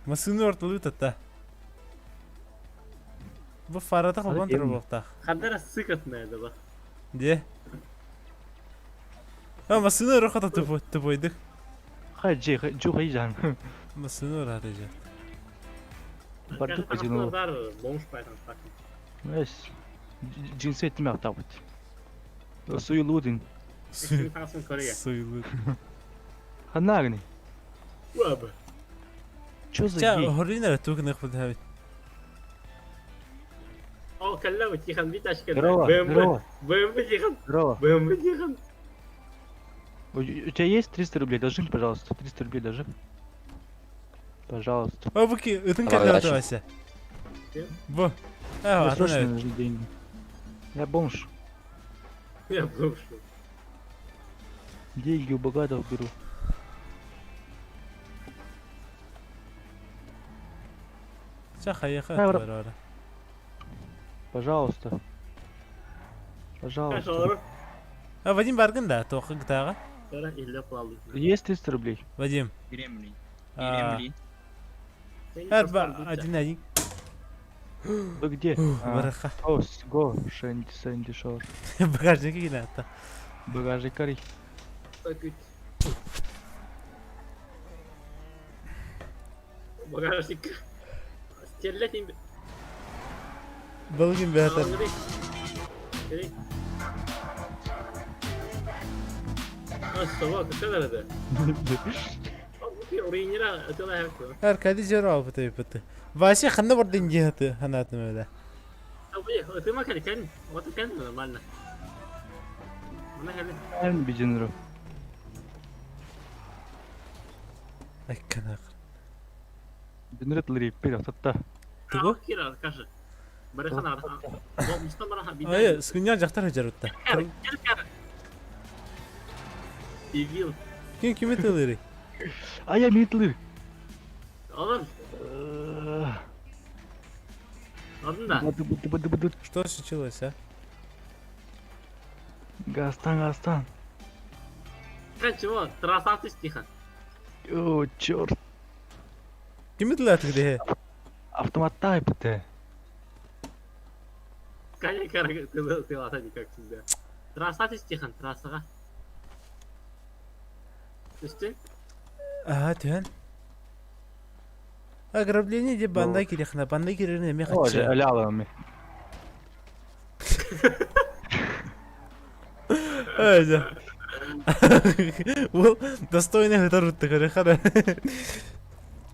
Масыны ортылы тата. Bu farada хобантыр болта. Хадара сыкатная бak. Де. Масыны рохата тупойдык. Хаджи, жан. Масыны рахатыжа. Барды казино. Бомж пайтан такым. Эс. Джинсет мя табыт. Суйлудин. Суйлуд. Ханагни. Уаба. Чё за Ча, гей? хорина тук нахуд хавит. О, каллава тихан bir taş geldi. Здорово. БМВ тихан. Здорово. БМВ тихан. У тебя есть 300 рублей? Должи, пожалуйста. 300 рублей должи. Пожалуйста. О, буки, ытын кәллә атывася. Бу. Мне Атына. срочно нужны деньги. Я бомж. Я бомж. Деньги у богатых беру. Ча хаяха Давай, бар. Пожалуйста. Пожалуйста. Kaç Вадим баргын да, тоқы гитаға. Sonra ille kaldı. Есть 300 рублей? Иремли. Her ba, один. Вы где? Бараха. Го, Сэнди Шор. Багажник кинатта. Багажник карий. Так ведь. Багажник. Стрелять им. Балгин бәтер. Керек. Собака, какая это? Оригинал, это на это. Аркадий жирау бутый. Васи ханна бордин жihаты ханатым öyle. Ты макали, кан? Вот кан нормально. Макали. En bijinro. Ay kanaq. Binret liri pira tatta. Tugu? Kira, kaşı. Барахан архан. Бо мустан барахан бидай. Ay скуньян жактар хажарутта. Gel gel. İlgil. Kimi tılırı? Aya mitlir. Oğlum. Adın da. Быды. Что случилось, а? Гастан. Kan чего? Трасаты стиха. О, черт. Kimi tılırdı где? Автоматтай бите. Сканя карага ты латани как всегда. Трасаты стихан, трасага. Слышите? Ага, тюен. Ограбление де банда кирихна, банда кирихна не О, хочу. алялами. Öyle. Bu достойный гитарутта карахана.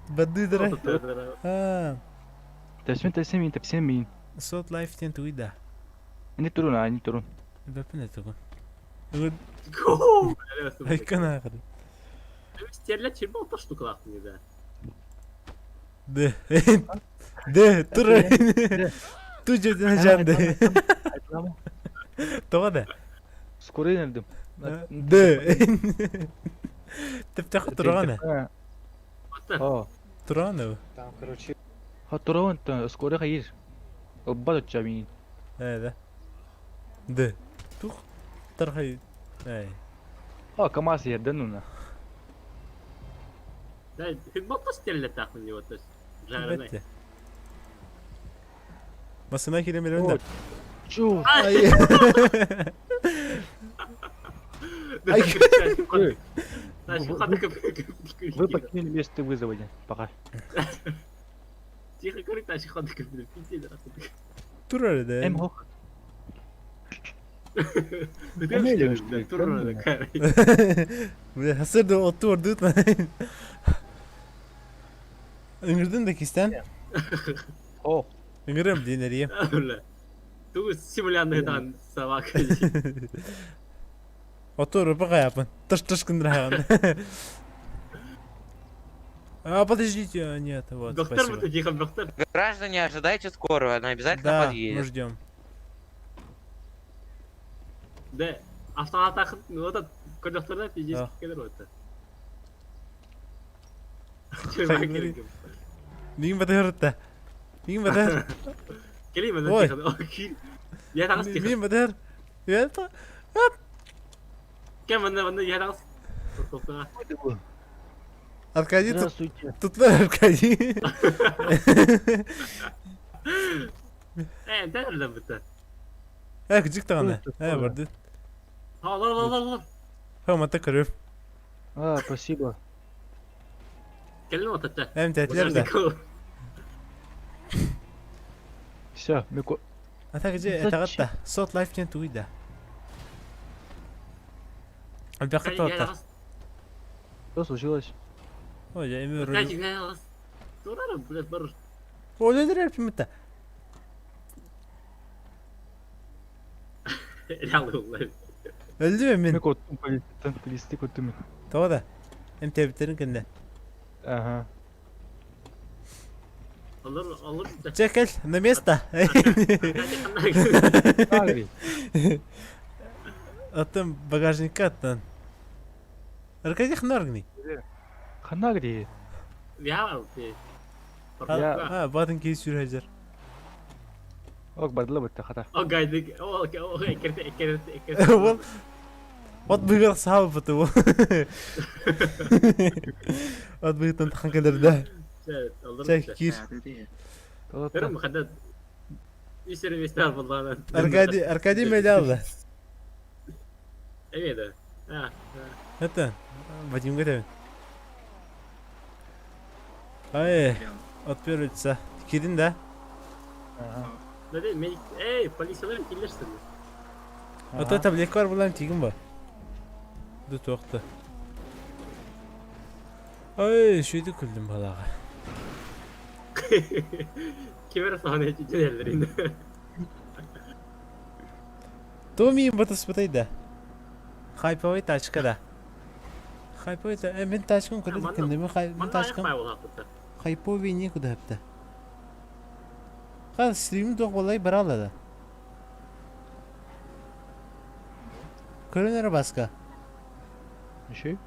Бадыдра. А, Тесмин. сот лайф тен туида. Они турун. Бапне тугун. Гоу! Ай канахыр. Стерлять чего то штука лахни да. Де, тура. Ту жоден жанды. Тоғада. Скорее nerdim. Де. Тепте тұрғаны. О, Тұрғаны. Там, короче, турун, скорее hayır. Оббадат чамин. Да. Де. Тух. Тархай. Ай. О, КамАЗ yerden ona. Да, ты бото стерлять нахуй него, то есть. Жареный. Бетте. Масына киремел önde. Чу. Ай. Ай. Вы покинули место вызова. Пока. Тихо говорит, наши ходы как бы пиздец. Tur öyle Hem de. hok. Hasır da otur tutma. Ingırdın da kisten. Oh. Ingırım dinleriyim. Öyle. Tu simülanlardan sabah. Otur пока yapın. Тыш кындыраган. А подождите, нет, вот. Доктор, Спасибо. вы тихо, доктор. граждане, ожидайте скорую, она обязательно Да, мы подъедет. ждем. Да, автомат тахын, вот этот кондукторда пиздец Да. кедер вот. Нигин бадыр. Нигин бадыр. Келейм Ой. тихо. Я тагыс тихо. Нигин бадыр. Я то. Кем ванна я тагыс. Доктора. Аркадий тут. Здравствуйте. Tutlar Аркадий. Nereden bitti? Küçük tane. Vardı. Al. Hem ata kırıp. А, спасибо. Gelin o tatta. Hem tetler de. Все, Мико. Ata gıcı tağıtta. Sot life can to ida. Albaqat orta. Что случилось? Oja emir. Kaçın ya. Durarım biraz barır. Oledir hep mitte. Realmente. Öldü mü min? Мико, полисти көттүмүн. Tava da. Hem tebitlerin kende. Ага. Alır. Çekil. На место. Агри. Attım bagajnikka attın. Аркадий хнаргни. Ханагри. Ya. Ha, badın ki sür hacer. Ок, бардыла бітті, хата. O gaydık. O ekerte. Вон. Вот быгал сабы быты ол. Вот быгытан тахан келер да. Evet, alırım. Çek gir. Verin bu kadar. Bir sürü misal bunlarla. Arkadi medallı. Evet. Ha. Hatta. Vadim götürün. Ay. Atıyor ötse. Gidin de. Ne değil mi? Ey polisler bilirsin. Ata tablet var bulan tigim var. Dur toxtu. Ay şuydu küldüm balağa. Kimer sahneye gidiyorlar. Томі батаспитайда. Хайповий тачка да. Хайповий та мен тачкам куди дикенде мен тачкам. Хайповий никуда хепте. Хал стримі до голай барала да. Көрінер баска. Ниши?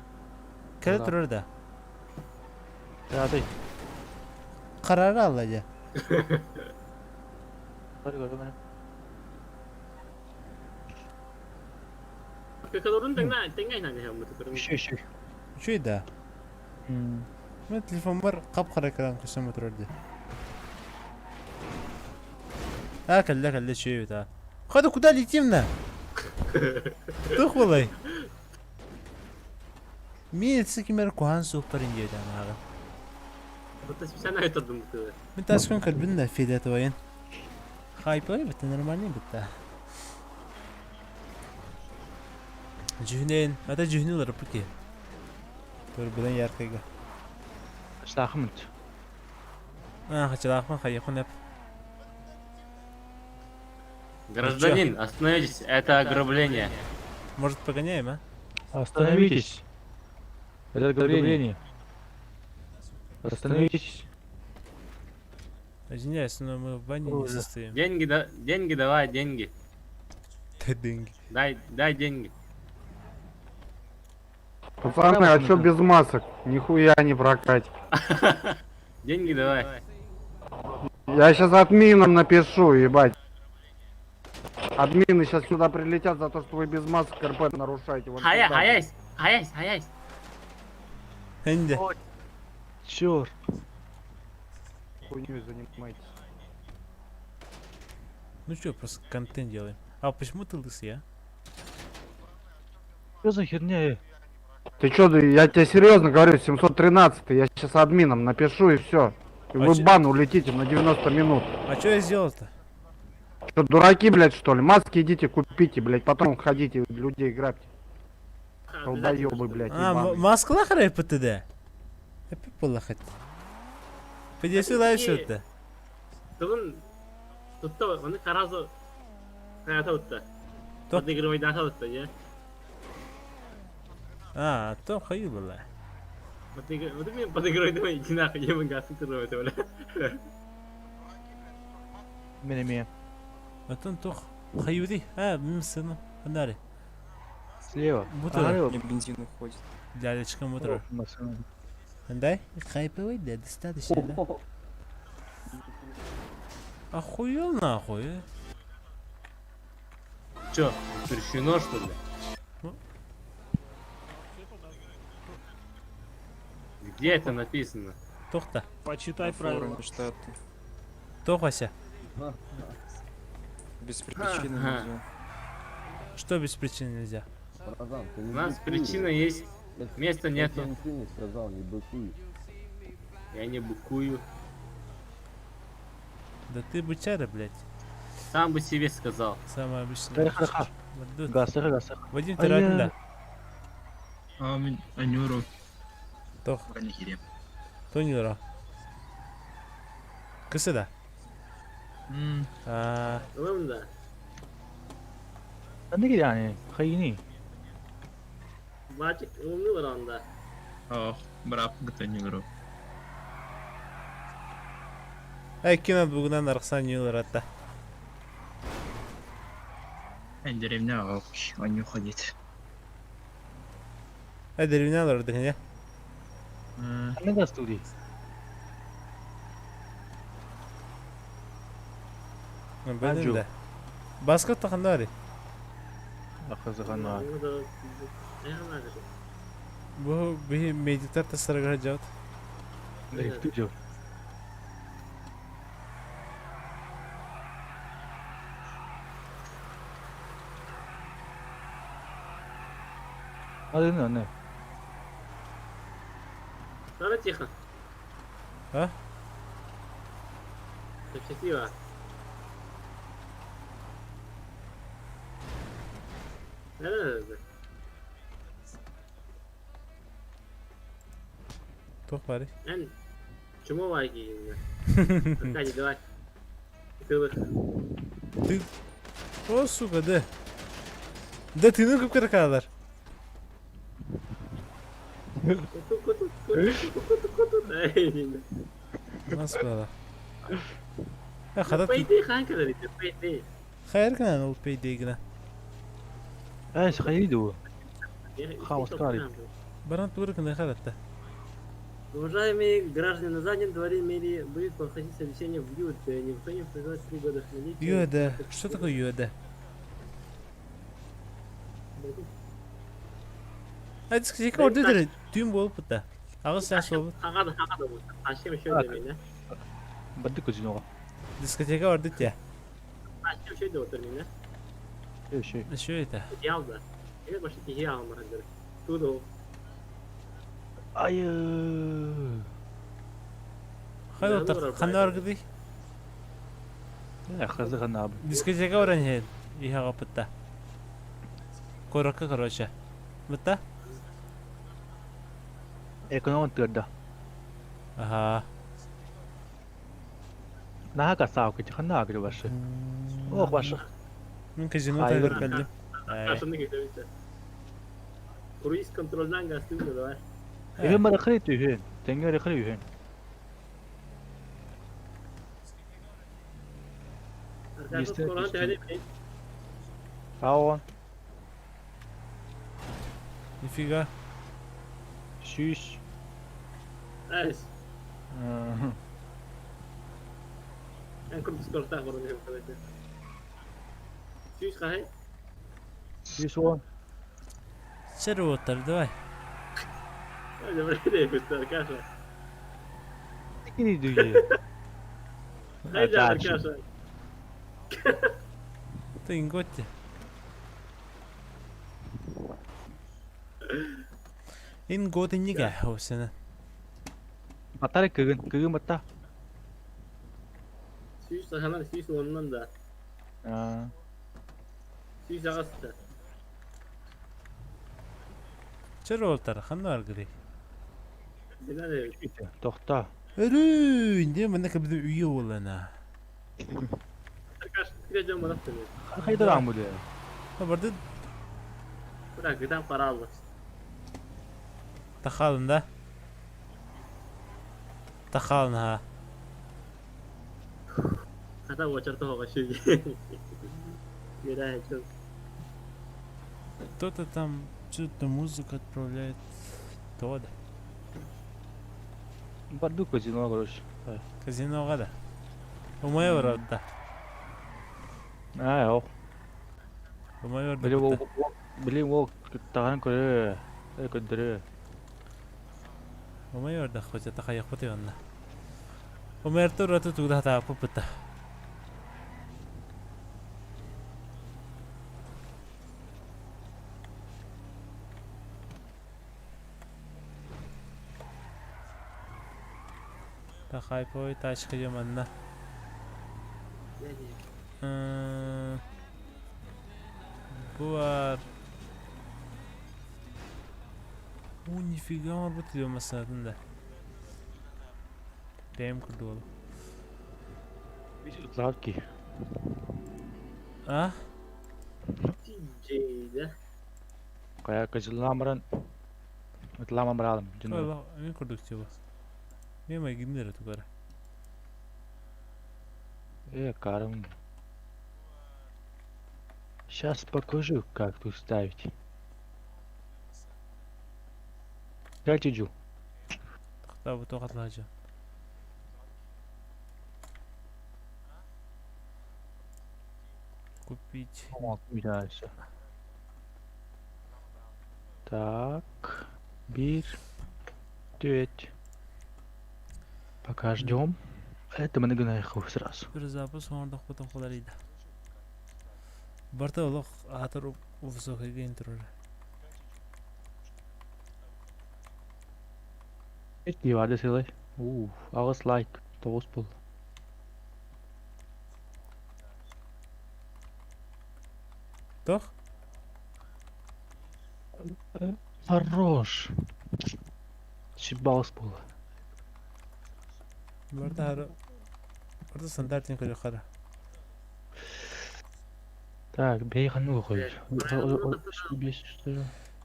Келе тұрыр да. Радай. Қарары алла ja. Көргөрмөн. Кекалорун теңгай нане хам мутукурун. Шүй. Шүй да. Мен телефон бар қап-қара экран көсөм отырды. Келде шүй да. Хады куда летим-на? Тух болай. Мен сикимер куан супер индейді ага. Вот sen айтырдым бу. Мен таскан калбин да фидет ойын. Хайпой бітті нормальный бітті. Жүхнен, ата жүхнен ларып бүке. Төр бұдан ярқайға. Қышлақым үт. Қычылақман қайықын әп. Гражданин, остановитесь, это ограбление. Может погоняем, а? Остановитесь. Это ограбление. Остановитесь. Извиняюсь, но мы в бане не состоим. Деньги давай, деньги. Деньги. Дай деньги. Пацаны, а чё без масок? Нихуя не прокатит. Деньги давай. Я сейчас админам напишу, ебать. Админы сейчас сюда прилетят за то, что вы без масок РП нарушаете. Вот Хаясь. Хэнди. Чёрт. Хуйнёй занимаетесь. Ну что, просто контент делаем. А почему ты лысый, а? Что за херня? Ты чё, я тебе серьезно говорю, 713, я сейчас админам напишу и все. И вы в бан улетите на 90 минут. А что я сделал-то? Что, дураки, блядь, что ли? Маски идите купите, блядь, потом ходите, людей грабьте. Долбоёбы, блядь, ебаные. Маскалар рэпэты да? Эпи полахат. Пойдёшь лайв шот-то? Tuttu, onu karazo hayata uttu. Подыгрывай да утта, я. То хаю была. Подыгрывай давай, иди нахуй, я магазин тырывай, бля. Менеме. То хаю ди. Мимсыну. Фонари. Слева. Бутер. Бензин уходит. Дядечка Мутро. Андай? Хайповый, да, достаточно, да? Охуел нахуй, Чё, запрещено что ли? Где это написано? Тохта. Почитай правила. Штаты. Тохася. Без причины нельзя. Что без причины нельзя? У нас причина есть, места нету. Я не быкую. Да ты бычара, блядь. Сам бы себе сказал. Самое обычное. Гасыр. Вадим, ты радин, да? Амин, Анюру. Тох. Тонилра. Кысы да? Tamam da. Ne gibi yani? Hayini. Bacık ılımlı var onda. Брат, где Анюру. Кино бүгінен арқсан нелер атта. Деревня, Аню ходит. Деревня алырдың, не? Ne de studi? Benim de. Басқа тақында ари. Қызыған var. Bu bir meditar tasarıға жауд. Ne studi? не. Давай тихо. А? Красиво. Да. Тох пари. Эн, чему вайги? Аркадий, давай. Кылых. Ты... О, сука, да. Да ты ну как каракадар. Nasıl böyle? Ya kadar Payday kanka da bitti. Payday. خير كان نقول بيدي كده. ايش خيدوا خلاص قاري. بران تورك на خدته. Уважаемые граждане, на заднем дворе имели будет проходить совещание в Юте. Никто не производит 3 года хранителя. Юда. Что такое Юда? А дискотека orada dedi. Düğün bolup da. Ağız sen soğuk. Haqada bu. Aşkım şöyle demeyin ha. بدك كوزينو. Diskoteka orada ya. Aşkım şöyle oturmayın ha. ايش Şu ete. Yal da. Evet başta ki yal mı hazır. Tudo. اي Hadi otur. Kanı argıdı. يا اخي خلنا ابو Diskoteka oran hel. İha kapıtta. Koraka короче. Bitta? ekonomi tırda. Aha. Naha kasao ki خلنا اقرب بس. اوه باش. Min kazino Hayır. taylar kaldım. Karşında gidiyor işte. Kruiz kontrolden gazete da var. ايه ما دخلت هين. تنجر يخلي هين. Arkadaşlar Kur'an tehlikeli. Aon. Nifiga. Şiş. Evet. En kurt skorta var onu yapıyor. Şiş kahe. Şiş on. Çarı otur давай. Hadi buraya da yapıyorsun arkadaşlar. Ne diyor? Hadi arkadaşlar. Ты инготти. Инготы не гахосена. Matara kırın mata. Şiş hemen şiş ondan da. Şiş ağastı. Çarı otur. Kanı argıdı. Ne de Tohta. Örü. Diye bana kabul üye olana. arkadaşlar gideceğim bana söylüyor. Haydi lan bu diye. Ha burada Bırak giden para aldı. takalın da. Takalın ha. Hatta bu açarda hava şey. Мирай, чё? Кто-то там что-то музыку отправляет. Кто да? Барду казино, короче. Казино гада. Умай ворота. Yok. Умай ворота. Bileyim o tahan kore. Kudere. Умай ворота. Хотя такая хотела. Умай ворота туда та попыта. Такай пой тачка яманна. Bu var. Нифига морбут ediyor masanında. Benim kurdu oğlum. Bir şey tutlar ki. Ah? C'de. Kaya kacılamaran. Tlama bralım. Valla emin kurduk çabuk. Benim ayı lira tukara. Карм. Сейчас покажу, как тут ставить. Дайте джу. Да, bu tokatlayacağım. Купить. Дальше. Так. Bir. Девять. Пока ждем. Это мы нагоняем сразу. Bir запас orada потом куларıydı. Barta olaq atır ufsuğa giyintirir. Etki vardı Selay. Ağız like. Toğuz bul. Toch? Хорош. Şibağız bul. Burada her... Burada standartın koyuyor kara. Так, beyhanı koy. 500 lira.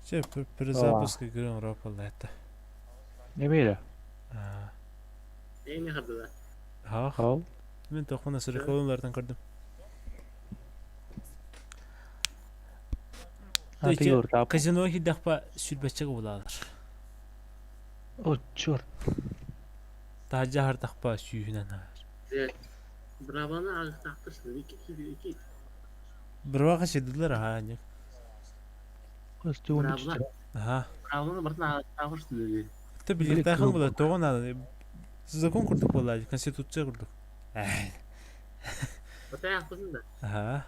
Şey, перезапуск игры Ропал это. Ne böyle? Ne kadar da? Ha. Hal. Ben toxuna sürük oyunlardan gördüm. Hadi yor tap. Kazino hidakpa sürbeçek bulalar. O çort. Daha cahar takpa süyünen har. Evet. Bravo'nu ağız taktırsın. İki. Bir vaqa şediler ha yani. Kız diyor Bravo. Ha. Bravo'nu barına ağız taktırsın dedi. Te birlikte yakın bula toğun adı. Zakon kurduk vallahi. Konstitusiya kurduk. Öte yaptın da. Ha.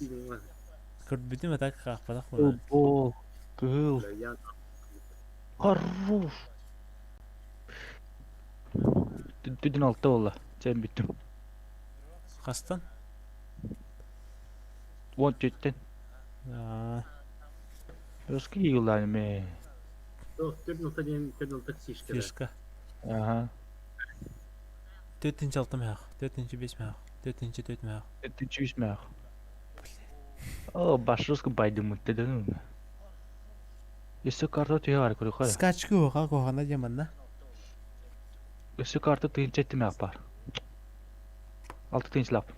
Bilmem. Kurd bütün metak kahpadak bula. O kıl. Ya Хорош. Düdün altta valla. Sen bittim. Kastan? 17'ten. Ha. Özgü yıllar mı? yok 4.4 fişke. Fişka. Aha. 4-6 məhaq, 4-5 məhaq, 4-4 məhaq. 400 mə. O, başrosku baydı mutleden mi? Üstü kartı tüye var kuru kara. Skaçkı oğa koğana yamanna. Üstü kartı tüye çetti mi yapar? 6 tınç lap.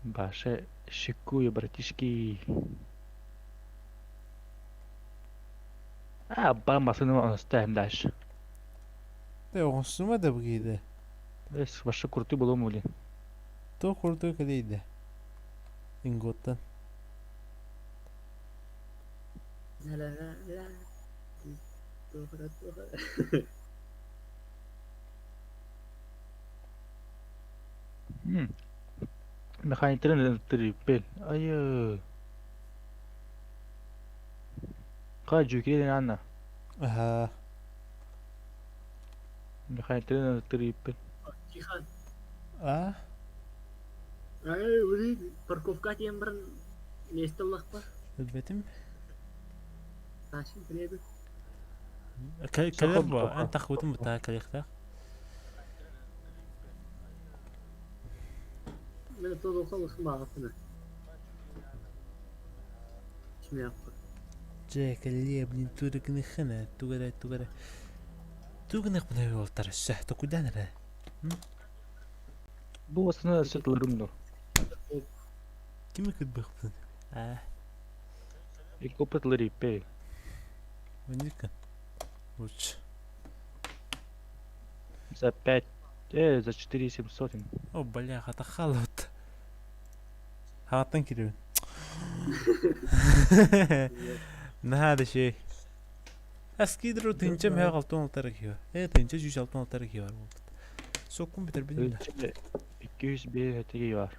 Başa шикую, братишки. Бамбасını оставим дальше. Te oğunsuma da bu giydi. Biz başka kurtu bulalım öyle. To kurdu kaleydi. İngottan. La la la la. Doğru. Mekaniklerin tripel. Ayı. Kaç yükleyin anna. Aha. Mekaniklerin tripel. Cihan. Ah. Ay, udah parkovka yang beren nestellah pa. Betim. Taşın krebi. Kaleb bu. Anta khutum bata kalekta. Ben todo خلص ما عرفنا. Kim yaptı? Jack اللي ابني تورك نخنا تورا. Tuğ ne yol tarafı. To kudan re. Bu aslında sütlerimdir. Kimi kıdbıktın? Ah. Kopatları pe. Ваника. Уч. За 5. За 4700. О, бляха, это халат. Халаттан киребин. Не هذا شيء. Eskidir o tınca mı altın altara giyiyor. Tınca 100 altın altara giyiyor. Sokun bitir bilin. 200 bir öteki var.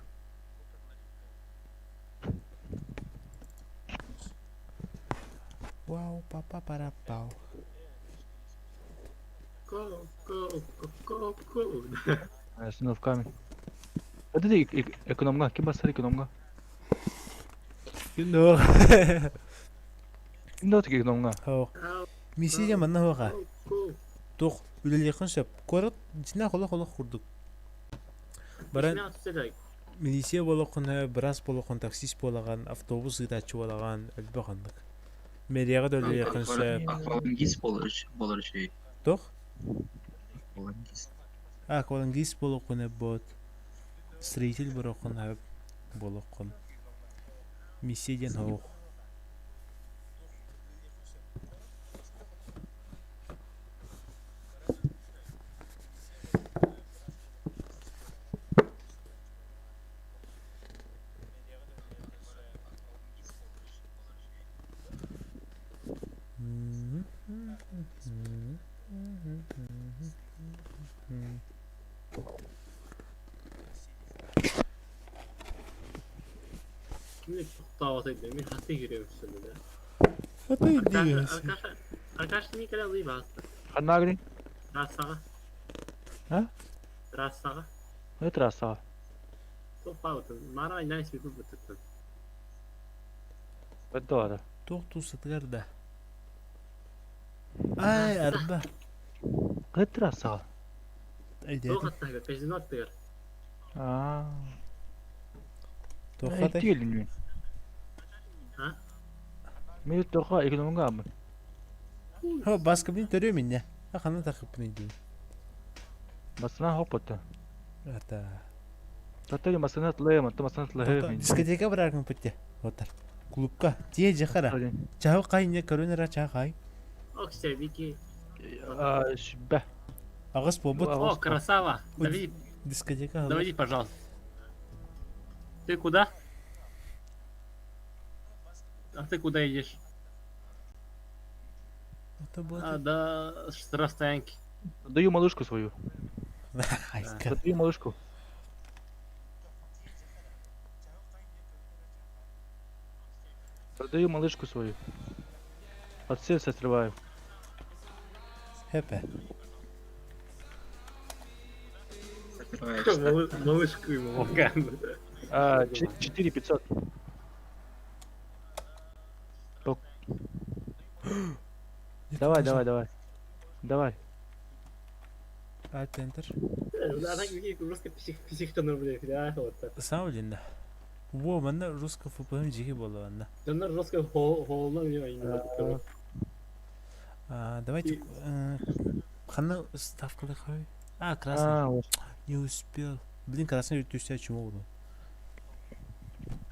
Wow, papa para pau. Ko. Sınıf kamin. Hadi de ekonomga. Kim basar ekonomga? You know. Kim de öteki ekonomga? Ho. Misiye manna hoga. Toq ülel yakın şap. Korat içine kola kurduk. Baran milisiya bolaqına, bras bolaqın, taksis bolaqan, avtobus gıdaçı bolaqan, ölbaqandık. Mediyaga da ülel yakın şap. Akvalangis bolur şey. Toq? Akvalangis. Akvalangis bolaqına bot. Строитель болaqın, bolaqın. Misiyen hoq. Şimdi davet edeyim. Bir hasta giriyor üstüne de. Отойди. Аркаша никогда улыбался. Ханагри. Трассаға. А? Трассаға. Это трасса. Сол паутын. Мара айнай смекул бітті. Это Тоқту сатгарда. Ай, арба. Это трасса. Айди, Сол айди. қаттағы, казино аттығыр. Тоқатай. Тилин. А? Мен тоқа экономгамы. Хо, басқа бін төрі менне. Ақаны тақып бін дейін. Масына хопота. Ата. Татали масына тлэма, то масына тлэхэ. Дискотека бараргын пөтте. Отар. Клубка. Тие жақара. Чағы қайын көрінера чағы қай. Оксе, Вики. Шбэ. Ағыс побыт. О, красава. Давид, Дискотека. доводи, пожалуйста. Ты куда? А ты куда идешь? Это было. До расстоянки. Даю малышку свою. Айска. Даю малышку. Продаю малышку свою. От сердца отрываю. Хепе. Малышку ему. 4500. Давай. Альт-энтер. Zaten Rusya psihikten блядь, ya вот. Сам улинда. Во, манда русский футболым жиги болу анда. Onlar Rusya holna oynuyor. Давайте хана ставка какой? Красный. Не успел. Блин, красный ведь у тебя чему было?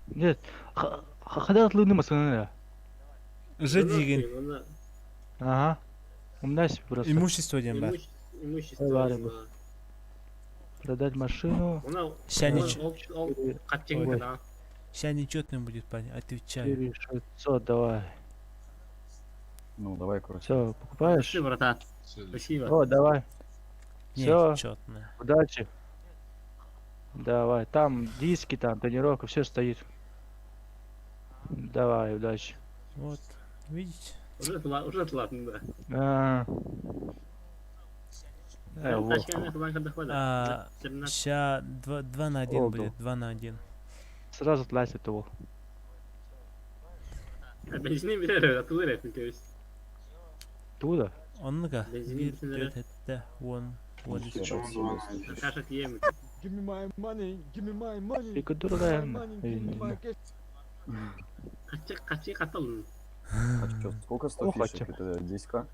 Нет. Когда отлынды масаны? Жадиген. Ага. У меня есть просто. Имущество один бар. Имущество. Продать машину. Ща нечетный будет, парень. Отвечаю. 600, давай. Ну, давай, короче. Все, покупаешь? Спасибо, братан. Спасибо. О, давай. Все. Нечетное. Удачи. Давай. Там диски, там тренировка, все стоит. Давай, удачи. Вот. Видите? Уже ладно, да. Ща 2 на 1 будет. 2 на 1. Сразу тласит его. Бензин берер, атылır etmek öyle. Туда? Онныга. Бензин Arkadaşlar diyemem. Give me my money, give me my money. Пика дорогая. Kaçı katalım. Сколько стоит фишек? Это 10к?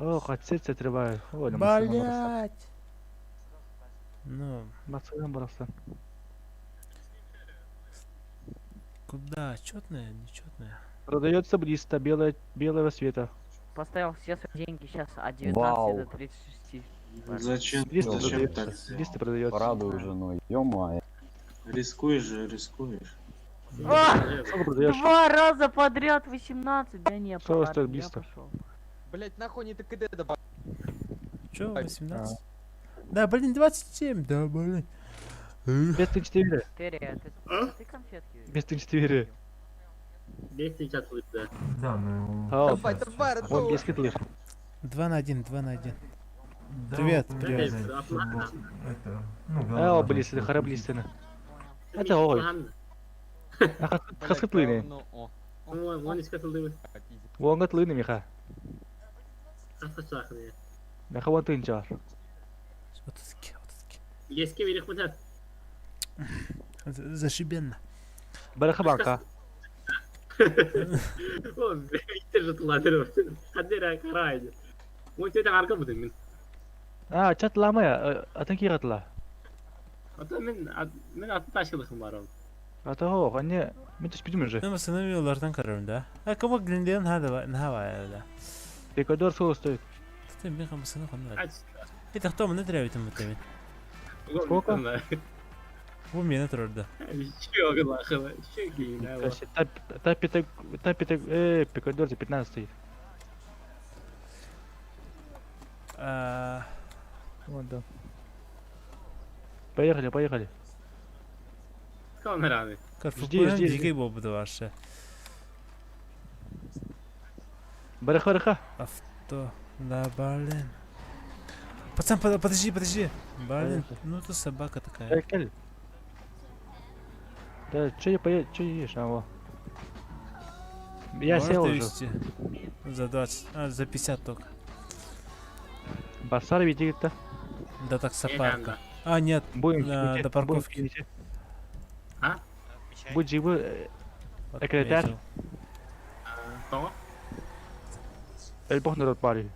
Ох, от сердца отрываю. Блять. Ну. Мацадан барасан. Куда? Четное, нечетное. Продается блиста белого цвета. Поставил все свои деньги сейчас от 19 до 36. Зачем? Блиста продается. Порадую жену, ё-моё. Рискуешь. 2 раза подряд 18, да не, стоит блиста? Блять, нахуй не ТКД добавил. Чё, 18? Да, блин, 27, да, блин. Без 34. Терри, ты конфетки? Без 34. 5 atılır da. Давай, Вот 10 лишь. 2 на 1, 2 на 1. Привет, привет. Блиста, храблистина. Это ой. Хасытлыны. Onun hiç katıldığı mı? Вон атлыны, Миха. Atlaçak ne? Миха вон тынчар. Вот-таки. Eski bir hükümet. Зашибенно. Барахабанка. Oğlum bitir жатыладыр. Hadi ra karaydı. Bu tete arka mı demin? Чат ламая, атаки атла. Ata men atı taşıdıkım var oğlum. Атаго, они мы тут спидим же. Ну, остановилардан карарында. Кому глинден нахава да. Пикадор сколько стоит? Ты мне хамсына ханна. Aç. Это кто мне требует ему тебе? Сколько? Bu meni turardı. Çok lakılı. Çok iyi ne var. Пикадор за 15 стоит. Вот да. Поехали. Kamerami. Karfukun dikey bobu da var şey. Барыха. Авто. Да, блин. Пацан, подожди. Блин, ну ты собака такая. Кель. Да, что едешь, а, во. Я Можешь сел уже. довести? За 20. За 50 только. Басар видит-то. До таксопарка. А, нет. Будем До парковки. А? Будь живы, секретарь. Кто? Эльбох народ пари.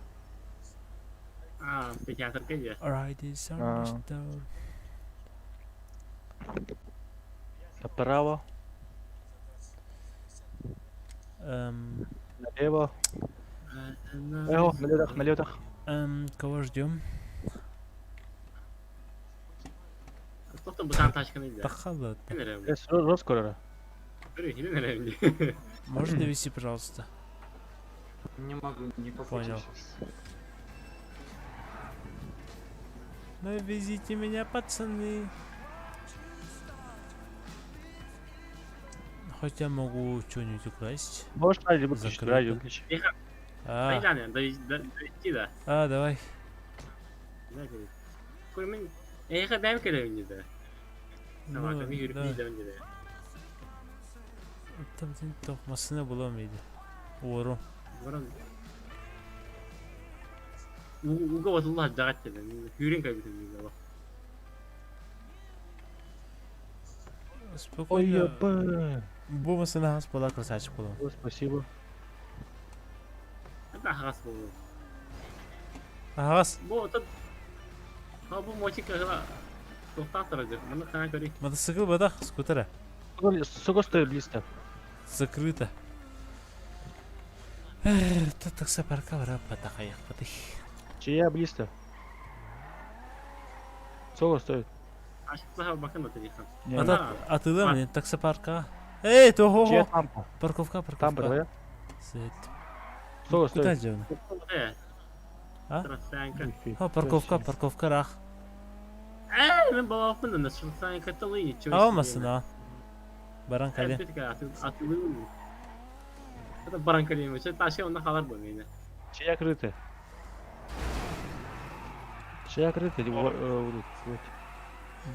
Психиатрка где? Right is on the door. Направо, налево. Налево. Кого ждем? Кто там бутан тачканы где? Да холодно. Роскора. Можно довести, пожалуйста? Не могу, не Понял. Довезите меня, пацаны. Хотя могу что-нибудь украсть. Можешь радио выключить? Закрыто. Радио выключи. Довести, да. Давай. Эйха бәм керевінде да. Ну, Тамака, ми жүріп да. дейді өнде да. Там тоқмасына боламайды. Ору. Барам. Уга ватулла жағат деді. Хүрен кайбетім дейді. Ой, Спокойно. ебать. Болмасына ағас бола красавчик болам. Спасибо. Это ағас болды. Ағас, Бұл мотикаға тоқтап тұрады. Мұны қана көрейік. мотоцикл бадақ, скутера. Сколько стоит близко? Закрыто. Тут таксопарка вара потахаях потых. Чья близко? Сколько стоит? Ашықсаға бақын да телефон. Атылы мне таксопарка. Эй, Чья того. тампа? Парковка. Тампа твоя? Свет. Сколько Куда стоит? ждем? А? Трасянка. Парковка рах. Мен балапын да трасянка тылы ничего. Алмасына. Баран кале. Атылы. Это баранкали ме. Ташка онда қалар бұл мені. Чья крыта? Чья крыта?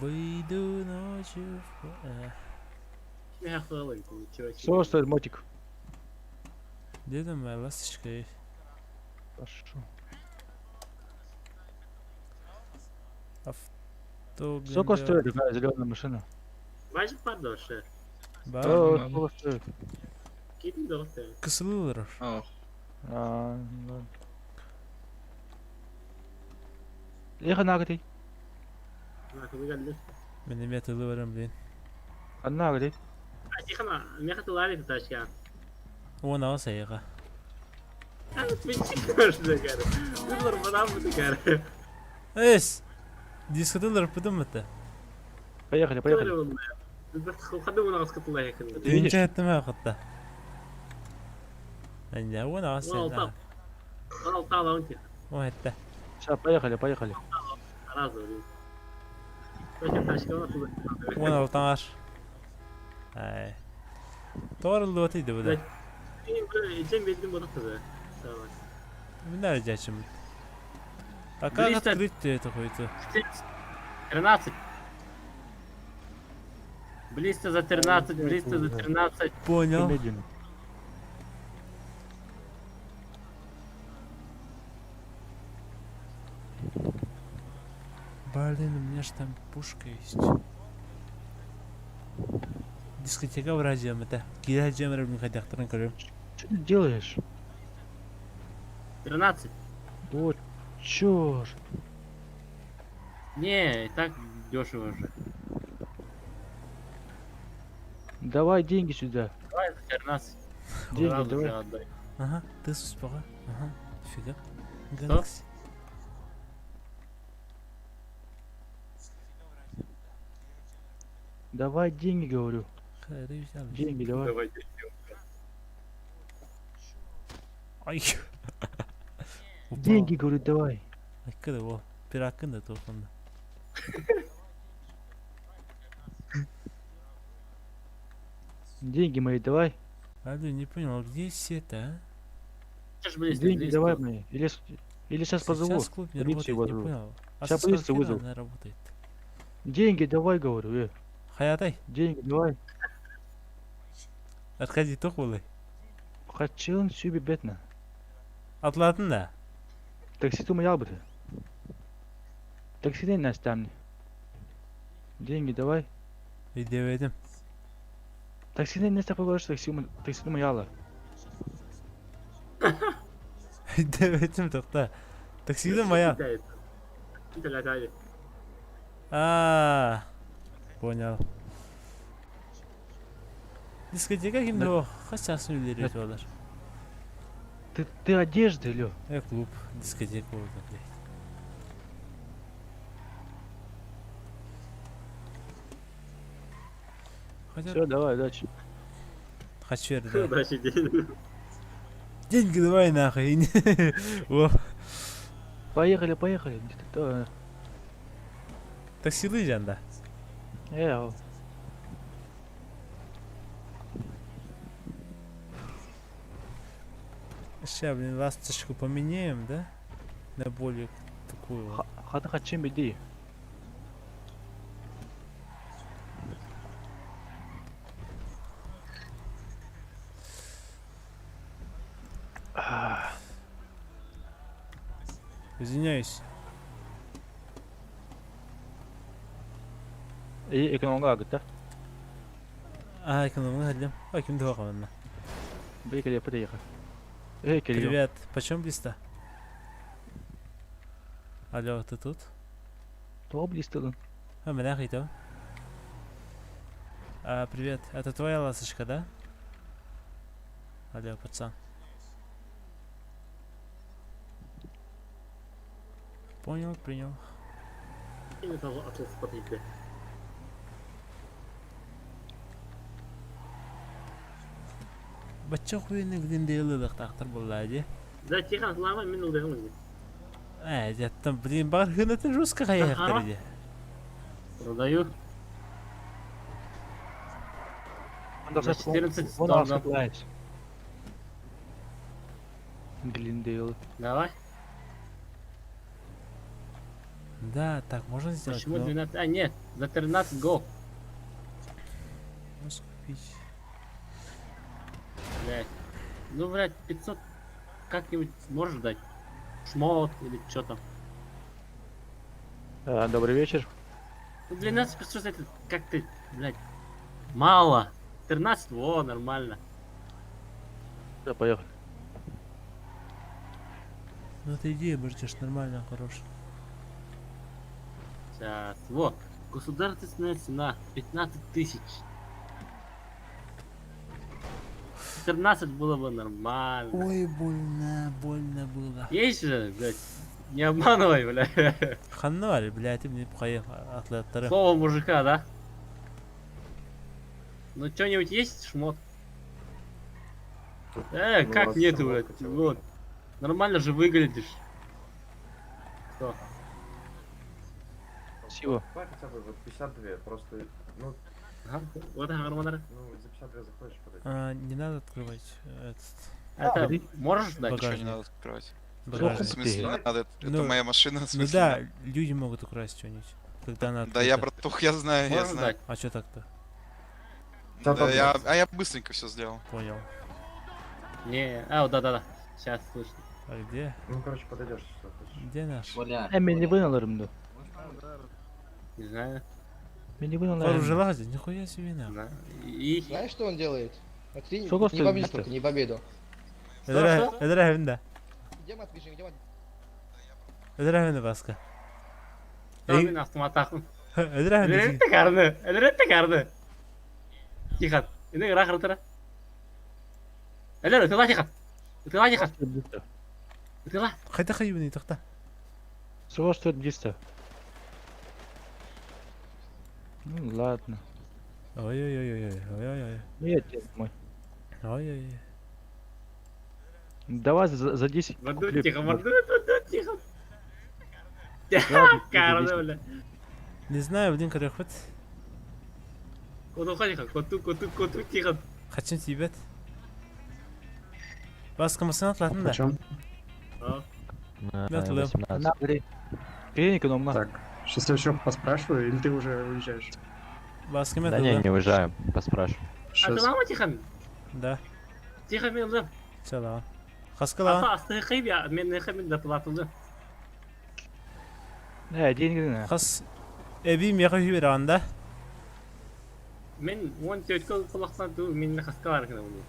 Выйду ночью. Мен хақылы. Ничего. Сколько стоит мотик? Дедом моя ласточка есть. Хорошо. Авто. Сколько стоит такая зеленая машина? Бажы парды вообще. Сколько стоит? Кетін де осы. Кысылылар. Ладно. Эх, наготы. Ақылы gəlді. Мен мен тылы барам блин. Наготы. Тихана, мен қатылар еді ташка. Он алса яға. Мен чекаршы кәрі. Бұлар бұдан бұды кәрі. Эс! Дискотылар пыдым это. Поехали. Қады оны қыз қатылар екен. Үйінче әттіме қытта. Әнде, он алса яға. Ал тала он тек. Он әтті. Сейчас, поехали. Разы өлейін. Только ташка оны тұлы. Он алтан аш. Ай. Тоғырылды отыйды бұда. Ечен белдім бұдық қызы. Мен әрі А как открыть это какой-то? 13. Близко за 13. Понял. Медленно. Блин, у меня же там пушка есть. Дискотека в радио, это. Кида джемер, блин, хотя вторым корем. Что ты делаешь? 13. Вот, чёрт. Не, и так дешево же. Давай деньги сюда. Давай за 14. Деньги Сразу давай. всё отдай. Ага, ты успела. Ага, фига. Что? Галакси. Давай деньги, говорю. Хайры взял. Деньги давай. Давай. Ай. Деньги, говорю, давай. Ай, когда его? Пиракын да тоқында. Деньги мои давай. Алло, не понял, где все это, а? Сейчас близко, Деньги близко. давай мне. Или сейчас позову. Сейчас клуб не Полицию работает, не вызову. понял. А Сейчас со полицию скольки вызову. она работает? Деньги давай, говорю. Хаятай, Деньги давай. Аркадий тоқ болай. Хочу сюби бетна. Atladın da. Такси тума ялбыты. Таксиден настамни. Деньги давай. Demedim. Таксиден не стапа говоришь, такси тума яла. Demedim toqta. Takside maya. А, понял. Дискотека kimde o? Kaç yaşını ileriyorlar? Ты одежда, Лё. Клуб, дискотека orada, блядь. Все, давай, удачи. Kaç verdi? Удачи, день. Деньги давай нахуй. О, Поехали. taksilayacaksın da. О. Сейчас, блин, ласточку поменяем, да? На более такую. Хата хачем беди. Извиняюсь. Экономга агыта. Экономный ходим. Ким два команда. Приехали. Привет. Почем листа? Алло, ты тут? Топ листал. Меня хитал. Привет. Это твоя ласточка, да? Алло, пацан. Понял, принял. И там отец потыкли. Бачча хуйны гдин дейлылык тактыр буллады. Да, тихо, слава, мен удагымыз. Жаттым, блин, бар хынатын жуска каяктыр де. Продаю. За 14 вон долларов. оставляешь. Глиндейл. Давай. Да, так, можно сделать. Почему 12? А, нет, за 13 гол. Можно купить. Блять. Ну, блять, 500 как-нибудь можешь дать? Шмот или что там? Добрый вечер. Ну, 12 500 это как ты, блять, мало. 13, во, нормально. Да, поехали. Ну, это идея, братиш, нормально, хорошая. Сейчас, вот. Государственная цена 15 тысяч. 14 было бы нормально. Ой, больно было. Есть же, блядь. Не обманывай, блядь. Ханнали, блядь, ты мне поехал атлеты. Слово мужика, да? Ну, что-нибудь есть, шмот? Ну, как раз нету, шмот блядь? хотя бы. Вот. Нормально же выглядишь. Что? Спасибо. Давай хотя бы вот 52, просто, ну, Ага, вот это нормально. ну, за 52 заходишь под Не надо открывать этот Это можешь дать? багажник. Ничего не надо открывать. Багажник. В смысле не надо? Это Ну, моя машина, в Ну смысле? да, люди могут украсть что-нибудь. Когда она Да я, открыта. братух, я знаю. Можешь дать? А что так-то? Да, я быстренько все сделал. Понял. Не, вот да. Сейчас слышно. А где? Ну, короче, подойдешь, что хочешь. Где наш? Мен не выналарымды. Не знаю. Мен не Пару выналарымды. желази, нихуя себе на. Да. И... Знаешь, что он делает? Смотри, Сколько не стоит победу лист-то? только, не победу. Эдер evinde. Где мы движем, где мы... Эдер evinde баска. Там на автоматах. Эдер Эдерет evinde. текарды. Тихо. Ini gerak rutera. Эдер, тихо. Тихо. Хайда хайбыны тахта. Сколько стоит 200? Ну ладно. Ой-ой-ой-ой-ой-ой-ой. Ну я тебе мой. Ой-ой-ой. Давай за 10 Морду, куплю. тихо, морду, тихо. Ладно, Карды, 10. бля. Не знаю, блин, корехот. Коту, тихо, коту, тихо. Хотим тебе. Баскамасына атлатын да. Почем? Атлым. На, бери. Бери экономно. Так, сейчас я еще поспрашиваю, или ты уже уезжаешь? Басками Да не, не атлым. уезжаем, поспрашивай. Сейчас. Атылама тихан. Да. Тихан мен ылдым. Чала. Хаскала. Ата асты қайып я, мен нехамин да платылды. Деньги не. Хас эби мега хиберанда. Мен 14 құлақтан ду мен хаскалар кіна оны.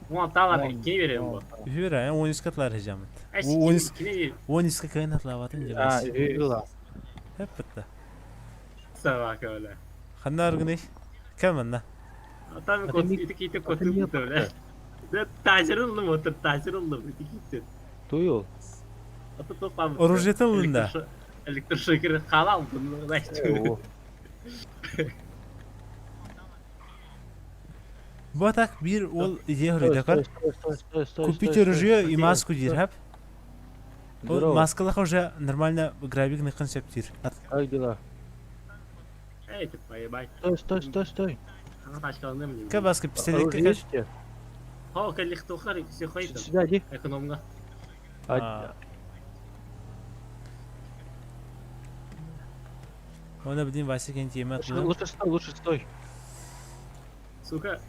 Оны тағар кене берем бұл. Хибера 13 катлар хижамет. Әші 13 кене берем. 13 кайын атлаватын А, жабас. ила. Hep bitti. Сава көйлі. Xannar gınay. Kamanda. Atan iti kotu böyle. Tacir oldum otur, tacir oldum iti gitti. Tuyul. Ata topam. Orujeta olunda. Elektroşokeri halal bunu da işte. Bu tak bir ol idea hırıdakar. Купите ружье и маску дир, хап? Маскалах уже нормально грабик концептир. Как дела? Эй, ты поебай. Стой. Ана ташкалным не. Ка баска пистолет как? О, калих тухар все ходит. Сюда иди. Экономга. Ona bildiğin Vasik entiyemet. Лучше стой. Сука.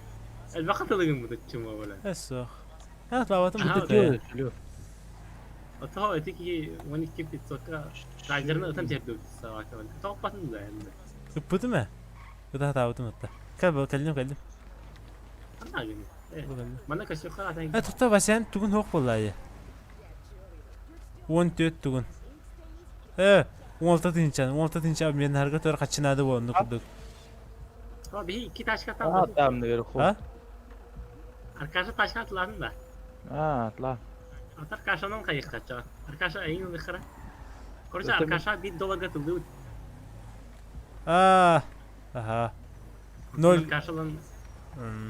الوقت اللي قمت تشمه ولا. Eso. Ha, lavatım Aha, bitti ya. Ata etiki wani kip tsoka. Tajarna atam jerdu sawa kaman. Topatın da yani. Kapıdı mı? Udah tahu hatta. Kaldım. Ana gini. Mana kasih kara tadi. Ha tutta basen tugun hoq vallahi. 14 tugun. 16 tinçan abi men harga tor kaçınadı bu onu kurduk. Abi iki taş katan. Tamam ne verip. Ha? Arkadaşlar taş katladın da. Atla. Arkadaşlardan kayık kaçacak. Arkadaşlar ayın dıkıra. Korça arkadaşlar $1 katıldı. Aha. Nol.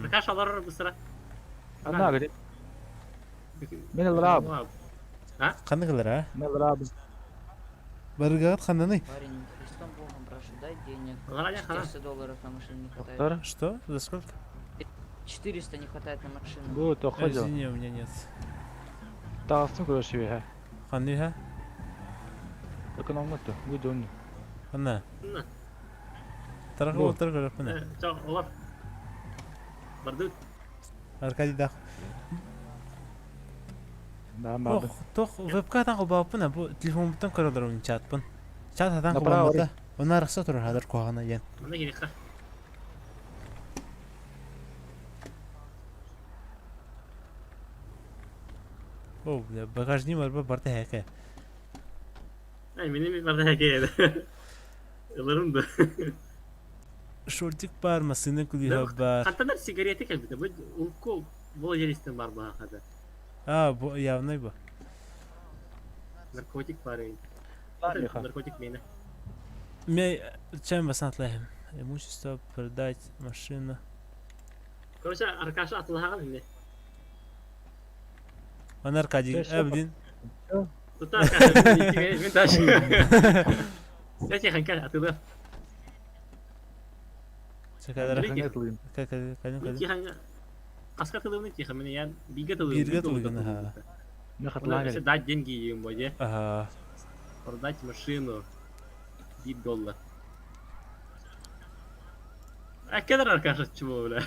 Arkadaşlar bu sıra. Ana gidi. Men alrab. Ha? Qanday qilar ha? Men alrab. Bargat qanday? Парень, Христом Богом прошу, дай денег. $400 на машину не хватает. Что? За сколько? 400 не хватает на машину. Будет, уходил. Извини, у меня нет. Тағасын көрші бе, Қандай, ха? Экономаты, өйді өңі. Қана? Тарақы отыр көріп мұны. Жоқ, олар. Барды. Аркадий дақ. Барды. Тоқ, вебкадан қылбап бұна, бұл телефонымыттан көрілер оның чатпын. Чат атан қылбамыда. Оны арықса тұрыр хадыр қоғана ен. Мына керек қа. О, бля, багажни марба барды хәке. Ay, benim bir barda hake yedi. Yıllarım da. Шортик бар, масыны күліға бар. Қантанар сигареты кәлбіді. Бұл ұлқу бұл жерістен бар бұға қады. Bu явный bu. Наркотик бар ей. Наркотик мені. Чем вас натлаем? Имущество, продать, машину. Короче, arkadaşı atılağın şimdi. Onlar Arkadий, блин. Tut arkadaşı, ben taş. Ya çekin kal atılı. Çakalara Kanatlayayım. Kalın. İki hangi asker atılığını çekin beni yani bilgi atılığını. Bilgi atılığını ha. Ne Onlar katlağı işte dать деньги yiyin böyle. Ага. Продать машину. $1. А kadar arkadaş çubuğu böyle.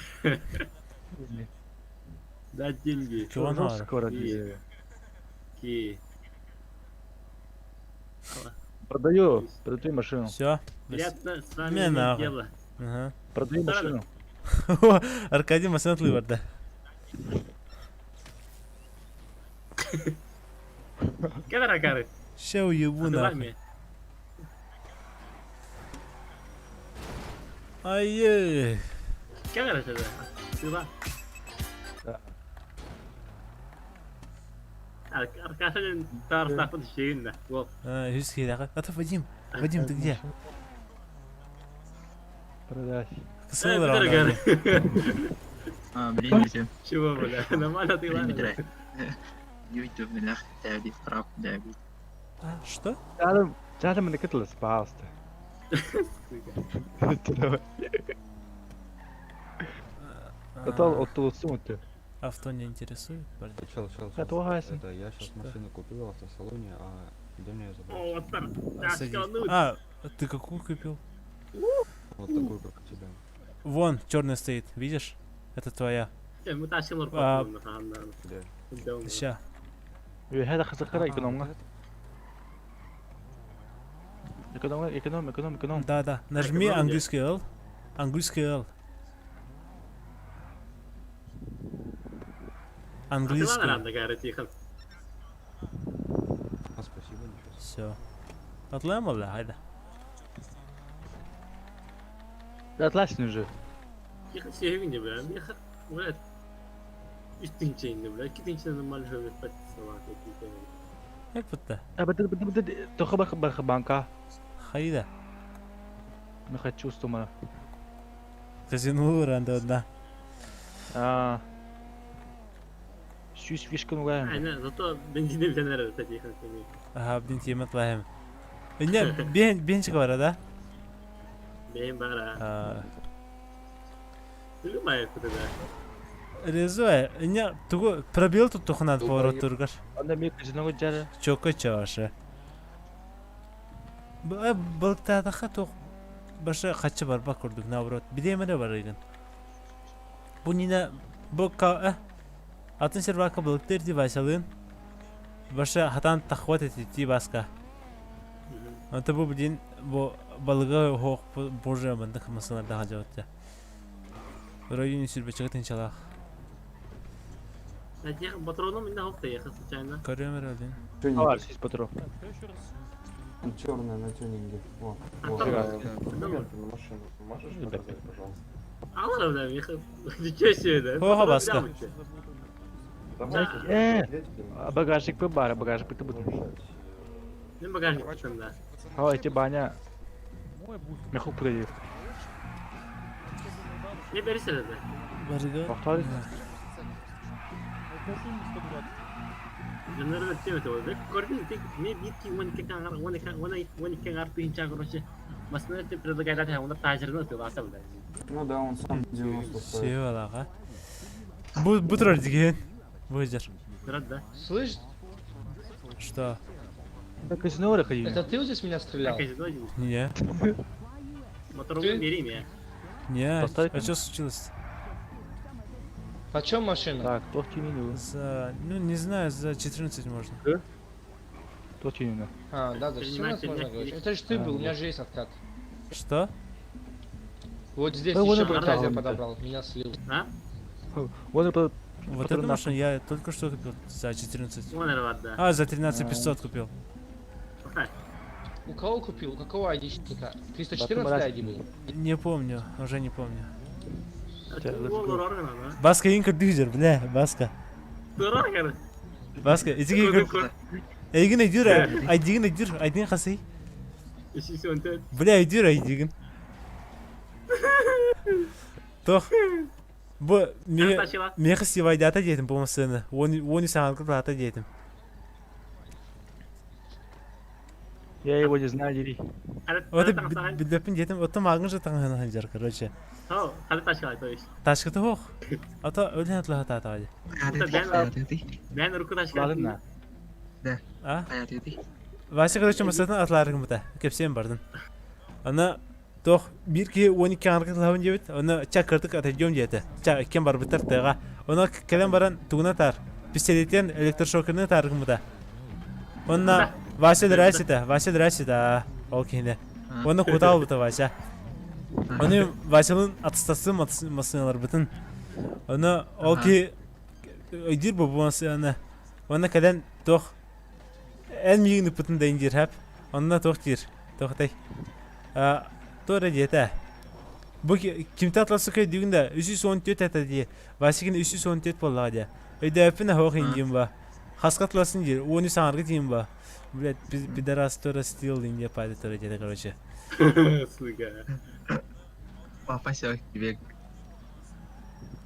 Dать деньги. Чуан Çok var. скоро diye. Ki. Продаю машину. Все. Приятно с Мне вами иметь нахуй. дело. Ага. Продаю машину. Аркадий машина атлый бар да. Kadar arkadaş. Ща уебу нахуй. Ай. Kadar arkadaş. Sıra. Arkadaşlar tarafta şeyin de. Wow. Жюски да. Это Вадим. Вадим, ты где? Продать. Кысылыр Arkadaş. Блин, все. Чего бля? Нормально ты ладно. YouTube من الأخ تابي فرق دابي. Что? Рядом на катлас, пожалуйста. Это оттуда сумку. Авто не интересует, парень? Это я сейчас машину купил в автосалоне, а где мне ее забрать? О, Оттар. Садись. А, ты какую купил? Вот такую, как у тебя. Вон, черный стоит, видишь? Это твоя. Мы тащим А, лорпа. Ща. هذا خسر экономка. Эконом. Да. Нажми экономия. английский L. Английский L. Английский. Спасибо, ничего. Все. Отладим валла, хайда. Да отлично уже. Ехать sevindi be. Ехать, блядь. Üstünce indi bile. İkinci normal şöyle patisava tekniği. Hep bitti. بدي تخبر банка. Хайда. ما хочу стума. Казино ранда одна. Süs fişkin ulan. Aynen. Zато benzinde bir tane arada tabii ехать. Aha, bin temet lahim. Ne ben çıkı var da? Benim bara. Film ayakta da. Резуэ, не, туго пробел тут тухнат поворот тургар. Анда ми казиного жара. Чока чаша. Балыкта хату баша хачы бар ба көрдүк наоборот. Бидемеде бар эген. Бу нине бу ка атын сервака балыктер ди башалын. Баша хатан тахват эти баска. Anta bu bilin bu balığa hoq borja banda kımasına daha cevapta. Rayın sürbe çıkıt inşallah. Я патроном не хопта ехать случайно. Көрем herhalde. Var siz патрон. Черная на тюнинге. Вот. Машину можешь показать, пожалуйста? Алла да ехать. Ничего себе, да. Hoha baska. Багажник бар, багажник ты будешь. Не багажник там, да. Ой, эти баня. Мехук придет. Не берися да. Барыга. Повтори. Жанрда темете ой. Бек көрдүң тек не битки он кен арты инча короче. Масканы те предлагает он тажирны ты баса да. Ну да, он сам 90 стоит. Севалага. Bu тұрар деген. Бөздер. Да. Слышь, Что? Казино ходили. это ты вот здесь меня стрелял? Не. Мотором бери меня. Не. Поставить А что случилось? Почем машина? Так, кто в тюнинге? За, ну не знаю, за 14 можно. Кто в тюнинге? А, да, за 14 можно говорить. Это же ты был, у меня же есть откат. Что? Вот здесь Да, еще вон и Мартазер подобрал. подобрал, меня слил. А? Вот это Вот эту машину я только что купил за 14. Вон рват, да. А, за 13 500 купил. У кого купил? У какого айдишника? 314 айди был? Не помню, уже не помню. Olur organa da. Баска инкер дюзер, бля, Баска. Organa. Баска, эти инкер. Эйген айдюр, айдин хасый. İşi söndü. Бля, айдюр, айдиген. Тох. Bu меха сивайды ата дейтім бұл мысыны. Оны саңалқып ата дейтім. Я его не знаю, Дери. Оты білдепін дейтім, оты мағын жатаңын ханжар, короче. О, hadi taş kalay toş. Ташқыты хоқ. Ата өлен атла ата ата ады. Ben ruku taş kalay. Ладно. А? Вася, короче, мысытын атларығын бұта. Кепсен бардың. Ана тох bir ki 12 арқы лавын жебет, оны чак кыртык атайдем жеті. Чак кен бар бітір тыға. Оны кәлем баран туғына тар. Пистолеттен электрошокерны тарығын бұта. Онна Вася драйсита, ол кейінде. Оны құтал бұта Вася. Оны Васяның атыстасы масыналар бұтын. Оны ол кей өйдір бұл масыны. Оны кәден тох ән мейгіні бұтын дайын жер әп. Онына тох жер. Тоқтай. Doğru diyete. Bu kimte atlası köy düğünde 314 ete diye. Vasikin 314 vallahi diye. Öde öpüne hoş indiyim ba. Haskatlasın diye. Onu sanargı diyeyim ba. Блядь, пидорас тоже стил инди падает тоже где-то, короче. Сука. Папа сел тебе.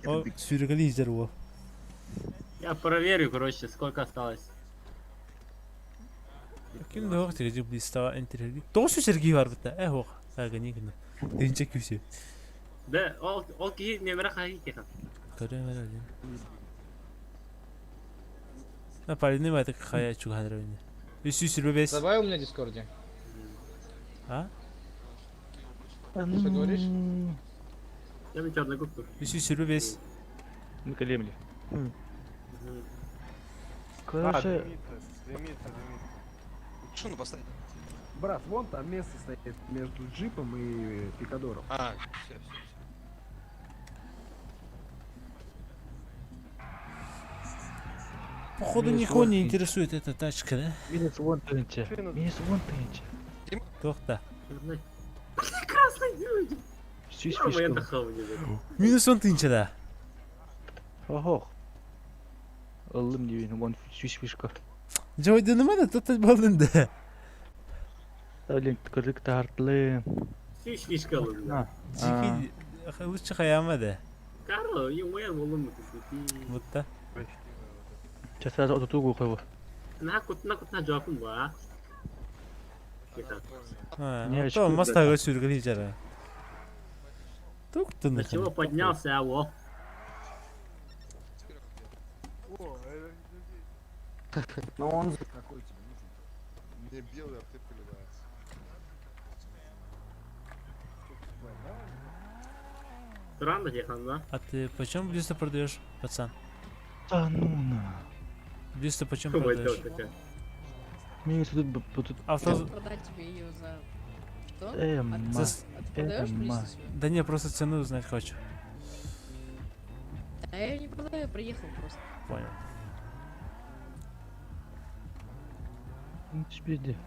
О, сюрикали изерву. Я проверю, короче, сколько осталось. Kim de hoş tercih bu istava enterli. Doğru Sergi var burada. Hoş. Sagani günü. Dinçek küsü. Да, ол ки немера хай кехан. Көрем herhalde. На полный май так хая чуганровне. 325. Давай у меня в дискорде. А? Что говоришь? Я на черный купил. 325. Мы колемли. Короче, Шину поставь. Брат, вон там место стоит между джипом и пикадором. А, все. Походу Минус никого не восемь. интересует эта тачка, да? минус вон тынче. Минус вон тынче. Тохта. Красный люди. Сюсь Я фишка. дохал не знаю. Минус он тынче, да. Ого. Аллым дивин, вон сюсь фишка. Жойды нема да тотать болдun да. Алин кырык тартлы. Сиш фишкалы. А. Жики лучше хаяма да. Карло, юмая болун. Вот да. Сейчас сразу отутугу койгу. Накут на жопун ба. А, очки, то блядь. мастага сюргали жара. Тук ты На чего поднялся, а во? Ну он... Какой тебе нужен? Мне белый артель поливается. Странно ехал, да? А ты почем близко продаешь, пацан? Да ну на. Близко почем Ой, продаешь? такая. Минус тут. Авто... Продать тебе ее за... Что? Эмма. А ты продаешь Эмма. близко свою? Да не, просто цену узнать хочу. А я ее не продаю, я приехал просто. Понял. Тебе де.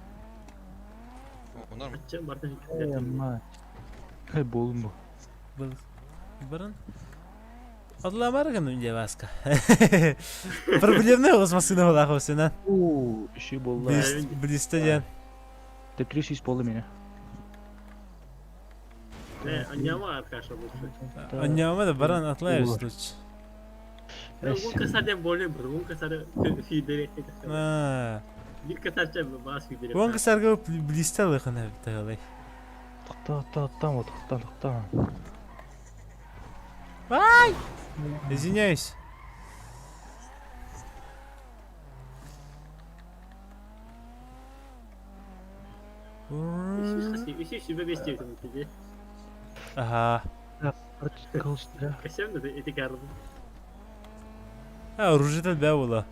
О, норм. А чем бардак? Эмма. Хай болым бу. Был. Баран? Адла марган үнде васка. Проблемный оғыз масына олақ осынан. Уу, иши болла. Близті ден. Ты 300 болду меня. Аняма Аркаша лучше. Анняма да баран атлайыз лучше. Вон касаден более бір, вон касады фидерек. Bir касарча бас фидерек. Вон касарға близті алықына бітіғалай. Тоқтам, тоқтам. Ай! Извиняюсь. Ищи себя вести в этом тебе. Ага. Касем да эти карды. А, ружител бә ола.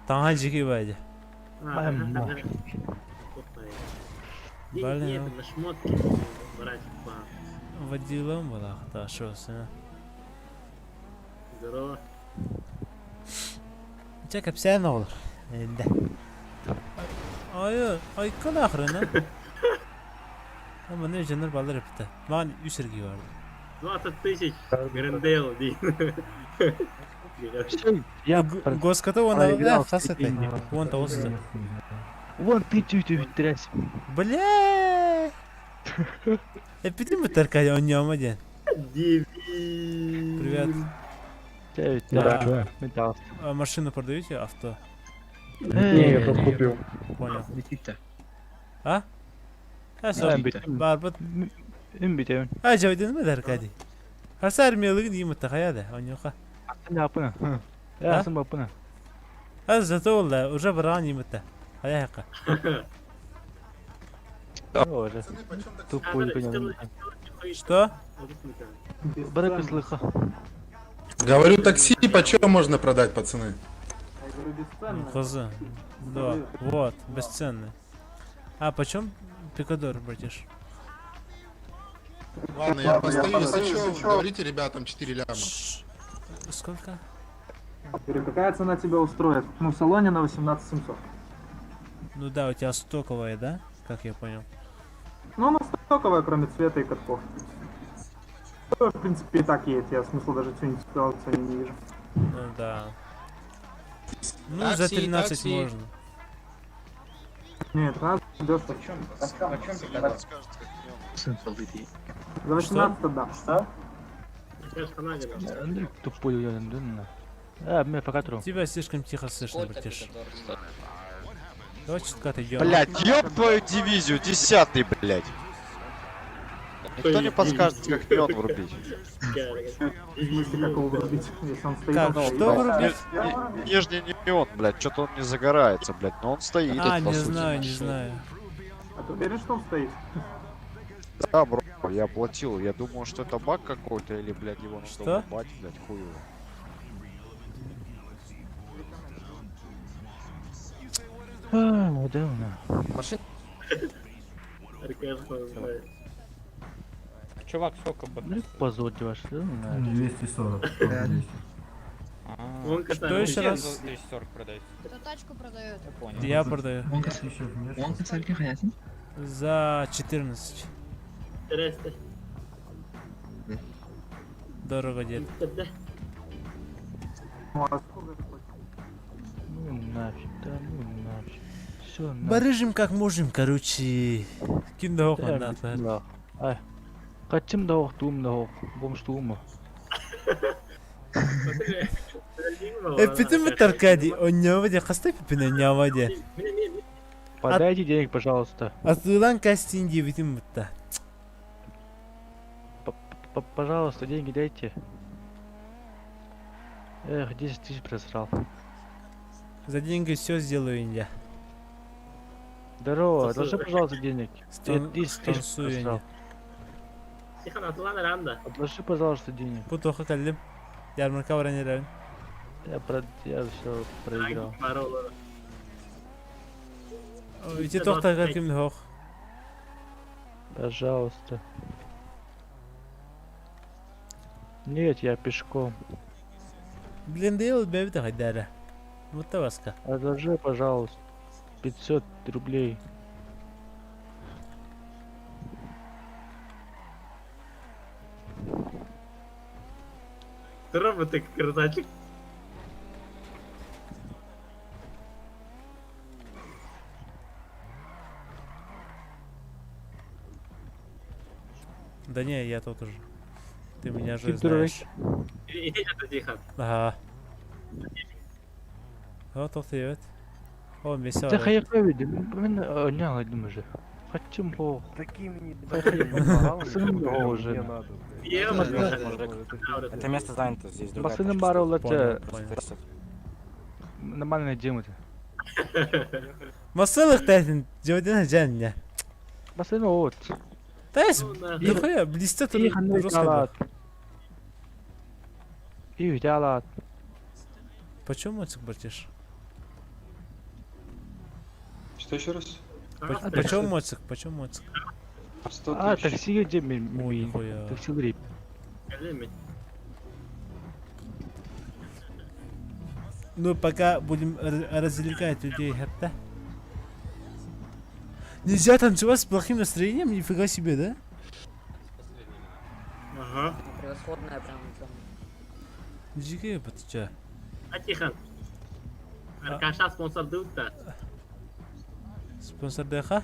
Таңа жеке бәді. Нет, это на шмотки. Брать по... Водилом была хата шосы. Здорово. Чекап сән олар. Әлді. Ай, көн ақырына. Ama ne canlar ballar yaptı. Mağan 3 sergi vardı. 20 тысяч. Грандейл, ди. Я Госката ona хасаты. Вон того сюда. Вон ты трясь. Бля! Эпидем таркали он не один. Привет. Да. А машину продаете? Авто? Не, я тут купил. Понял. Летит-то. А? Барбат. Битен. А, жойден mi tarkadi? Hasar miyalığın iyi mutlaka da. Onyoka. Ne yapına? Ya sen yapına. Az zato oldu. Уже брани мута. Ая хака. Тоже. Тупой непонятно. Что? Барак слыха. Говорю, такси почем можно продать, пацаны? Коза. Да, вот, бесценный. А почем пикадор, братиш? Ладно, я постою, если что, говорите ребятам 4 ляма. Сколько? Какая цена тебя устроит? Ну, в салоне на 18 700. Ну да, у тебя стоковая, да? Как я понял. Ну, она стоковая, кроме цвета и катков. В принципе, и так едет, я смысла даже ценить ситуацию не вижу. Ну да. Ну, за 13 можно. Нет, надо дёшево. За 18 да. Что? Тупой я не. А, мне покатру. Тебя слишком тихо слышно, братиш. Давай чутка отойдем. Блять, ёб твою дивизию, 10-й, блять. Никто не подскажет, как неон врубить. В смысле, как его врубить, если он стоит? Как, он что стоит. врубить? Нижний неон, блядь, что-то он не загорается, блядь, но он стоит, А, по не сути. знаю, не знаю. А ты уверен, что он стоит? Да, бро, я оплатил, я думал, что это баг какой-то, или, блядь, его Что? надо врубать, блядь, хуй его. Да, Машина. Чувак, сколько бы? Позвольте ваш, да? 240. Что еще раз? 240 продается. Кто тачку продает? Я понял. Я продаю. Он сколько хаясин? За 14. Дорого, дед. Ну нафиг, да, ну нафиг. Все, Барыжим как можем, короче. Киндох он да. Ай. Качым да ох, тум да ох. Бомштума. Эпитем Аркадий, он не воде, хастай пипина не воде. Подайте денег, пожалуйста. Атылан кастинги битим бутта. Пожалуйста, деньги дайте. Эх, 10 тысяч просрал. За деньги все сделаю я. Здорово, отложи, пожалуйста, денег. 10 тысяч Станцую просрал. я. Отложи, пожалуйста, денег. Путоха калим. Ярмарка вранерен. Я все проиграл. Ити тохта каким хох. Пожалуйста. Нет, я пешком. Блин, дел бевита хайдара. Вот таваска. Отложи, пожалуйста. 500 рублей. Роботы красавчик. Да не, я тут уже. Ты меня же Ты дурак. знаешь. Иди это тихо. Ага. Вот тут и вот. О, Да веселый. хаяка видим. Мен оняла уже. Хотим по. Такими Сын уже. Это место занято, здесь другая Басыны тачка бар стоит. олача. Просто Нормальная дема. Масылых тайтин, джодина джання. Басыны от. Тайс, нихуя, блистет русского. И взяла. Почему моцик братишь? Что еще раз? Почему моцик? Почему моцик? 100 А, тысяч. такси где Ой, ми? нихуя. Такси гриб. Ну, пока будем развлекать людей, это. Нельзя танцевать с плохим настроением, нифига себе, да? Ага. Превосходная прям там. Дикая потеча. А тихо. Аркаша спонсор дают-то. Спонсор ДХ?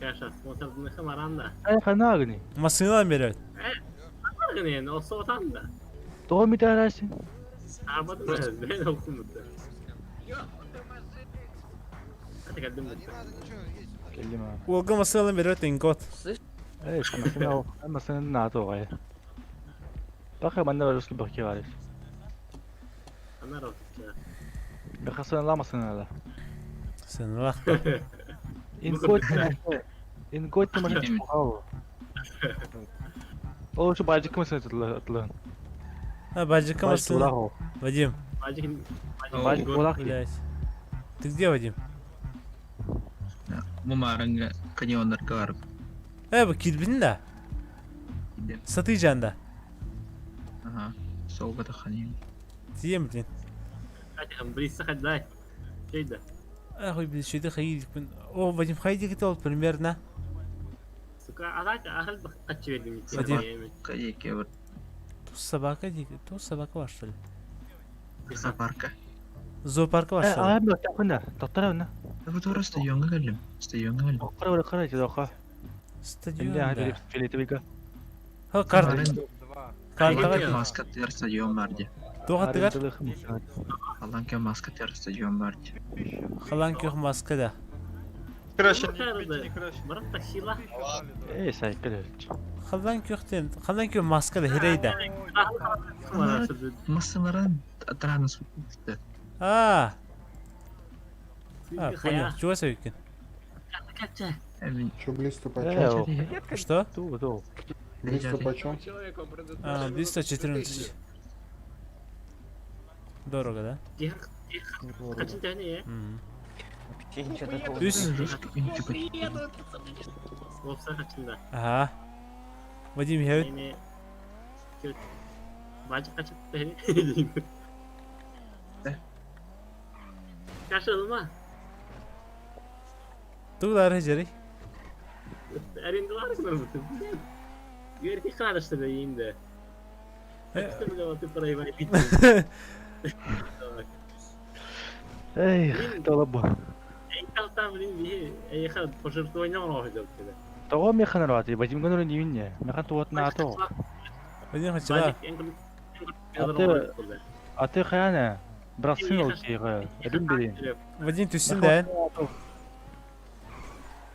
Аркаша спонсор дынхы маранда. Ай, ханагни. Масыналар берет. Аргынен, о соғытанда. Тоғы мит арасың. Абады да, ben olsun burada. Hadi geldim burada. Келдім а. Олга масыналар берет, ингот. Эй, масына масына нато гай. Баха манда русский бахки гарис. Ana rastça. Бахасына ла масына ла. Sen bak. Ингот машин чухау. О, şu bacık mısın atlı? А, баджика масына. Вадим. Бacık bulak. Блять. Ты где, Вадим? Мумарanga каньондар кар. Bu kilbin de. Satıyacaksın da. Ага. Солга таханин. Diyemedin. Hadi hem birisi hadi. Şeyde. Ахуй, блин, что это ходить? О, Вадим, ходите где-то примерно. Сука, adak ahal kaç verdim için. Hadi. Кайки вот Тут собака, тут собака var что ли? зоопарка. Зоопарка var что ли? Abi yok yakında. Doktora önüne. Вот орос стадионга галим. Стадионга галим. Doktora kara doka. Стадион, Şimdi да. fileti bika. Ha, kartı. Kartı. Маска тер стадион барди. Доға тігар. Аланка маска тер стадион барди. Халан көх маска да. краше, не краше. Брат, тахила. Эй, сайкал. Халдан көқтен, халдан кө маскалы хирейді. Массаларан транспорт. Понял, чего совекен? Что, близко почем? Что? Близко почем? 214. Дорого, да? Ага. Вадим, я... Kaçırılma. Tuğlar heceri. Arındılar mı? Gör ki karıştı da yiyinde. İşte bile o tip parayı var. Эй, толба. En kaltan bir ayıka пожертвование olacak dedi. Того механ рвати, Вадим гонор не винне. Механ туот на то. Вадим хачала. А ты хаяна? Брасын ол тига. Эдин берин. Вадим түссүндән.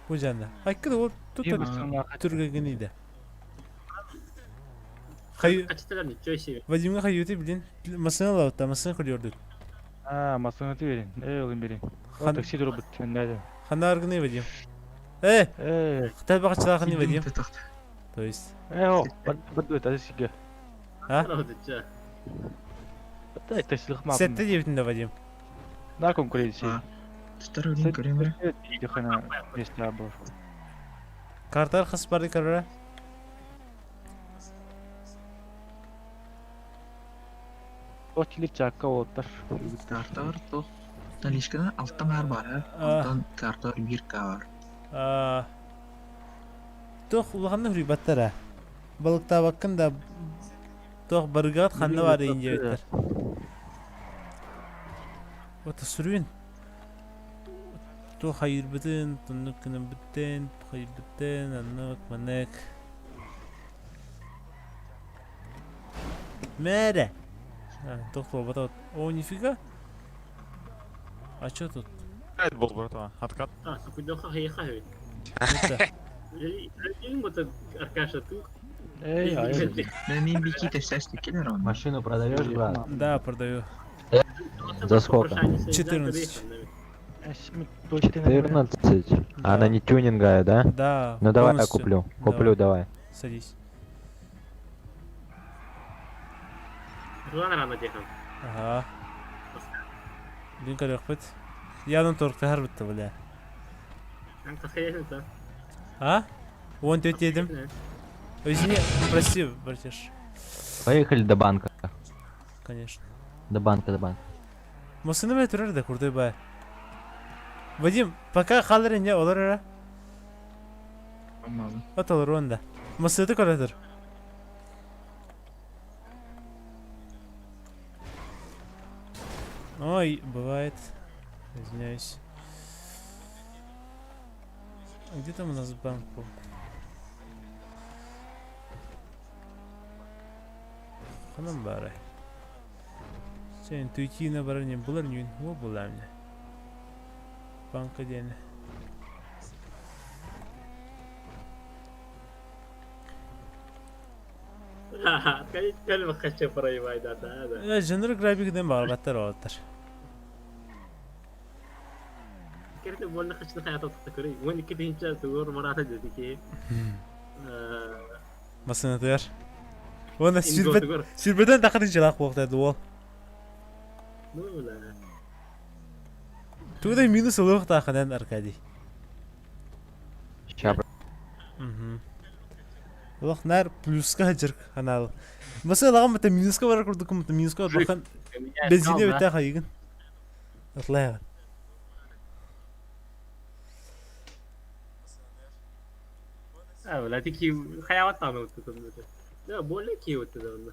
Bu janda. Hakkı da o Türkiye günüydü. Kaçtılar ne şey. Vadiim'e hayyotu bilin. Masana lavutta, masana kırıyorduk. Масына берин. Олин берин. Такси дұрып біттен дәді. Хана аргыны Вадим. Қытай бағытшылағыны Вадим. То есть. О, бір өт, сиге. Тәсілік мапын. Сәтті дебітінде Вадим. Да, конкуренция. Старый көремір. Дихана места бар. Картар қыс барды көрі. Отчилик чакка олттар. Картар то. Талишканы алттан ар бар, алттан картар бирка бар. Тоқ улағанды хүрибаттара. Балықта баққында тоқ біргат қанды бар дейін жебеттер. Ота сүрін. Тоқ хайыр бітін, тұнық күнін біттен, хайыр біттен, аннық, манық. Мәрі. Тоқ толбата. О, нифига. А что тут? Был, братва. Откат. Сукудёха хайха ведь. Фильм это Аркаша, ты? Мен бики тестести келер он. Машину продаешь, брат? Да, продаю. За сколько? 14. 14. Она не тюнинговая, да? Да. Ну давай я куплю. Куплю, давай. Садись. Жуан рано дехам. Ага. Блин, как быть? Я на торг тахар бля. Анка хаясен-то. А? Вон тётя едем. Извини, прости, братиш. Поехали до банка. Конечно. До банка. Масына бай турар да курдай бай. Вадим, пока халырын я олар ара. Аталар онда. Масыды көретір. Ой, бывает. Извиняюсь. А где там у нас банк был? Ханам бары. Сен туйтина бары не булар не о булар мне. Банка дені. Ха-ха, кәлі қача парай байды ата. Жанр графикден бағалаттар олаттар. Керді болны қачты қаята тұқта көрей. Оны кетейінше тұғыр мұраты деді ке. Масына тұяр. Оны сүрбеден тақырын жылақ боқтады ол. Нұла. Туғдай минус олық тақыдан Аркадий. Ща, Олық нар плюсқа жүрк қаналы. Масы лағам бәті минусқа барар күрді күмді минусқа баққан бензине бәті қайығын. Атлайған. Вла таки хаяваттан өтті тұмды. Да, более ки өтті да онда.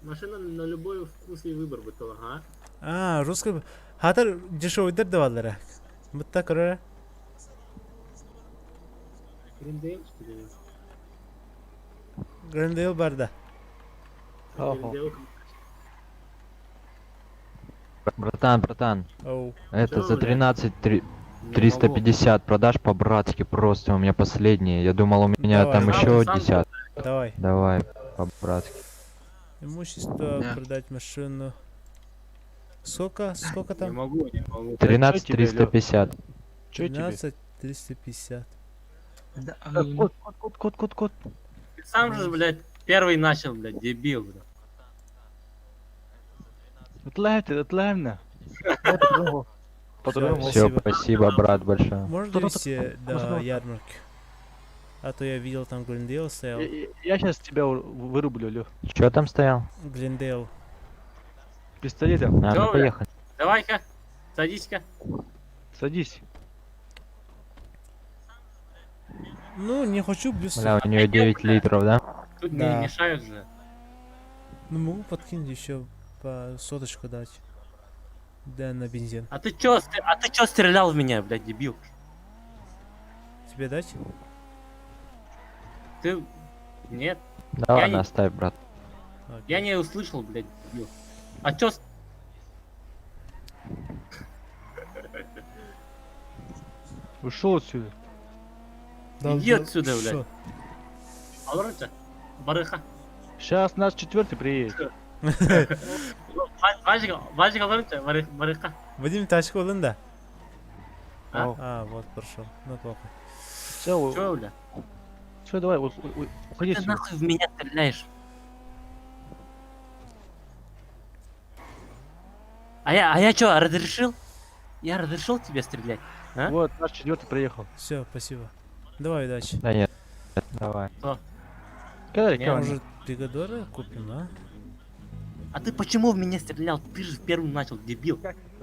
Машина на любой вкус и выбор бытала, а? Русская... Хатар дешевойдер давалдары. Бұтта көрі. Гриндейл, что ли? Гриндейл барда. Братан, Оу. это Чё, за блядь? 13 Не 350 продашь по-братски просто, у меня последние. Я думал, у меня Давай. там Сам- еще сам 10. Давай. Давай, по-братски. Имущество, Да. продать машину. Сколько Не там? могу, не могу. 13 Чё тебе, Лё? 350. Чё тебе? 13 350. Да, Кот. Ты сам же, блядь, первый начал, блядь, дебил, блядь. Отлагаем на. По-другому. Все, Спасибо. спасибо, брат, большое. Можно Кто-то- довести до кто-то- ярмарки? А то я видел, там Глендейл стоял. Я сейчас тебя вырублю, Лё. Че там стоял? Глендейл. Пистолетом. А, Чё, ну бля? поехали. Давай-ка, садись-ка. Садись. Ну, не хочу быстро. Бля, у нее 9 литров, да? Тут Да. не мешают же. Ну, могу подкинуть еще по соточку дать. Да, на бензин. А ты чё стрелял в меня, блядь, дебил? Тебе дать? Ты... Нет, Да Я ладно, не- оставь, брат. я не услышал, блядь, дебил. А чё... Ушел отсюда. Иди отсюда, Шо? блядь. Алорыца, барыха. Сейчас нас 4-й приедет. Важик алорыца, барыха. Вадим, тачка олын да? А? А, вот, прошел. Ну, плохо. Все, Чё, бля? все, давай, уходи Ты отсюда. нахуй в меня стреляешь? А я чё, разрешил? Я разрешил тебе стрелять? А? Вот, наш 4-й приехал. Все, спасибо. Давай, удачи. Да нет, давай. Когда Не, Может, Пигадоры купим, а? А ты почему в меня стрелял? Ты же первым начал, дебил.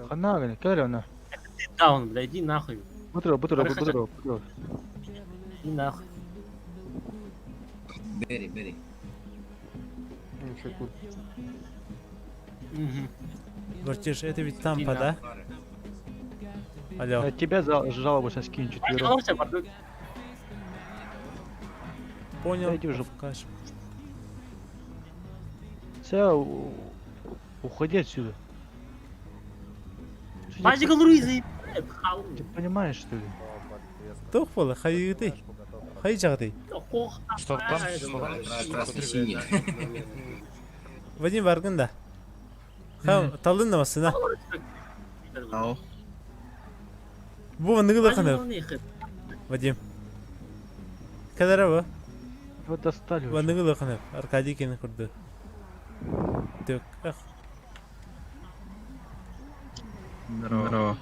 Ханаган, когда она? Ты даун, бля, иди нахуй. Бутро. Иди нахуй. Бери. Мгм. Вартиш, это ведь Тампа, да? Алло. На тебя жалобу сейчас скинь Важик 4. алорыца, бардак. Понял. Иди уже. Покажем. Все, уходи отсюда. Важик алорыца. Ты понимаешь, что ли? Тух бола, хайыды. Хай жагды. Что там? Вадим баргын да. Хам, талын намасына. Ау. Бу ныгылы каны. Вадим. Кадара бу? Вот достали Бу уже. ныгылы каны. Аркадий кені курды. Тök. Ах. Здорово.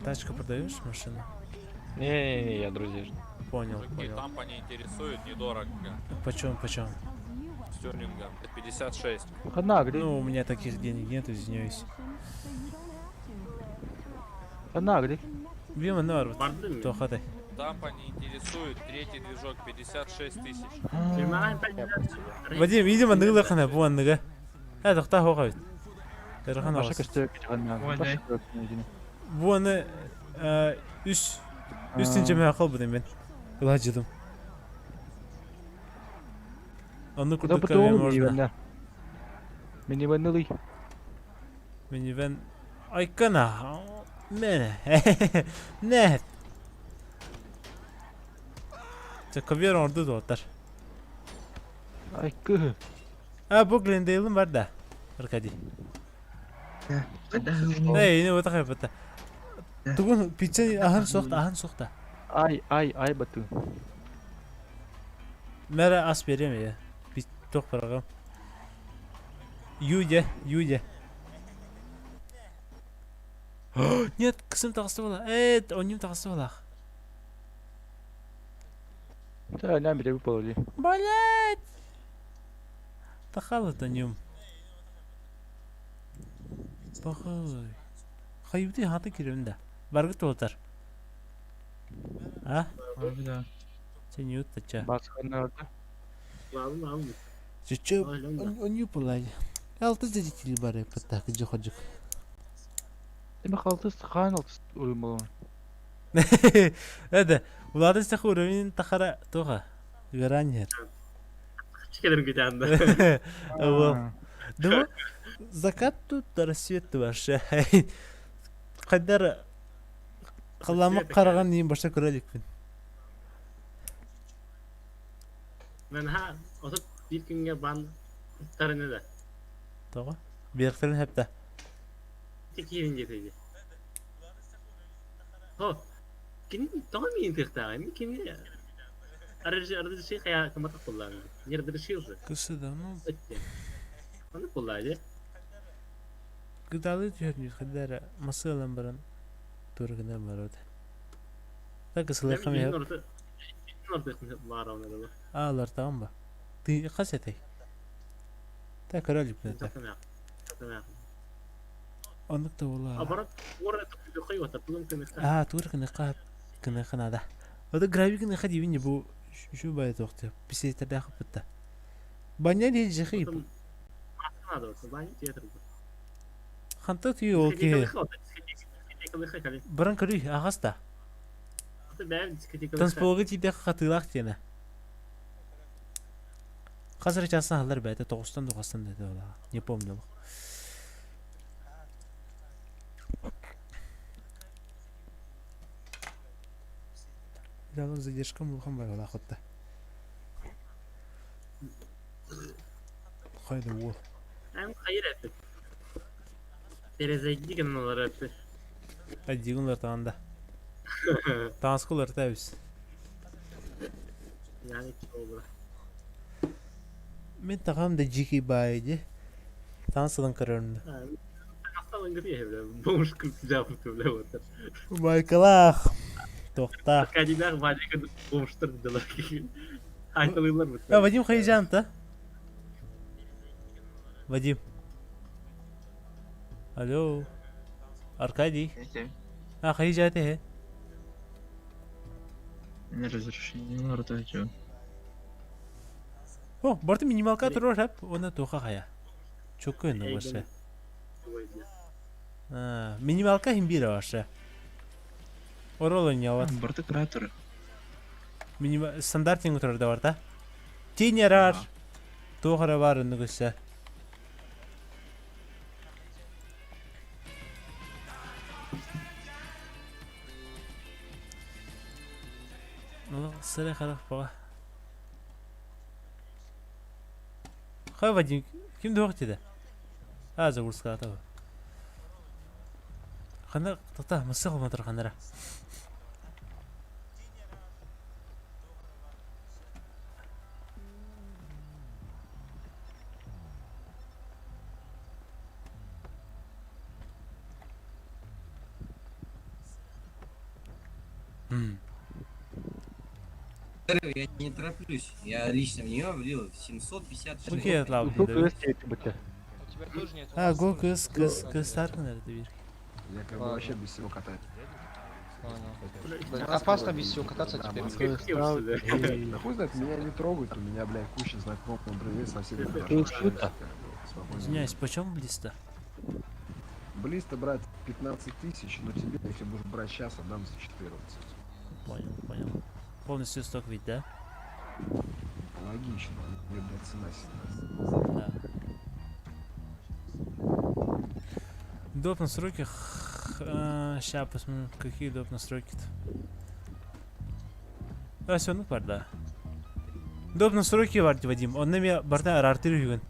Тачку продаешь, машину? Не, я друзья. Понял. Тампа не интересует, недорого. Почем? Стерлинга. 56. Ханагри. Ну, у меня таких денег нет, извиняюсь. Ханагри. Бима нар. Бардым. То хатай. Тампа не интересует, третий движок 56 тысяч. Вадим, видимо, ныгылы каны бу анныга. Ә, тохта хоқай. Тархан Баша авыз. кесте Ханагри. Ойдай. Бу аны үстінче мен ақыл бұдым мен. Ұлажыдым. Оны Куда күрдікке мен потом можно. минивэн? Минивэн Минивэн. Айкана. Мен. Нет. Çakabiyer orada da otar. Ай, кы. Bu Glendale'ın var da. Arkadi. Ne bu takı yaptı. Tugun pizza ahan sokta. Ай, бату. Mera as vereyim ya. Bir tok program. Юде. Нет, кысым тағысы бола. Оним тағысы бола. Да, нам тебя выполнили. Блять! Тахал это нем. Похуй. Хайбти хаты киренде. Баргыт отар. А? Да. Sen yut taça. Басханагри. Aldım. Чучу. Он юпулай. Алты зрители бары патак жохожук. Ты махалтыс ханалтыс уймалын. Это Влада стах уровень тахара тоха. Гаранер. Çıkalım bir tane daha. Вот. Думаю, Закат тут рассвет вообще. Кайдар каламык караган нем баша көреликпин. Мен ha otup bir günge ban tarını da. Toga. Berklerin hep de. Tek yerin geteydi. Ho. Kim tamam mı intikta? Kim ya? Arada şey kaya kamata kullanıyor. Nerede şey oldu? Kısı da onu Onu kullanıyor. gıdalı diyoruz. Kadar masal alan baran turguna var orada. Da kısılı kamya. Orada var onlarda. Ağlar tamam mı? Kaç etey? Ta körelipne ta. Tamam. Onluk da valla. Abarat orada tutuyor tapılım kınıkta. Tur kena da. O da grafik ne kadar iyi bu şu bayat vakti. Bir şey terdah kapıtta. Banyak dia jahib. Aslında doğrusu ben tiyatroda. Hanta tuyu okey. Baran kari ağasta. Transportga tidak katılaq jene. Қазір жасын алар бәді 90 деді ола. Не помню. Дәлін задержка мұлған бай ола құтты. Қайды ол. Әм қайыр әпті. Терезейді деген олар әпті. Әддегін олар тағанда. Таңсқы олар тәбіз. Yani oldu. Мен тағам да жеке байды. Таңсылың қарарында. Hastalan giriyor evde. Boğuş kırpacağım tümle orada. Майкалах. Тоқта. Kadiler bacık boğuştur dediler ki. Aytalıyorlar mı? Ya Vadim Хайжан-то. Вадим. Алло. Аркадий. Хайжа ты? Не разрешение ортачу. О, борты минималка турор хап, оны тоқа қая. Çok önde başı. Минималка химбира başı. Оролон яват. Борты кратер. Минимал стандартин отырда бар да. Тенерар. Тоғыра бар үндігісі. Сыры қарақ баға. Қай Вадим, кімді оқ деді? Загрузка ата ба. Қанда тақта мұсы қылматыр қандара. Я не тороплюсь. Я лично в нее влил 756. Окей, отлавлю. Гол кыз тарқын әрді бер. Я как бы вообще без всего катаюсь. Опасно без всего кататься теперь. Да хуй знает, меня не трогают, у меня, блядь, куча знакомых друзей совсем. Извиняюсь, почем близ-то? Близ-то брать 15 тысяч, но тебе, если будешь брать сейчас, отдам за 14. Понял. Полностью сток ведь, да? Логично, видно, цена сильная. Да. Доп настройки. Сейчас посмотрим, какие доп настройки-то. Все, ну бар, да. Доп настройки бар, Вадим. Он на меня барда арартыр үйген.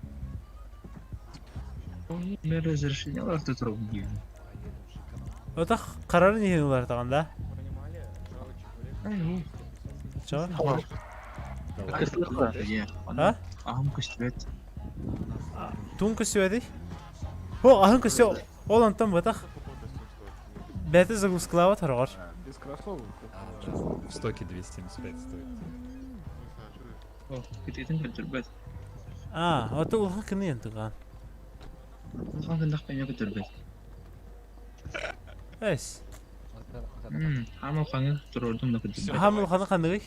Не разрешение арты трогай. Ота қарары не олар тағанда? Чаға? А? Ағым көстебет. Туын көстебет? О, ағым көстебет. Ол антон батақ. Бәті загрузкалава тарғар. Без кроссовок. В стоке 275 стоит. О, кететін көтірбет. Ота ұлға кіні енді ған. Ұлға кіндақ пәне көтірбет. Әс. Хамыл қаңы тұрордым да көтірбет. Хамыл қаны қандығы?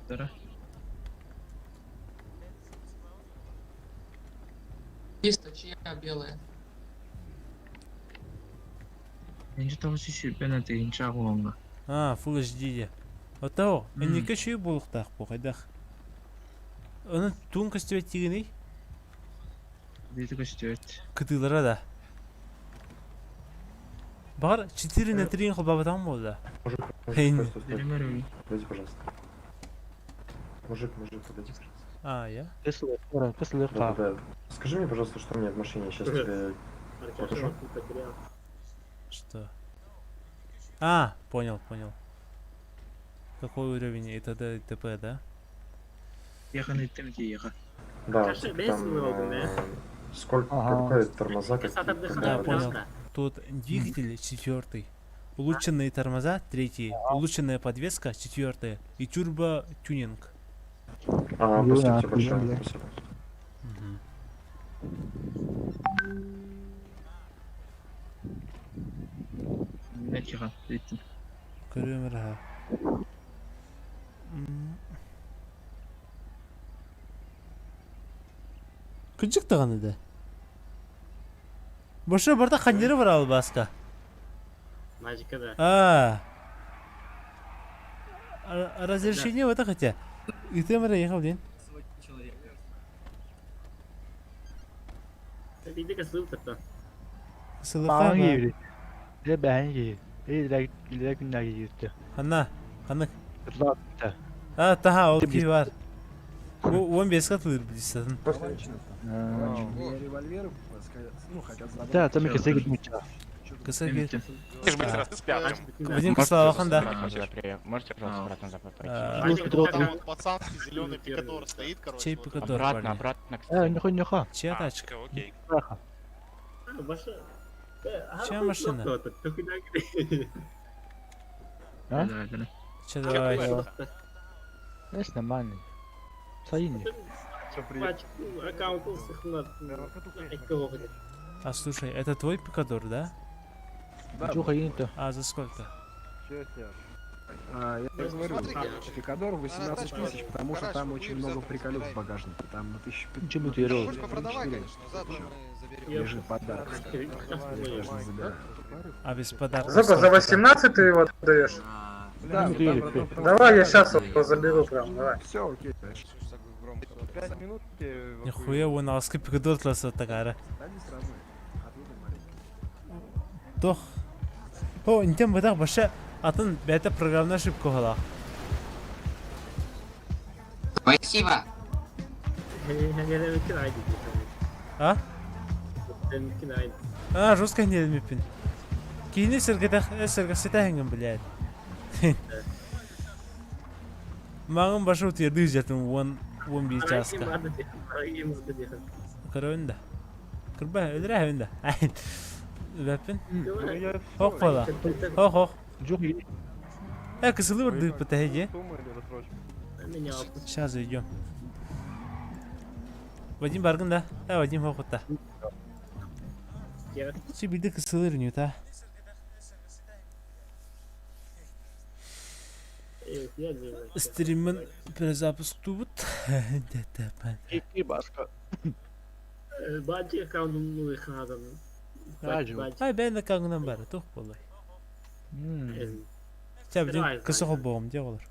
Дара. Есть чья белая. Энжи тавысы шүрпен атайын чағуанға. Full HD де. Ота о, әнеке шүй болықтақ бұл қайдақ. Onun tuğun köstebet тигеней. Дети көстөбөт. Кытылара да. Бар 4 на 3 хобабатан болды. Подойди, пожалуйста. Мужик, подойди, пожалуйста. А, я? Да. Скажи мне, пожалуйста, что у меня в машине. Сейчас тебе покажу. Что? А, понял. Какой уровень? Это ДТП, да? Яхан иттимки яха. Да, Кажется, типа без там, вывода, да? какое тормоза, Да, Да, понял. Тут двигатель 4, улучшенные тормоза 3, улучшенная подвеска 4 и турбо тюнинг. Ага, спасибо тебе большое. Спасибо. Нет яхан иттим. Көрөмөр. Күнчик таганы да. Боша барда ханжары бар ал баска. Мажика, да. Разрешение вот хотя. И ты мэр ехал день. Види кысылып Bağın gibi. Bir de ben gibi. İleride günler gidiyordu. Hanna. Zaten. Ha, taha o ki var. O 15 katılır bilirsin. Револьвер, ну, хотят забрать. Да, там и косяк гитмуть. Кыса гит. Вадим кысла вахан да. Можете, пожалуйста, обратно Пацанский зеленый пикадор стоит, короче. Чей пикадор, Обратно, парни? Нихуя. Чья тачка? Окей. Чья машина? А? Да. Че, давай. Есть нормальный. Союзник. Аккаунт А слушай, это твой пикадор, да? Чуха то. А за сколько? Я говорю, Пикадор 18 тысяч, потому что там очень много приколюк в багажнике. Там на 1500. Чему ты рел? Лежит подарок. А без подарка? За 18 ты его даешь? Да, Давай, я сейчас его заберу прям, давай. Все, окей. 5 минут. Нихуя вон аскы пикадор тласа такара. Да не сразу. Тох. О, интем бадак баша атын бета программна ошибка хала. Спасибо. А? А, жестко не мипин. Кини сыргата ханган, блядь. Маңын башы өтерді үзетін он бей жасқа. Көрі Кырба, өлірі әвінді. Бәппін? Хоқ бала. Хоқ. Кысылы бір дүйіп бұта хеге. Сейчас идем. Вадим баргын да? Вадим хоқ бұта. Че білді кысылы үріню та? Стримін перезапуск тубыт. И баска. Бачи аккаунтын выхадым. Ай, бәйін аккаунтынан бәрі, тоқ болай. Че, білдің кысы қол боғым, де олар.